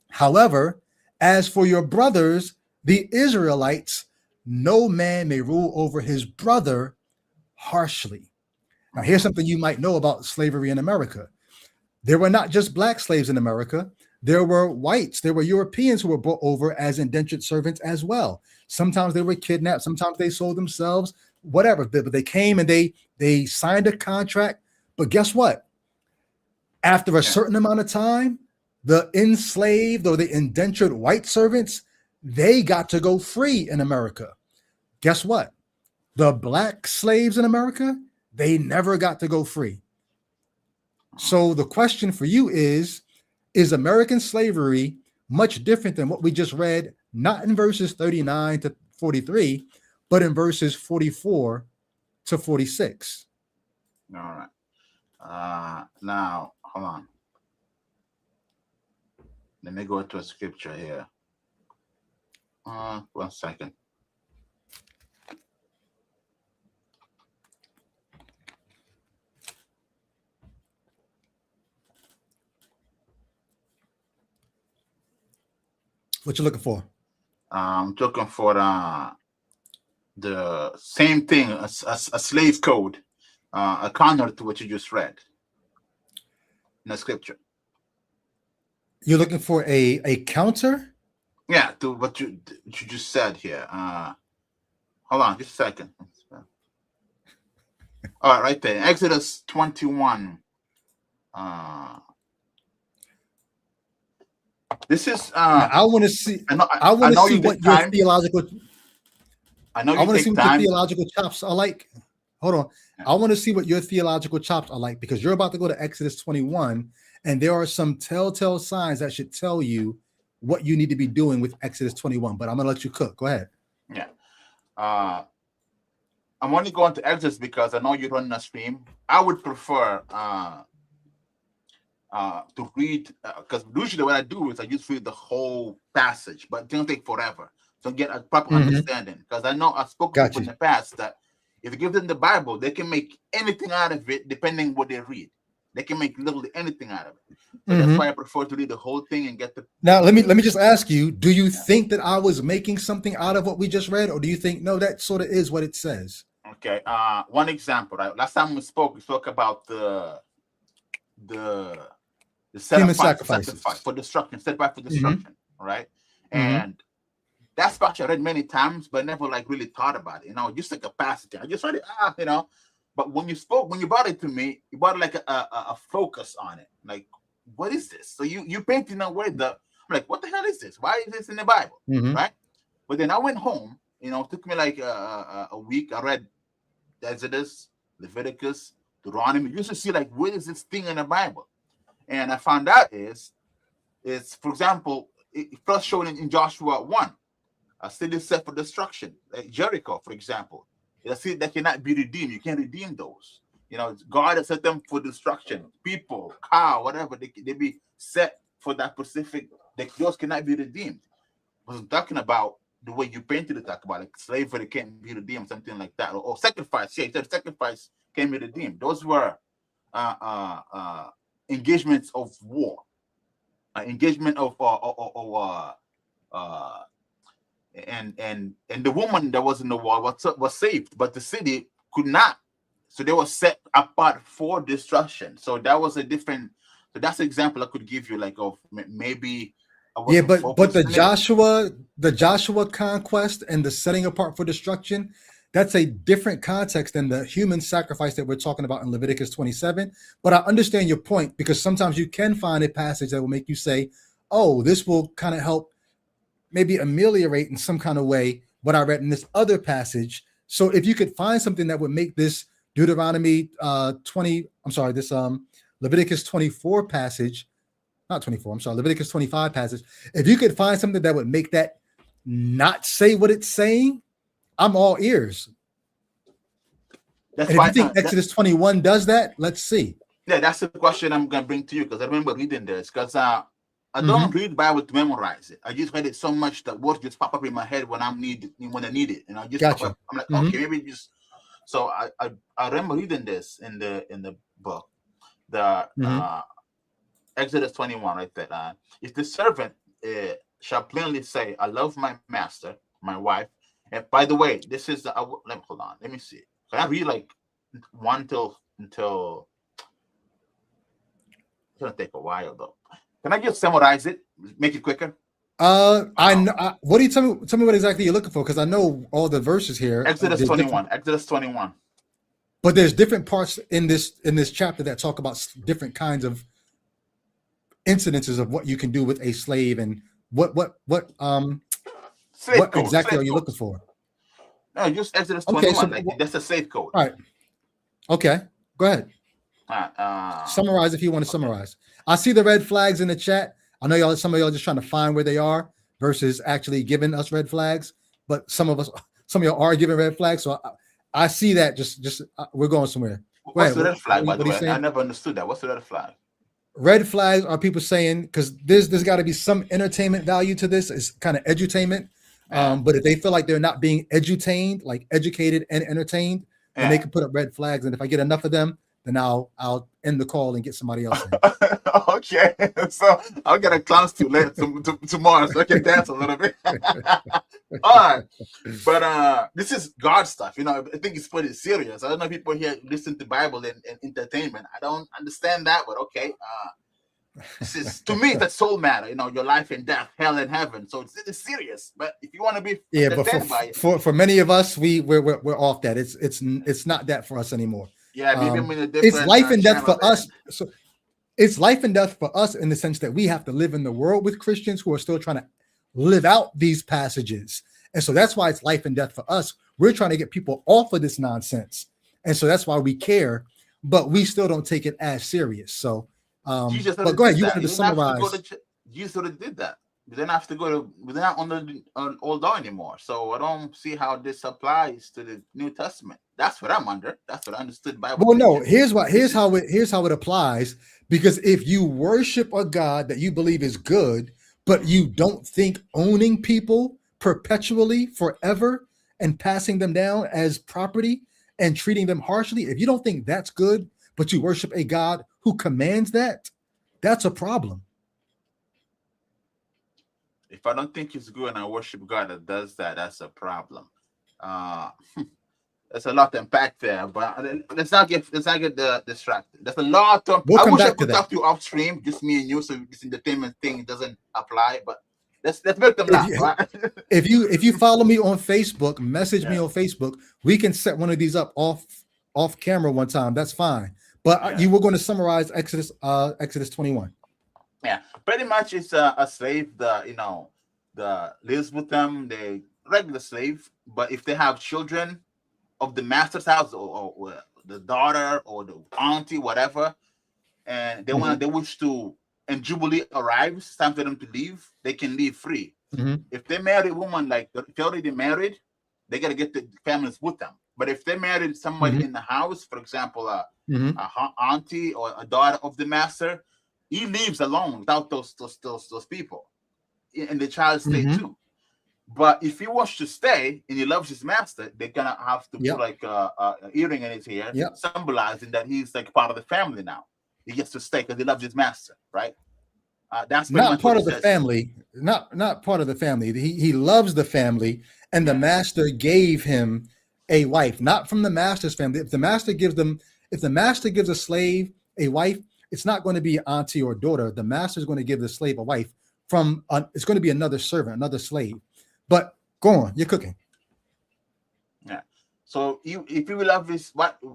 However, as for your brothers, the Israelites, no man may rule over his brother harshly. Now, here's something you might know about slavery in America. There were not just black slaves in America. There were whites. There were Europeans who were brought over as indentured servants as well. Sometimes they were kidnapped. Sometimes they sold themselves, whatever. But they came and they signed a contract. But guess what? After a certain amount of time, the enslaved or the indentured white servants, they got to go free in America. Guess what? The black slaves in America, they never got to go free. So the question for you is American slavery much different than what we just read, not in verses 39 to 43, but in verses 44 to 46? All right. Now, hold on. Let me go to a scripture here. 1 second. What you looking for? I'm looking for the same thing, a slave code, a counter to what you just read in the scripture. You're looking for a counter? Yeah, to what you just said here. Hold on, just a second. All right, right there, Exodus 21. This is. I want to see. I want to see what your theological. I know. I want to see what your theological chops are like. Hold on. I want to see what your theological chops are like, because you're about to go to Exodus 21, and there are some telltale signs that should tell you what you need to be doing with Exodus 21. But I'm gonna let you cook. Go ahead. Yeah. I'm only going to Exodus because I know you're running a stream. I would prefer to read, because usually what I do is I just read the whole passage, but it don't take forever to get a proper understanding. Because I know I've spoken to people in the past that if you give them the Bible, they can make anything out of it depending what they read. They can make literally anything out of it. So that's why I prefer to read the whole thing and get the. Now let me just ask you: do you think that I was making something out of what we just read, or do you think no, that sort of is what it says? Okay. One example, right? Last time we spoke about the human sacrifice for destruction, set apart for destruction, right? And that's what I read many times, but never like really thought about it. Just like a passage. I just read it, But when you brought it to me, you brought like a focus on it. Like, what is this? So you painted a way I'm like, what the hell is this? Why is this in the Bible, right? But then I went home. It took me like a week. I read Exodus, Leviticus, Deuteronomy. You should see like, where is this thing in the Bible? And I found out it's for example, it first shown in Joshua 1, a city set for destruction, like Jericho, for example. A city that cannot be redeemed. You can't redeem those. God has set them for destruction. People, cow, whatever, they be set for that specific. Those cannot be redeemed. I was talking about the way you painted it, talk about like slavery can't be redeemed, something like that, or sacrifice. Yeah, you said sacrifice can't be redeemed. Those were engagements of war, engagement of and the woman that was in the war was saved, but the city could not. So they were set apart for destruction. So that was a different. So that's an example I could give you, like of maybe. Yeah, but the Joshua conquest and the setting apart for destruction, that's a different context than the human sacrifice that we're talking about in Leviticus 27. But I understand your point, because sometimes you can find a passage that will make you say, oh, this will kind of help maybe ameliorate in some kind of way what I read in this other passage. So if you could find something that would make this Deuteronomy Leviticus 24 passage, not 24, I'm sorry, Leviticus 25 passage, if you could find something that would make that not say what it's saying, I'm all ears. That's And if why you think Exodus 21 does that, let's see. yeah, that's the question I'm gonna bring to you because I remember reading this because I don't read Bible to memorize it. I just read it so much that words just pop up in my head when I need it, and I just pop Gotcha. up. I'm like, okay, maybe just. So I remember reading this in the book, the Exodus 21, right there. If the servant shall plainly say, "I love my master, my wife," and by the way, this is the. Hold on, let me see. Can I read like 1 until? It's gonna take a while though. Can I just summarize it? Make it quicker. I know. What do you tell me? Tell me what exactly you're looking for, because I know all the verses here. Exodus 21. Exodus 21. But there's different parts in this chapter that talk about different kinds of incidences of what you can do with a slave and what Slave code, exactly slave are you code. looking for? No, just Exodus Okay, 21. so like that's a slave code. all right. Okay, go ahead. Uh, Summarize if you want to summarize. I see the red flags in the chat. I know some of y'all just trying to find where they are versus actually giving us red flags, but some of y'all are giving red flags. So I see that just we're going somewhere. what's the red flag, by what the are you way? saying? I never understood that. What's the red flag? Red flags are people saying, because there's got to be some entertainment value to this. It's kind of edutainment. But if they feel like they're not being edutained, like educated and entertained, then they can put up red flags. And if I get enough of them, then I'll end the call and get somebody else in. Okay, so I'll get a class to later tomorrow so I can dance a little bit. All right, but this is God stuff. You know, I think it's pretty serious. I don't know if people here listen to Bible and entertainment. I don't understand that, but okay. This is, to me, that's soul matter. You know, your life and death, hell and heaven. So it's serious. But if you want to be entertained by it, for many of us, we're off that. It's not that for us anymore. yeah, maybe I'm in a different. It's life and death for channel us. So it's life and death for us in the sense that we have to live in the world with Christians who are still trying to live out these passages. And so that's why it's life and death for us. We're trying to get people off of this nonsense. And so that's why we care, but we still don't take it as serious. So, but go ahead. You wanted to summarize. Jesus already did that. We didn't have to go to. We're not on the old law anymore. So I don't see how this applies to the New Testament. That's what I'm under. That's what I understood. Bible. Well, no. Here's how it applies. Because if you worship a God that you believe is good, but you don't think owning people perpetually forever and passing them down as property and treating them harshly, if you don't think that's good, but you worship a God who commands that, that's a problem. If I don't think it's good and I worship God that does that, that's a problem. There's a lot to unpack there, but let's not get distracted. There's a lot to. We'll I come wish I back to could that. talk to you off stream, just me and you, so this entertainment thing doesn't apply. But let's make them laugh. Right? If you follow me on Facebook, message me on Facebook. We can set one of these up off camera one time. That's fine. But you were going to summarize Exodus 21. Yeah, pretty much it's a slave that lives with them, the regular slave. But if they have children of the master's house or the daughter or the auntie, whatever, and they wish to, and Jubilee arrives, it's time for them to leave, they can leave free. If they marry a woman, like if they're already married, they got to get the families with them. But if they married somebody in the house, for example, a auntie or a daughter of the master, he leaves alone without those people, and the child stay too. But if he wants to stay and he loves his master, they're gonna have to put like a earring in his ear, symbolizing that he's like part of the family now. He gets to stay because he loves his master, right? That's not part of the family. Not part of the family. He loves the family, and the master gave him a wife, not from the master's family. If the master gives a slave a wife, it's not going to be auntie or daughter. The master is going to give the slave a wife from. It's going to be another servant, another slave. But go on, you're cooking. Yeah. So if you love his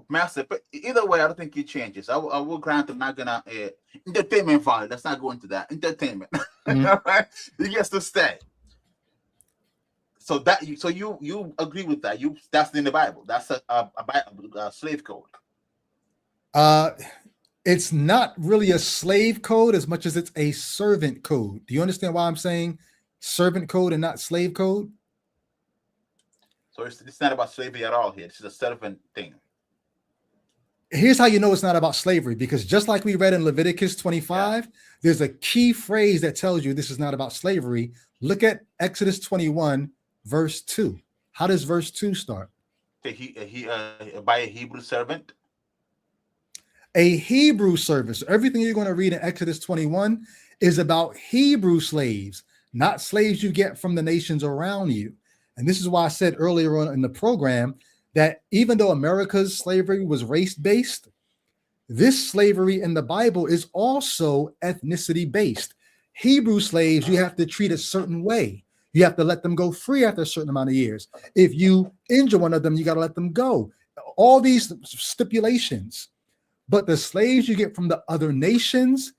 master, but either way, I don't think he changes. I will grant I'm not gonna entertainment value. Let's not go into that entertainment. He gets to stay. So you agree with that? That's in the Bible. That's a slave code. It's not really a slave code as much as it's a servant code. Do you understand why I'm saying servant code and not slave code? So it's not about slavery at all here. It's just a servant thing. Here's how you know it's not about slavery, because just like we read in Leviticus 25, there's a key phrase that tells you this is not about slavery. Look at Exodus 21, verse 2. How does verse 2 start? He by a Hebrew servant. A Hebrew service. Everything you're going to read in Exodus 21 is about Hebrew slaves, not slaves you get from the nations around you. And this is why I said earlier on in the program that even though America's slavery was race-based, this slavery in the Bible is also ethnicity-based. Hebrew slaves, you have to treat a certain way. You have to let them go free after a certain amount of years. If you injure one of them, you got to let them go. All these stipulations. But the slaves you get from the other nations,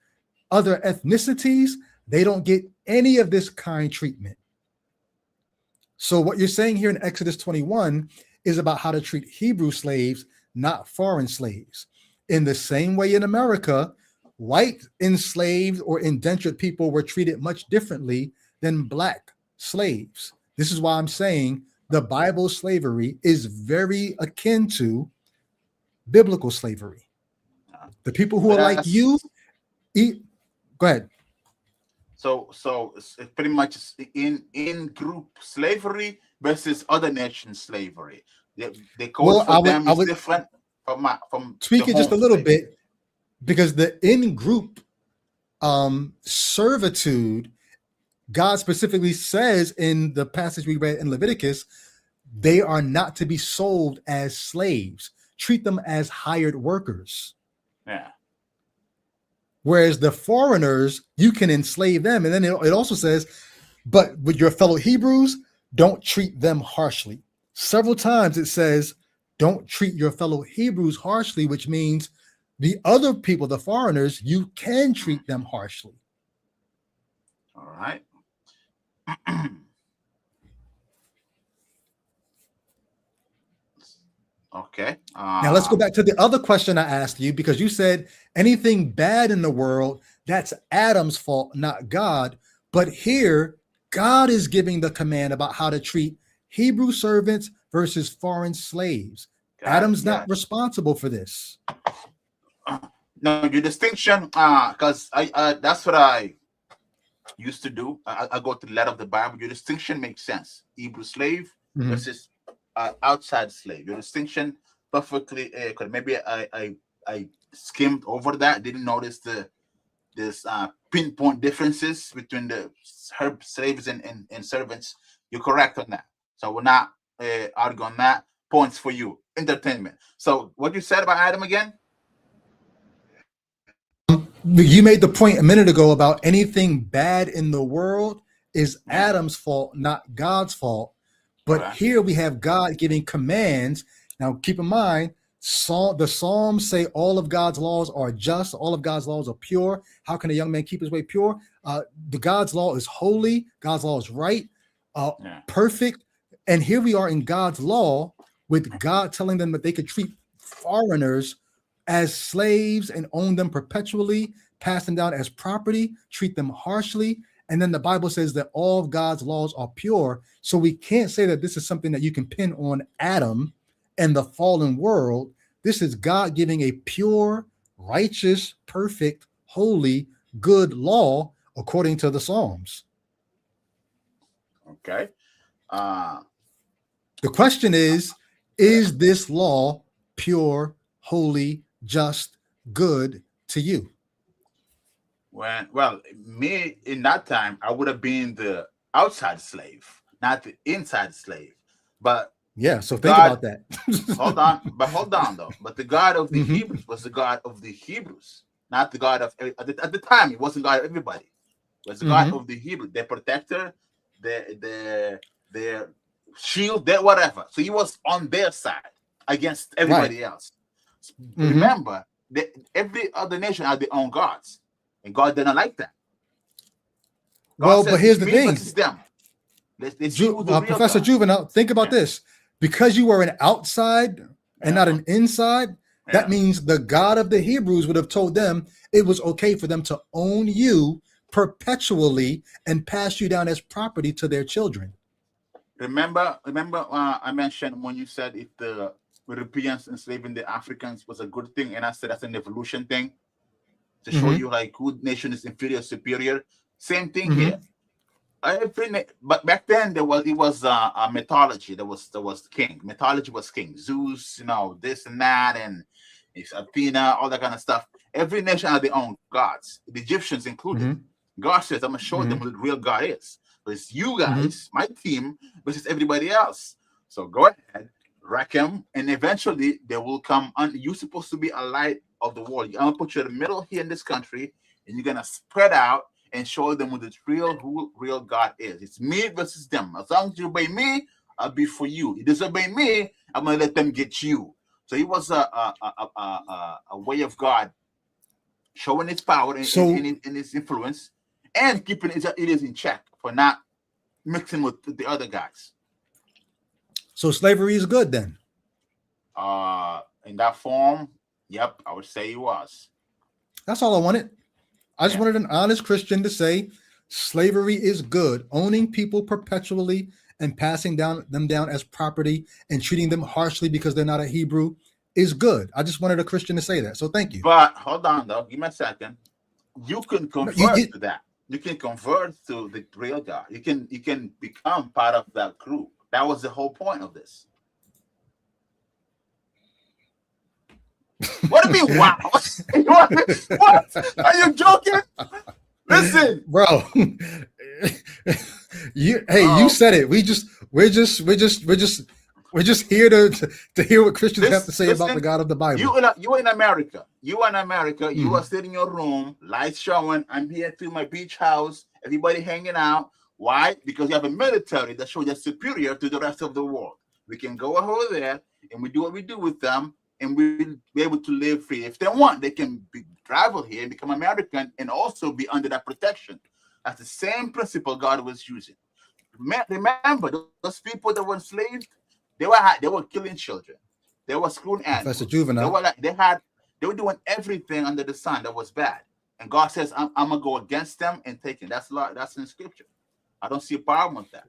other ethnicities, they don't get any of this kind treatment. So what you're saying here in Exodus 21 is about how to treat Hebrew slaves, not foreign slaves. In the same way in America, white enslaved or indentured people were treated much differently than black slaves. This is why I'm saying the Bible slavery is very akin to biblical slavery. The people who are like you eat. Go ahead. So it's pretty much in group slavery versus other nation slavery. They code for them is different from tweak it just a little bit, because the in group servitude, God specifically says in the passage we read in Leviticus, they are not to be sold as slaves. Treat them as hired workers. Yeah. Whereas the foreigners, you can enslave them. And then it also says, but with your fellow Hebrews, don't treat them harshly. Several times it says, don't treat your fellow Hebrews harshly, which means the other people, the foreigners, you can treat them harshly. All right. Okay. Now let's go back to the other question I asked you, because you said anything bad in the world, that's Adam's fault, not God. But here, God is giving the command about how to treat Hebrew servants versus foreign slaves. Adam's not responsible for this. No, your distinction, because I that's what I used to do. I go to the letter of the Bible. Your distinction makes sense. Hebrew slave versus outside slave. Your distinction perfectly. Maybe I skimmed over that. Didn't notice this pinpoint differences between the slaves and servants. You're correct on that. So we're not arguing on that. Points for you. Entertainment. So what you said about Adam again? You made the point a minute ago about anything bad in the world is Adam's fault, not God's fault. But here we have God giving commands. Now, keep in mind, the Psalms say all of God's laws are just, all of God's laws are pure. How can a young man keep his way pure? The God's law is holy. God's law is right, perfect. And here we are in God's law with God telling them that they could treat foreigners as slaves and own them perpetually, pass them down as property, treat them harshly. And then the Bible says that all of God's laws are pure. So we can't say that this is something that you can pin on Adam and the fallen world. This is God giving a pure, righteous, perfect, holy, good law according to the Psalms. Okay. The question is this law pure, holy, just, good to you? Well, me in that time, I would have been the outside slave, not the inside slave. But yeah, so think about that. hold on though. But the God of the Hebrews was the God of the Hebrews, not the God of at the time. It wasn't God of everybody. It was the God of the Hebrews, their protector, their shield, their whatever. So he was on their side against everybody else. Remember that every other nation had their own gods, and God didn't like that. God says, but here's the thing. Them. Let's see who the Professor Juvenal, think about this. Because you were an outside and not an inside, That Yeah. means the God of the Hebrews would have told them it was okay for them to own you perpetually and pass you down as property to their children. Remember, I mentioned when you said if the Europeans enslaving the Africans was a good thing, and I said that's an evolution thing to show Mhm. you like who nation is inferior, superior. Same thing Mhm. here. But back then it was a mythology. There was king. Mythology was king. Zeus, this and that, and it's Athena, all that kind of stuff. Every nation had their own gods, the Egyptians included. Mhm. God says, I'm gonna show them who the real God is. So it's you guys, my team, versus everybody else. So go ahead, wreck them, and eventually they will come. You're supposed to be a light of the world. I'm gonna put you in the middle here in this country, and you're gonna spread out and show them who the real God is. It's me versus them. As long as you obey me, I'll be for you. You disobey me, I'm gonna let them get you. So it was a way of God showing his power and his influence, and keeping it is in check for not mixing with the other guys. So slavery is good then. In that form, yep, I would say it was. That's all I wanted. I just wanted an honest Christian to say slavery is good. Owning people perpetually and passing them down as property and treating them harshly because they're not a Hebrew is good. I just wanted a Christian to say that. So thank you. But hold on though, give me a second. You can convert to that. You can convert to the real God. You can become part of that group. That was the whole point of this. What do you mean? Wow! What? Are you joking? Listen, bro. You said it. We're just here to hear what Christians have to say about the God of the Bible. You in America. You are sitting in your room, lights showing. I'm here to my beach house. Everybody hanging out. Why? Because you have a military that shows you're superior to the rest of the world. We can go over there and we do what we do with them, and we'll be able to live free. If they want, they can travel here and become American and also be under that protection. That's the same principle God was using. Remember, those people that were enslaved, they were killing children. They were screwing animals. Professor Juvenile. They were doing everything under the sun that was bad. And God says, I'm gonna go against them and take it. That's in Scripture. I don't see a problem with that.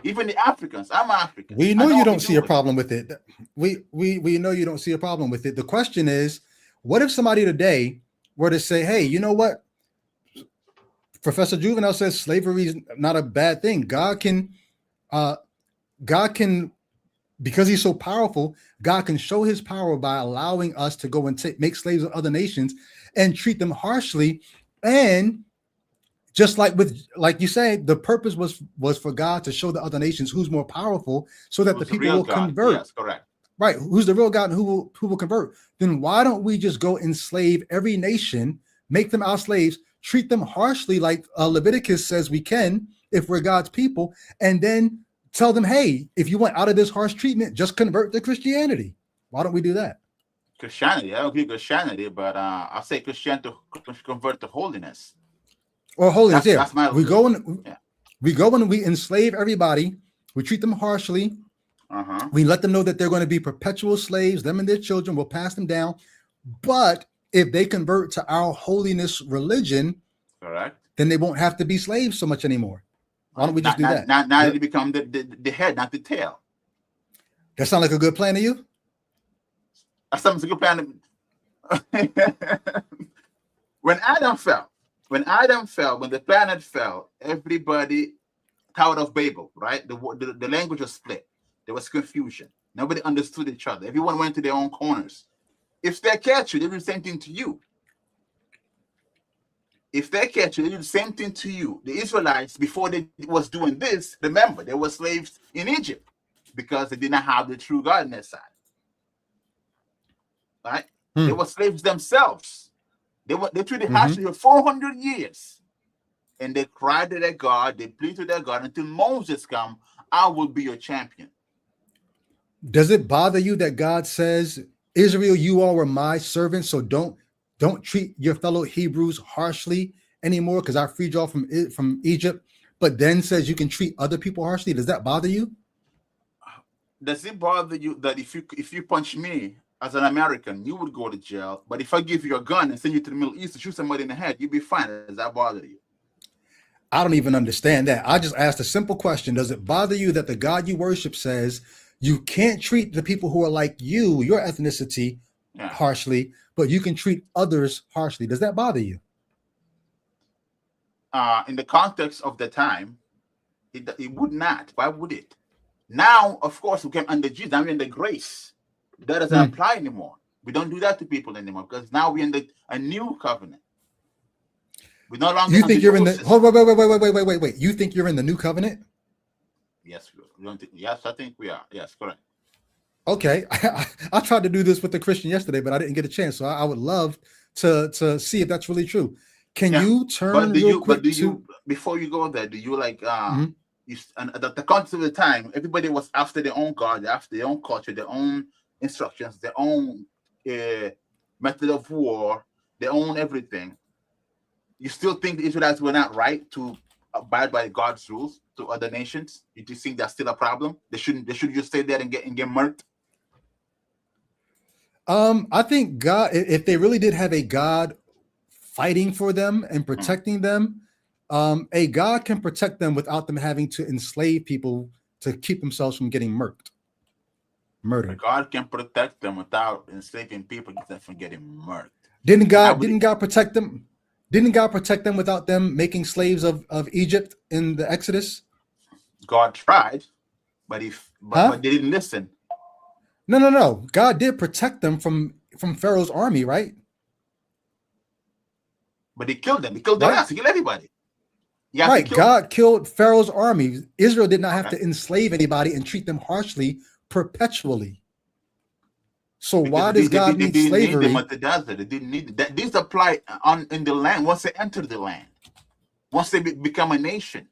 Even the Africans, I'm African. We know you don't see a problem with it. We know you don't see a problem with it. The question is, what if somebody today were to say, hey, you know what? Professor Juvenile says slavery is not a bad thing. God can, because he's so powerful, God can show his power by allowing us to go and make slaves of other nations and treat them harshly. And just like you said, the purpose was for God to show the other nations who's more powerful, so that the people will convert. Yes, correct. Right? Who's the real God and who will convert? Then why don't we just go enslave every nation, make them our slaves, treat them harshly, like Leviticus says we can if we're God's people, and then tell them, hey, if you want out of this harsh treatment, just convert to Christianity. Why don't we do that? Christianity, I don't agree with Christianity, but I'll say Christianity to convert to holiness. Or holiness, yeah. That's my we go and we enslave everybody. We treat them harshly. We let them know that they're going to be perpetual slaves. Them and their children will pass them down. But if they convert to our holiness religion, correct, then they won't have to be slaves so much anymore. Why don't we just do that? Now they become the head, not the tail. That sound like a good plan to you? That sounds like a good plan. When the planet fell, everybody, Tower of Babel, right? The language was split. There was confusion. Nobody understood each other. Everyone went to their own corners. If they catch you, they do the same thing to you. If they catch you, they do the same thing to you. The Israelites, before they was doing this, remember, they were slaves in Egypt because they did not have the true God on their side. Right? They were slaves themselves. They treated harshly for 400 years. And they cried to their God, they plead to their God until Moses come, I will be your champion. Does it bother you that God says, Israel, you all were my servants, so don't treat your fellow Hebrews harshly anymore because I freed y'all from Egypt, but then says you can treat other people harshly? Does that bother you? Does it bother you that if you punch me, as an American, you would go to jail. But if I give you a gun and send you to the Middle East to shoot somebody in the head, you'd be fine. Does that bother you? I don't even understand that. I just asked a simple question. Does it bother you that the God you worship says you can't treat the people who are like you, your ethnicity, Yeah. harshly, but you can treat others harshly? Does that bother you? In the context of the time, it would not. Why would it? Now, of course, we came under Jesus. Now we're in the grace. That doesn't Hmm. apply anymore. We don't do that to people anymore because now we're in a new covenant. We no longer. You under think you're in the Moses. hold, wait. You think you're in the new covenant? Yes, we don't think, yes, I think we are. Yes, correct. Okay. I tried to do this with a Christian yesterday, but I didn't get a chance. So I would love to see if that's really true. Can Yeah. you turn real quick to before you go there, do you like Mhm. and the context of the time, everybody was after their own God, after their own culture, their own instructions, their own method of war, their own everything. You still think the Israelites were not right to abide by God's rules to other nations? You do think that's still a problem? They should just stay there and get murked? I think God, if they really did have a God fighting for them and protecting them, a God can protect them without them having to enslave people to keep themselves from getting murdered. God can protect them without enslaving people from getting murked. Didn't I would- God protect them? Didn't God protect them without them making slaves of Egypt in the Exodus? God tried, but Huh? they didn't listen. No. God did protect them from Pharaoh's army, right? But he killed them. He killed the Right. rest. He killed everybody. You have to Right. kill God killed Pharaoh's army. Israel did not have Okay. to enslave anybody and treat them harshly perpetually. So because why they- does they- God they need didn't need slavery? them at the desert. They didn't need that. These apply in the land once they enter the land. Once they become a nation,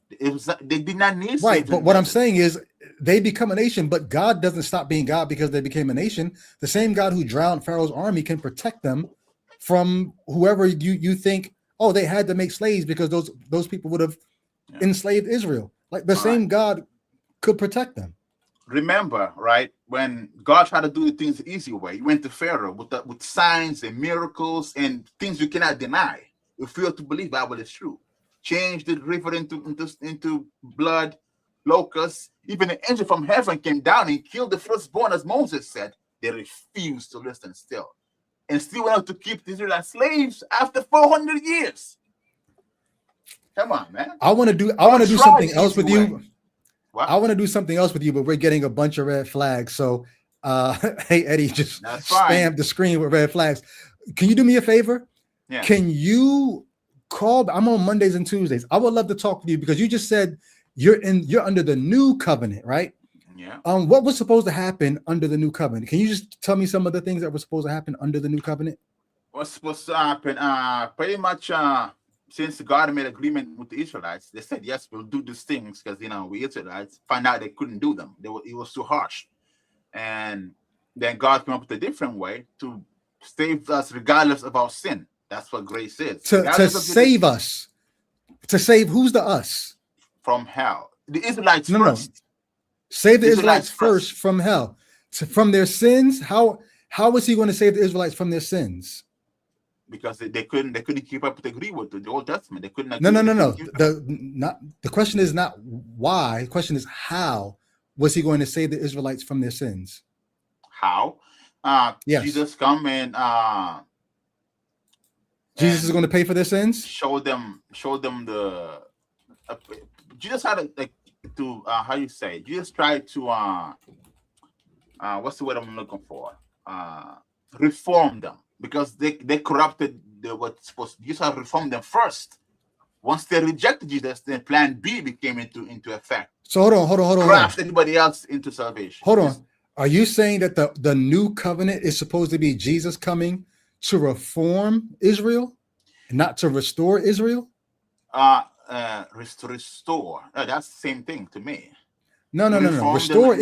they did not need Right. slaves in But the what I'm desert. saying is they become a nation, but God doesn't stop being God because they became a nation. The same God who drowned Pharaoh's army can protect them from whoever you think, oh, they had to make slaves because those people would have Yeah. enslaved Israel. Like the All same right. God could protect them. Remember, right, when God tried to do the things the easy way, he went to Pharaoh with signs and miracles and things you cannot deny. You feel to believe Bible is true. Changed the river into blood, locusts. Even an angel from heaven came down and killed the firstborn, as Moses said. They refused to listen still. And still went out to keep the Israelites slaves after 400 years. Come on, man. I want to do tried something the else easy with you. way. What? I want to do something else with you, but we're getting a bunch of red flags. So hey Eddie, just That's fine. spam the screen with red flags. Can you do me a favor? Yeah. Can you call? I'm on Mondays and Tuesdays. I would love to talk with you because you just said you're under the new covenant, right? Yeah. What was supposed to happen under the new covenant? Can you just tell me some of the things that were supposed to happen under the new covenant? What's supposed to happen? Pretty much since God made agreement with the Israelites, they said, yes, we'll do these things because, we Israelites find out they couldn't do them. It was too harsh. And then God came up with a different way to save us regardless of our sin. That's what grace is. To Regardless of your save us. To save who's the us? from hell. The Israelites No. first. Save the Israelites Israelites first from hell. From their sins? How is he going to save the Israelites from their sins? Because they couldn't keep up with the Old Testament. They couldn't No. agree- they couldn't keep up. The question is not why. The question is how was he going to save the Israelites from their sins? How? Yes. Jesus come and Jesus is going to pay for their sins? show them the Jesus had to how you say it? Jesus tried to what's the word I'm looking for, reform them because they corrupted what's supposed to. Jesus had to reform them first. Once they rejected Jesus, then plan B became into effect. So hold on. Graft everybody else into salvation. Hold on. Are you saying that the new covenant is supposed to be Jesus coming to reform Israel, not to restore Israel? Restore. That's the same thing to me. No. Reform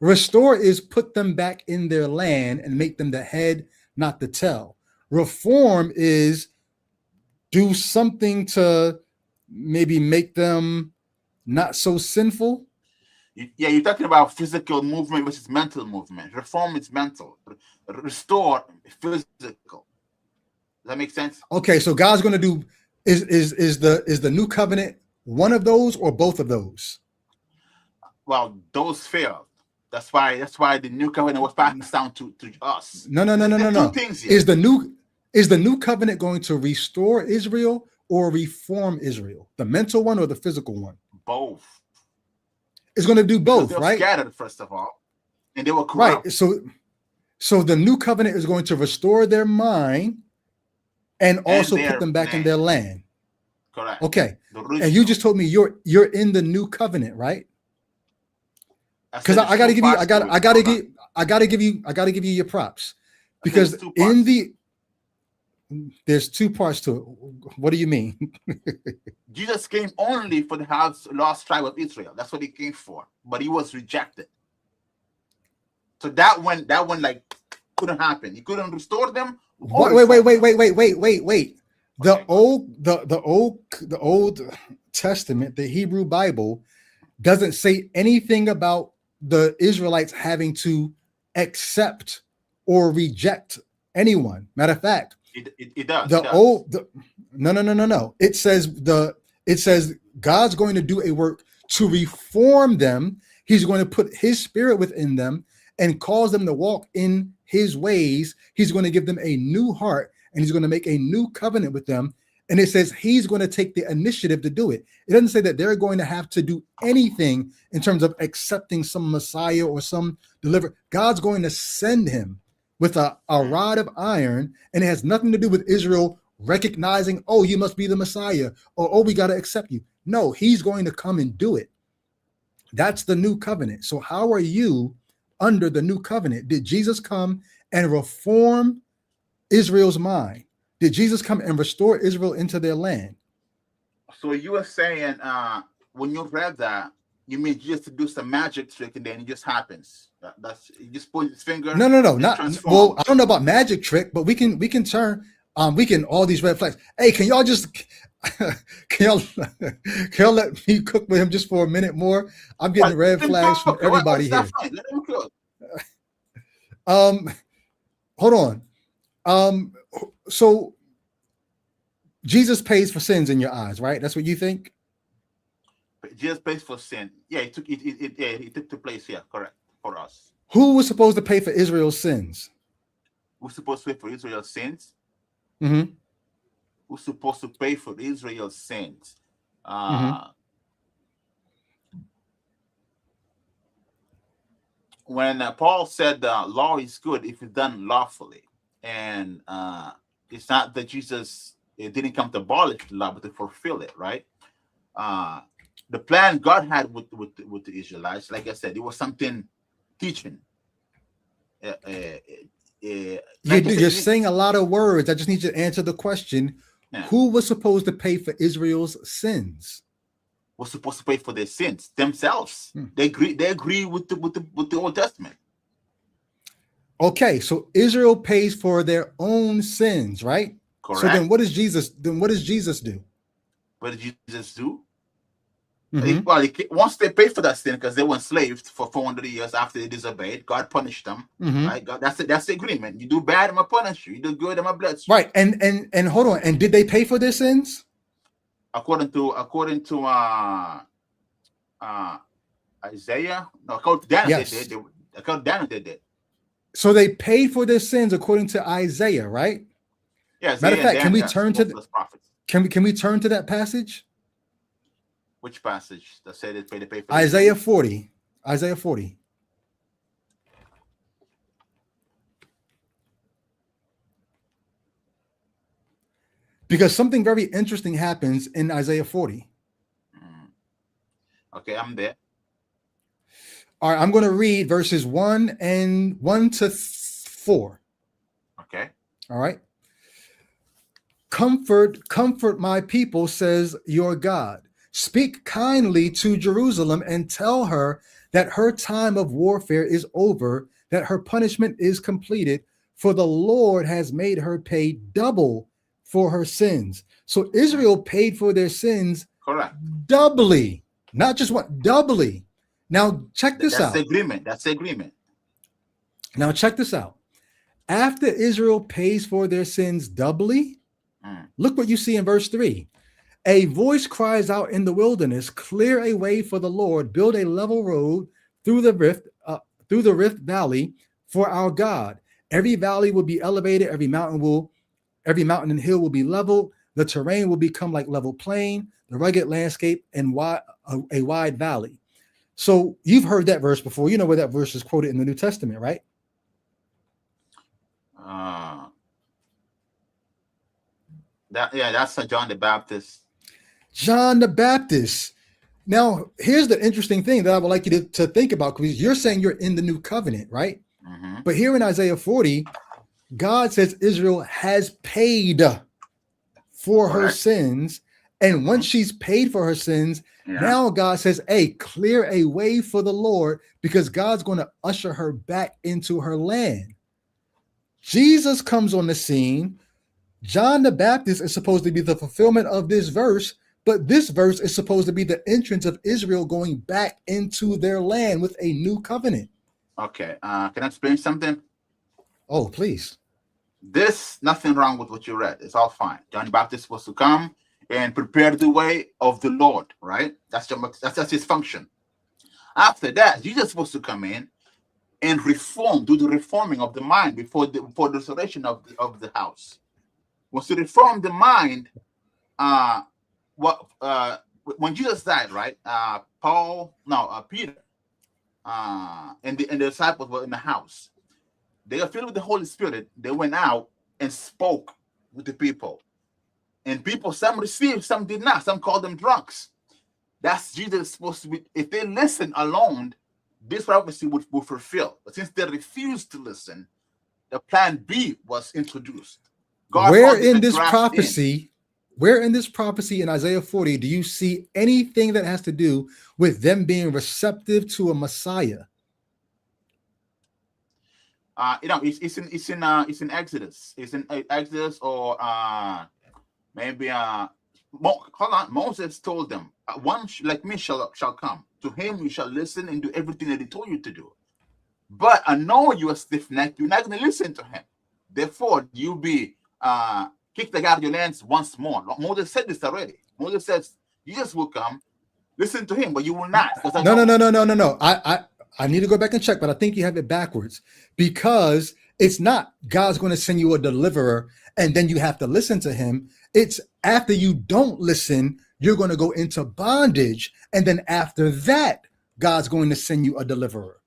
Restore is put them back in their land and make them the head, not the tail. Reform is do something to maybe make them not so sinful. Yeah, you're talking about physical movement versus mental movement. Reform is mental. Restore physical. Does that make sense? Okay, so God's going to do is the new covenant one of those or both of those? Well, those failed. That's why the new covenant was passed down to us. No. There's two things here. Is the new covenant going to restore Israel or reform Israel? The mental one or the physical one? Both. It's going to do both, They were right? scattered, first of all, and they were corrupt. Right. So the new covenant is going to restore their mind and also their put them back in land. their land. Correct. Okay. The And you original. just told me you're in the new covenant, right? I Because said I gotta there's give two you, parts to it. I gotta give you your props. I said Because there's two parts. there's two parts to it. What do you mean? Jesus came only for the lost tribe of Israel. That's what he came for. But he was rejected. So that one like couldn't happen. He couldn't restore them. or Wait. reform them. The old Testament, the Hebrew Bible, doesn't say anything about the Israelites having to accept or reject anyone. Matter of fact, It does. no. It says God's going to do a work to reform them. He's going to put his spirit within them and cause them to walk in his ways. He's going to give them a new heart and he's going to make a new covenant with them. And it says he's going to take the initiative to do it. It doesn't say that they're going to have to do anything in terms of accepting some Messiah or some deliverer. God's going to send him with a rod of iron, and it has nothing to do with Israel recognizing, oh, you must be the Messiah, or oh, we got to accept you. No, he's going to come and do it. That's the new covenant. So how are you under the new covenant? Did Jesus come and reform Israel's mind? Did Jesus come and restore Israel into their land? So you were saying when you read that, you mean just to do some magic trick and then it just happens. That's you just put his finger. No, and not transform. well. I don't know about magic trick, but we can turn. We can all these red flags. Hey, can y'all just can y'all let me cook with him just for a minute more? I'm getting red flags from everybody here. Fine. Let him cook. Hold on. So Jesus pays for sins in your eyes, right? That's what you think? Jesus pays for sin. Yeah, it took the place here, correct, for us. Who was supposed to pay for Israel's sins? Who's supposed to pay for Israel's sins? Mm-hmm. Who's supposed to pay for Israel's sins? When Paul said law is good if it's done lawfully, and it's not that Jesus didn't come to abolish the law, but to fulfill it, right? The plan God had with the Israelites, like I said, it was something teaching. You're saying a lot of words. I just need you to answer the question. Yeah. Who was supposed to pay for Israel's sins? Was supposed to pay for their sins themselves. They agree with the Old Testament. Okay, so Israel pays for their own sins, right? Correct. So then what does Jesus do? What did Jesus do? Mhm. Well, once they paid for that sin, because they were enslaved for 400 years after they disobeyed, God punished them. Mhm. Right? God, that's the agreement. You do bad, I'm gonna punish you. You do good, I'm gonna bless you. Right. And hold on. And did they pay for their sins? According to Isaiah, no, according to Daniel, Yes. they did. According to Daniel, they did. So they paid for their sins according to Isaiah, right? Yeah. Matter of Isaiah fact, and can we Daniel, turn to both those prophets. Can we turn to that passage? Which passage that said they pay for Isaiah 40. Isaiah 40. Because something very interesting happens in Isaiah 40. Okay, I'm there. All right, I'm going to read verses 1 to 4. Okay. All right. Comfort my people, says your God. Speak kindly to Jerusalem and tell her that her time of warfare is over, that her punishment is completed, for the Lord has made her pay double for her sins. So Israel paid for their sins Correct. doubly, not just one, doubly. Now check this That's out. the agreement. That's the agreement. Now check this out. After Israel pays for their sins doubly, look what you see in verse 3. A voice cries out in the wilderness, clear a way for the Lord, build a level road through the rift valley for our God. Every valley will be elevated, every mountain and hill will be leveled, the terrain will become like level plain, the rugged landscape and a wide valley. So you've heard that verse before. You know where that verse is quoted in the New Testament, right? That's John the Baptist. John the Baptist. Now, here's the interesting thing that I would like you to think about, because you're saying you're in the new covenant, right? Mm-hmm. But here in Isaiah 40, God says Israel has paid for her sins. And once she's paid for her sins, now God says, hey, clear a way for the Lord, because God's going to usher her back into her land. Jesus comes on the scene. John the Baptist is supposed to be the fulfillment of this verse, but this verse is supposed to be the entrance of Israel going back into their land with a new covenant. Okay. Can I explain something? Oh, please. There's nothing wrong with what you read. It's all fine. John the Baptist was to come and prepare the way of the Lord, right? That's his function. After that, Jesus is supposed to come in and do the reforming of the mind before the restoration of the house. Was to reform the mind. When Jesus died, right? Peter, and the disciples were in the house. They were filled with the Holy Spirit. They went out and spoke with the people. And people, some received, some did not. Some called them drunks. That's Jesus supposed to be. If they listen alone, this prophecy would fulfill. But since they refused to listen, the plan B was introduced. Where in this prophecy in Isaiah 40 do you see anything that has to do with them being receptive to a Messiah? It's in Exodus. It's in Exodus, or maybe Moses told them, one like me shall come. To him you shall listen and do everything that he told you to do. But I know you are stiff-necked. You're not going to listen to him. Therefore, you'll be kicked out of your lands once more. Moses said this already. Moses says, Jesus will come. Listen to him, but you will not. No. I need to go back and check, but I think you have it backwards, because it's not God's going to send you a deliverer and then you have to listen to him. It's after you don't listen, you're going to go into bondage. And then after that, God's going to send you a deliverer.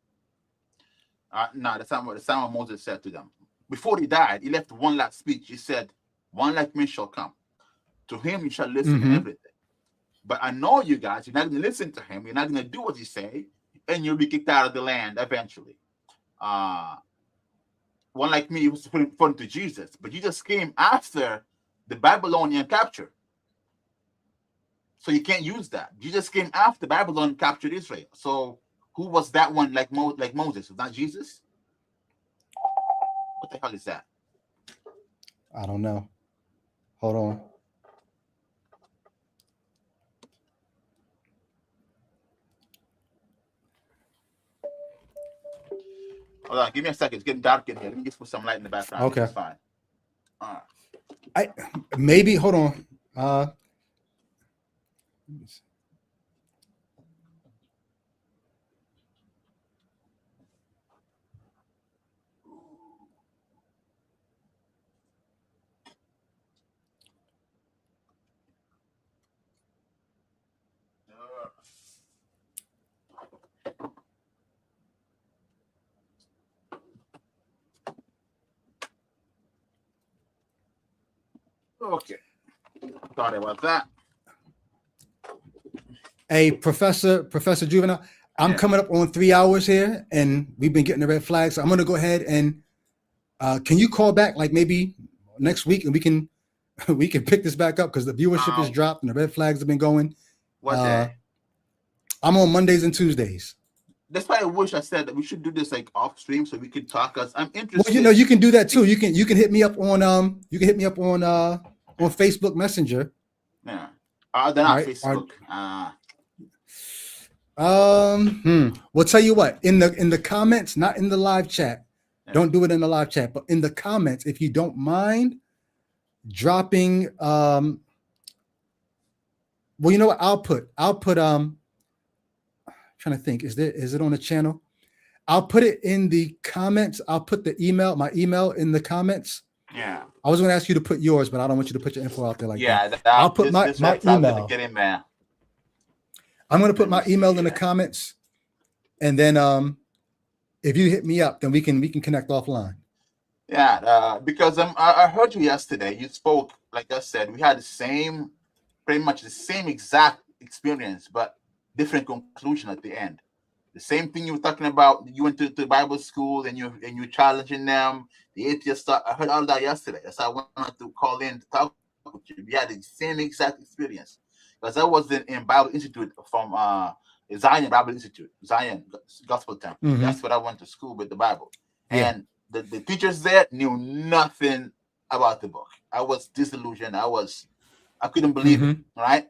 No, that's not what Moses said to them. Before he died, he left one last speech. He said, one like me shall come. To him you shall listen to everything. But I know you guys, you're not going to listen to him. You're not going to do what he say, and you'll be kicked out of the land eventually. One like me was put in front to Jesus, but Jesus came after the Babylonian capture. So you can't use that. Jesus came after Babylon captured Israel. So who was that one like Moses? Was that Jesus? What the hell is that? I don't know. Hold on. Hold on, give me a second. It's getting dark in here. Let me just put some light in the background. Okay. It's fine. Hold on. Okay. Sorry about that. Hey, Professor Juvenile, I'm coming up on 3 hours here, and we've been getting the red flags. So I'm going to go ahead and can you call back like maybe next week, and we can pick this back up, because the viewership has dropped and the red flags have been going. What day? I'm on Mondays and Tuesdays. That's why I wish I said that we should do this like off stream so we could talk. Cause I'm interested. Well, you can do that too. You can hit me up on on Facebook Messenger. Yeah. They're not Facebook. We'll tell you what, in the comments, not in the live chat. Yeah. Don't do it in the live chat, but in the comments, if you don't mind dropping, well, you know what? I'll put trying to think, is it on the channel? I'll put it in the comments. I'll put my email in the comments. Yeah. I was going to ask you to put yours, but I don't want you to put your info out there like that. Yeah. I'll put my website's gonna email. get in there. I'm going to put my Let me email see, in the yeah. comments, and then if you hit me up, then we can connect offline. Yeah, because I heard you yesterday. You spoke, like I said, we had pretty much the same exact experience, but different conclusion at the end. The same thing you were talking about. You went to Bible school and you challenging them. The atheist stuff. I heard all that yesterday. That's why I wanted to call in to talk with you. We had the same exact experience because I was in Bible Institute from Zion Bible Institute, Zion Gospel Temple. Mhm. That's what I went to school with the Bible. Yeah. And the teachers there knew nothing about the book. I was disillusioned. I couldn't believe it. Right?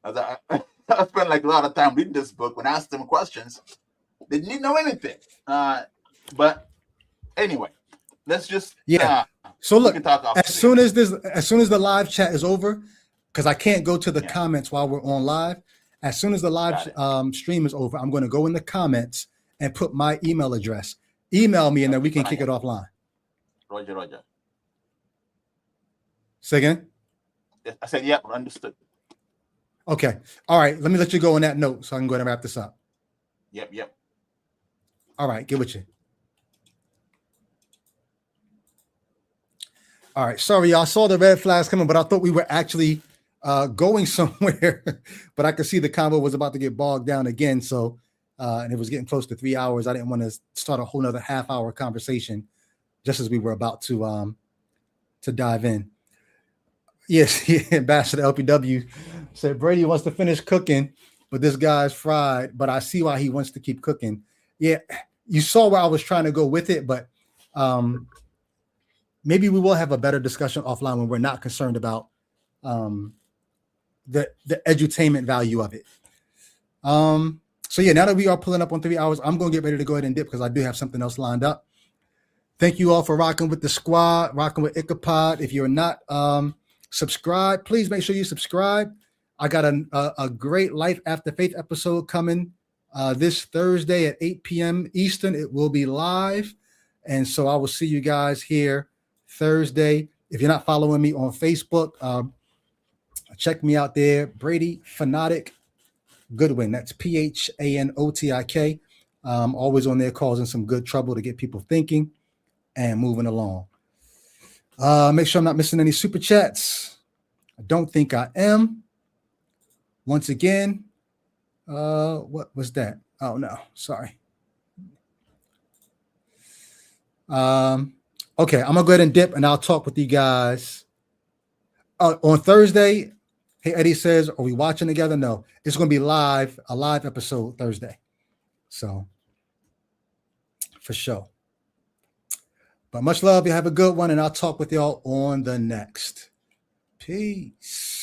I spent like a lot of time reading this book. When I asked them questions, they didn't know anything. But anyway, let's just So we look, can talk off as soon as the live chat is over, because I can't go to the comments while we're on live. As soon as the live stream is over, I'm going to go in the comments and put my email address. Email me, and then we can kick it offline. Roger. Say again? I said, yep, understood. Okay. All right. Let me let you go on that note so I can go ahead and wrap this up. Yep. All right. Get with you. All right. Sorry, y'all saw the red flags coming, but I thought we were actually going somewhere. But I could see the convo was about to get bogged down again. So, and it was getting close to 3 hours. I didn't want to start a whole nother half-hour conversation just as we were about to dive in. Yes, Ambassador LPW said Brady wants to finish cooking, but this guy's fried. But I see why he wants to keep cooking. Yeah, you saw where I was trying to go with it, but maybe we will have a better discussion offline when we're not concerned about the edutainment value of it. So yeah, now that we are pulling up on 3 hours, I'm going to get ready to go ahead and dip because I do have something else lined up. Thank you all for rocking with the squad, rocking with Ichabod. If you're not subscribed, please make sure you subscribe. I got a great Life After Faith episode coming this Thursday at 8 p.m. Eastern. It will be live. And so I will see you guys here Thursday. If you're not following me on Facebook, check me out there. Brady Fanatic Goodwin. That's Phanotik. Always on there causing some good trouble to get people thinking and moving along. Make sure I'm not missing any super chats. I don't think I am. Once again, what was that? Oh no, sorry. Okay, I'm gonna go ahead and dip, and I'll talk with you guys on Thursday. Hey, Eddie says, are we watching together? No, it's gonna be live, a live episode Thursday. So for sure. But much love. You have a good one, and I'll talk with y'all on the next. Peace.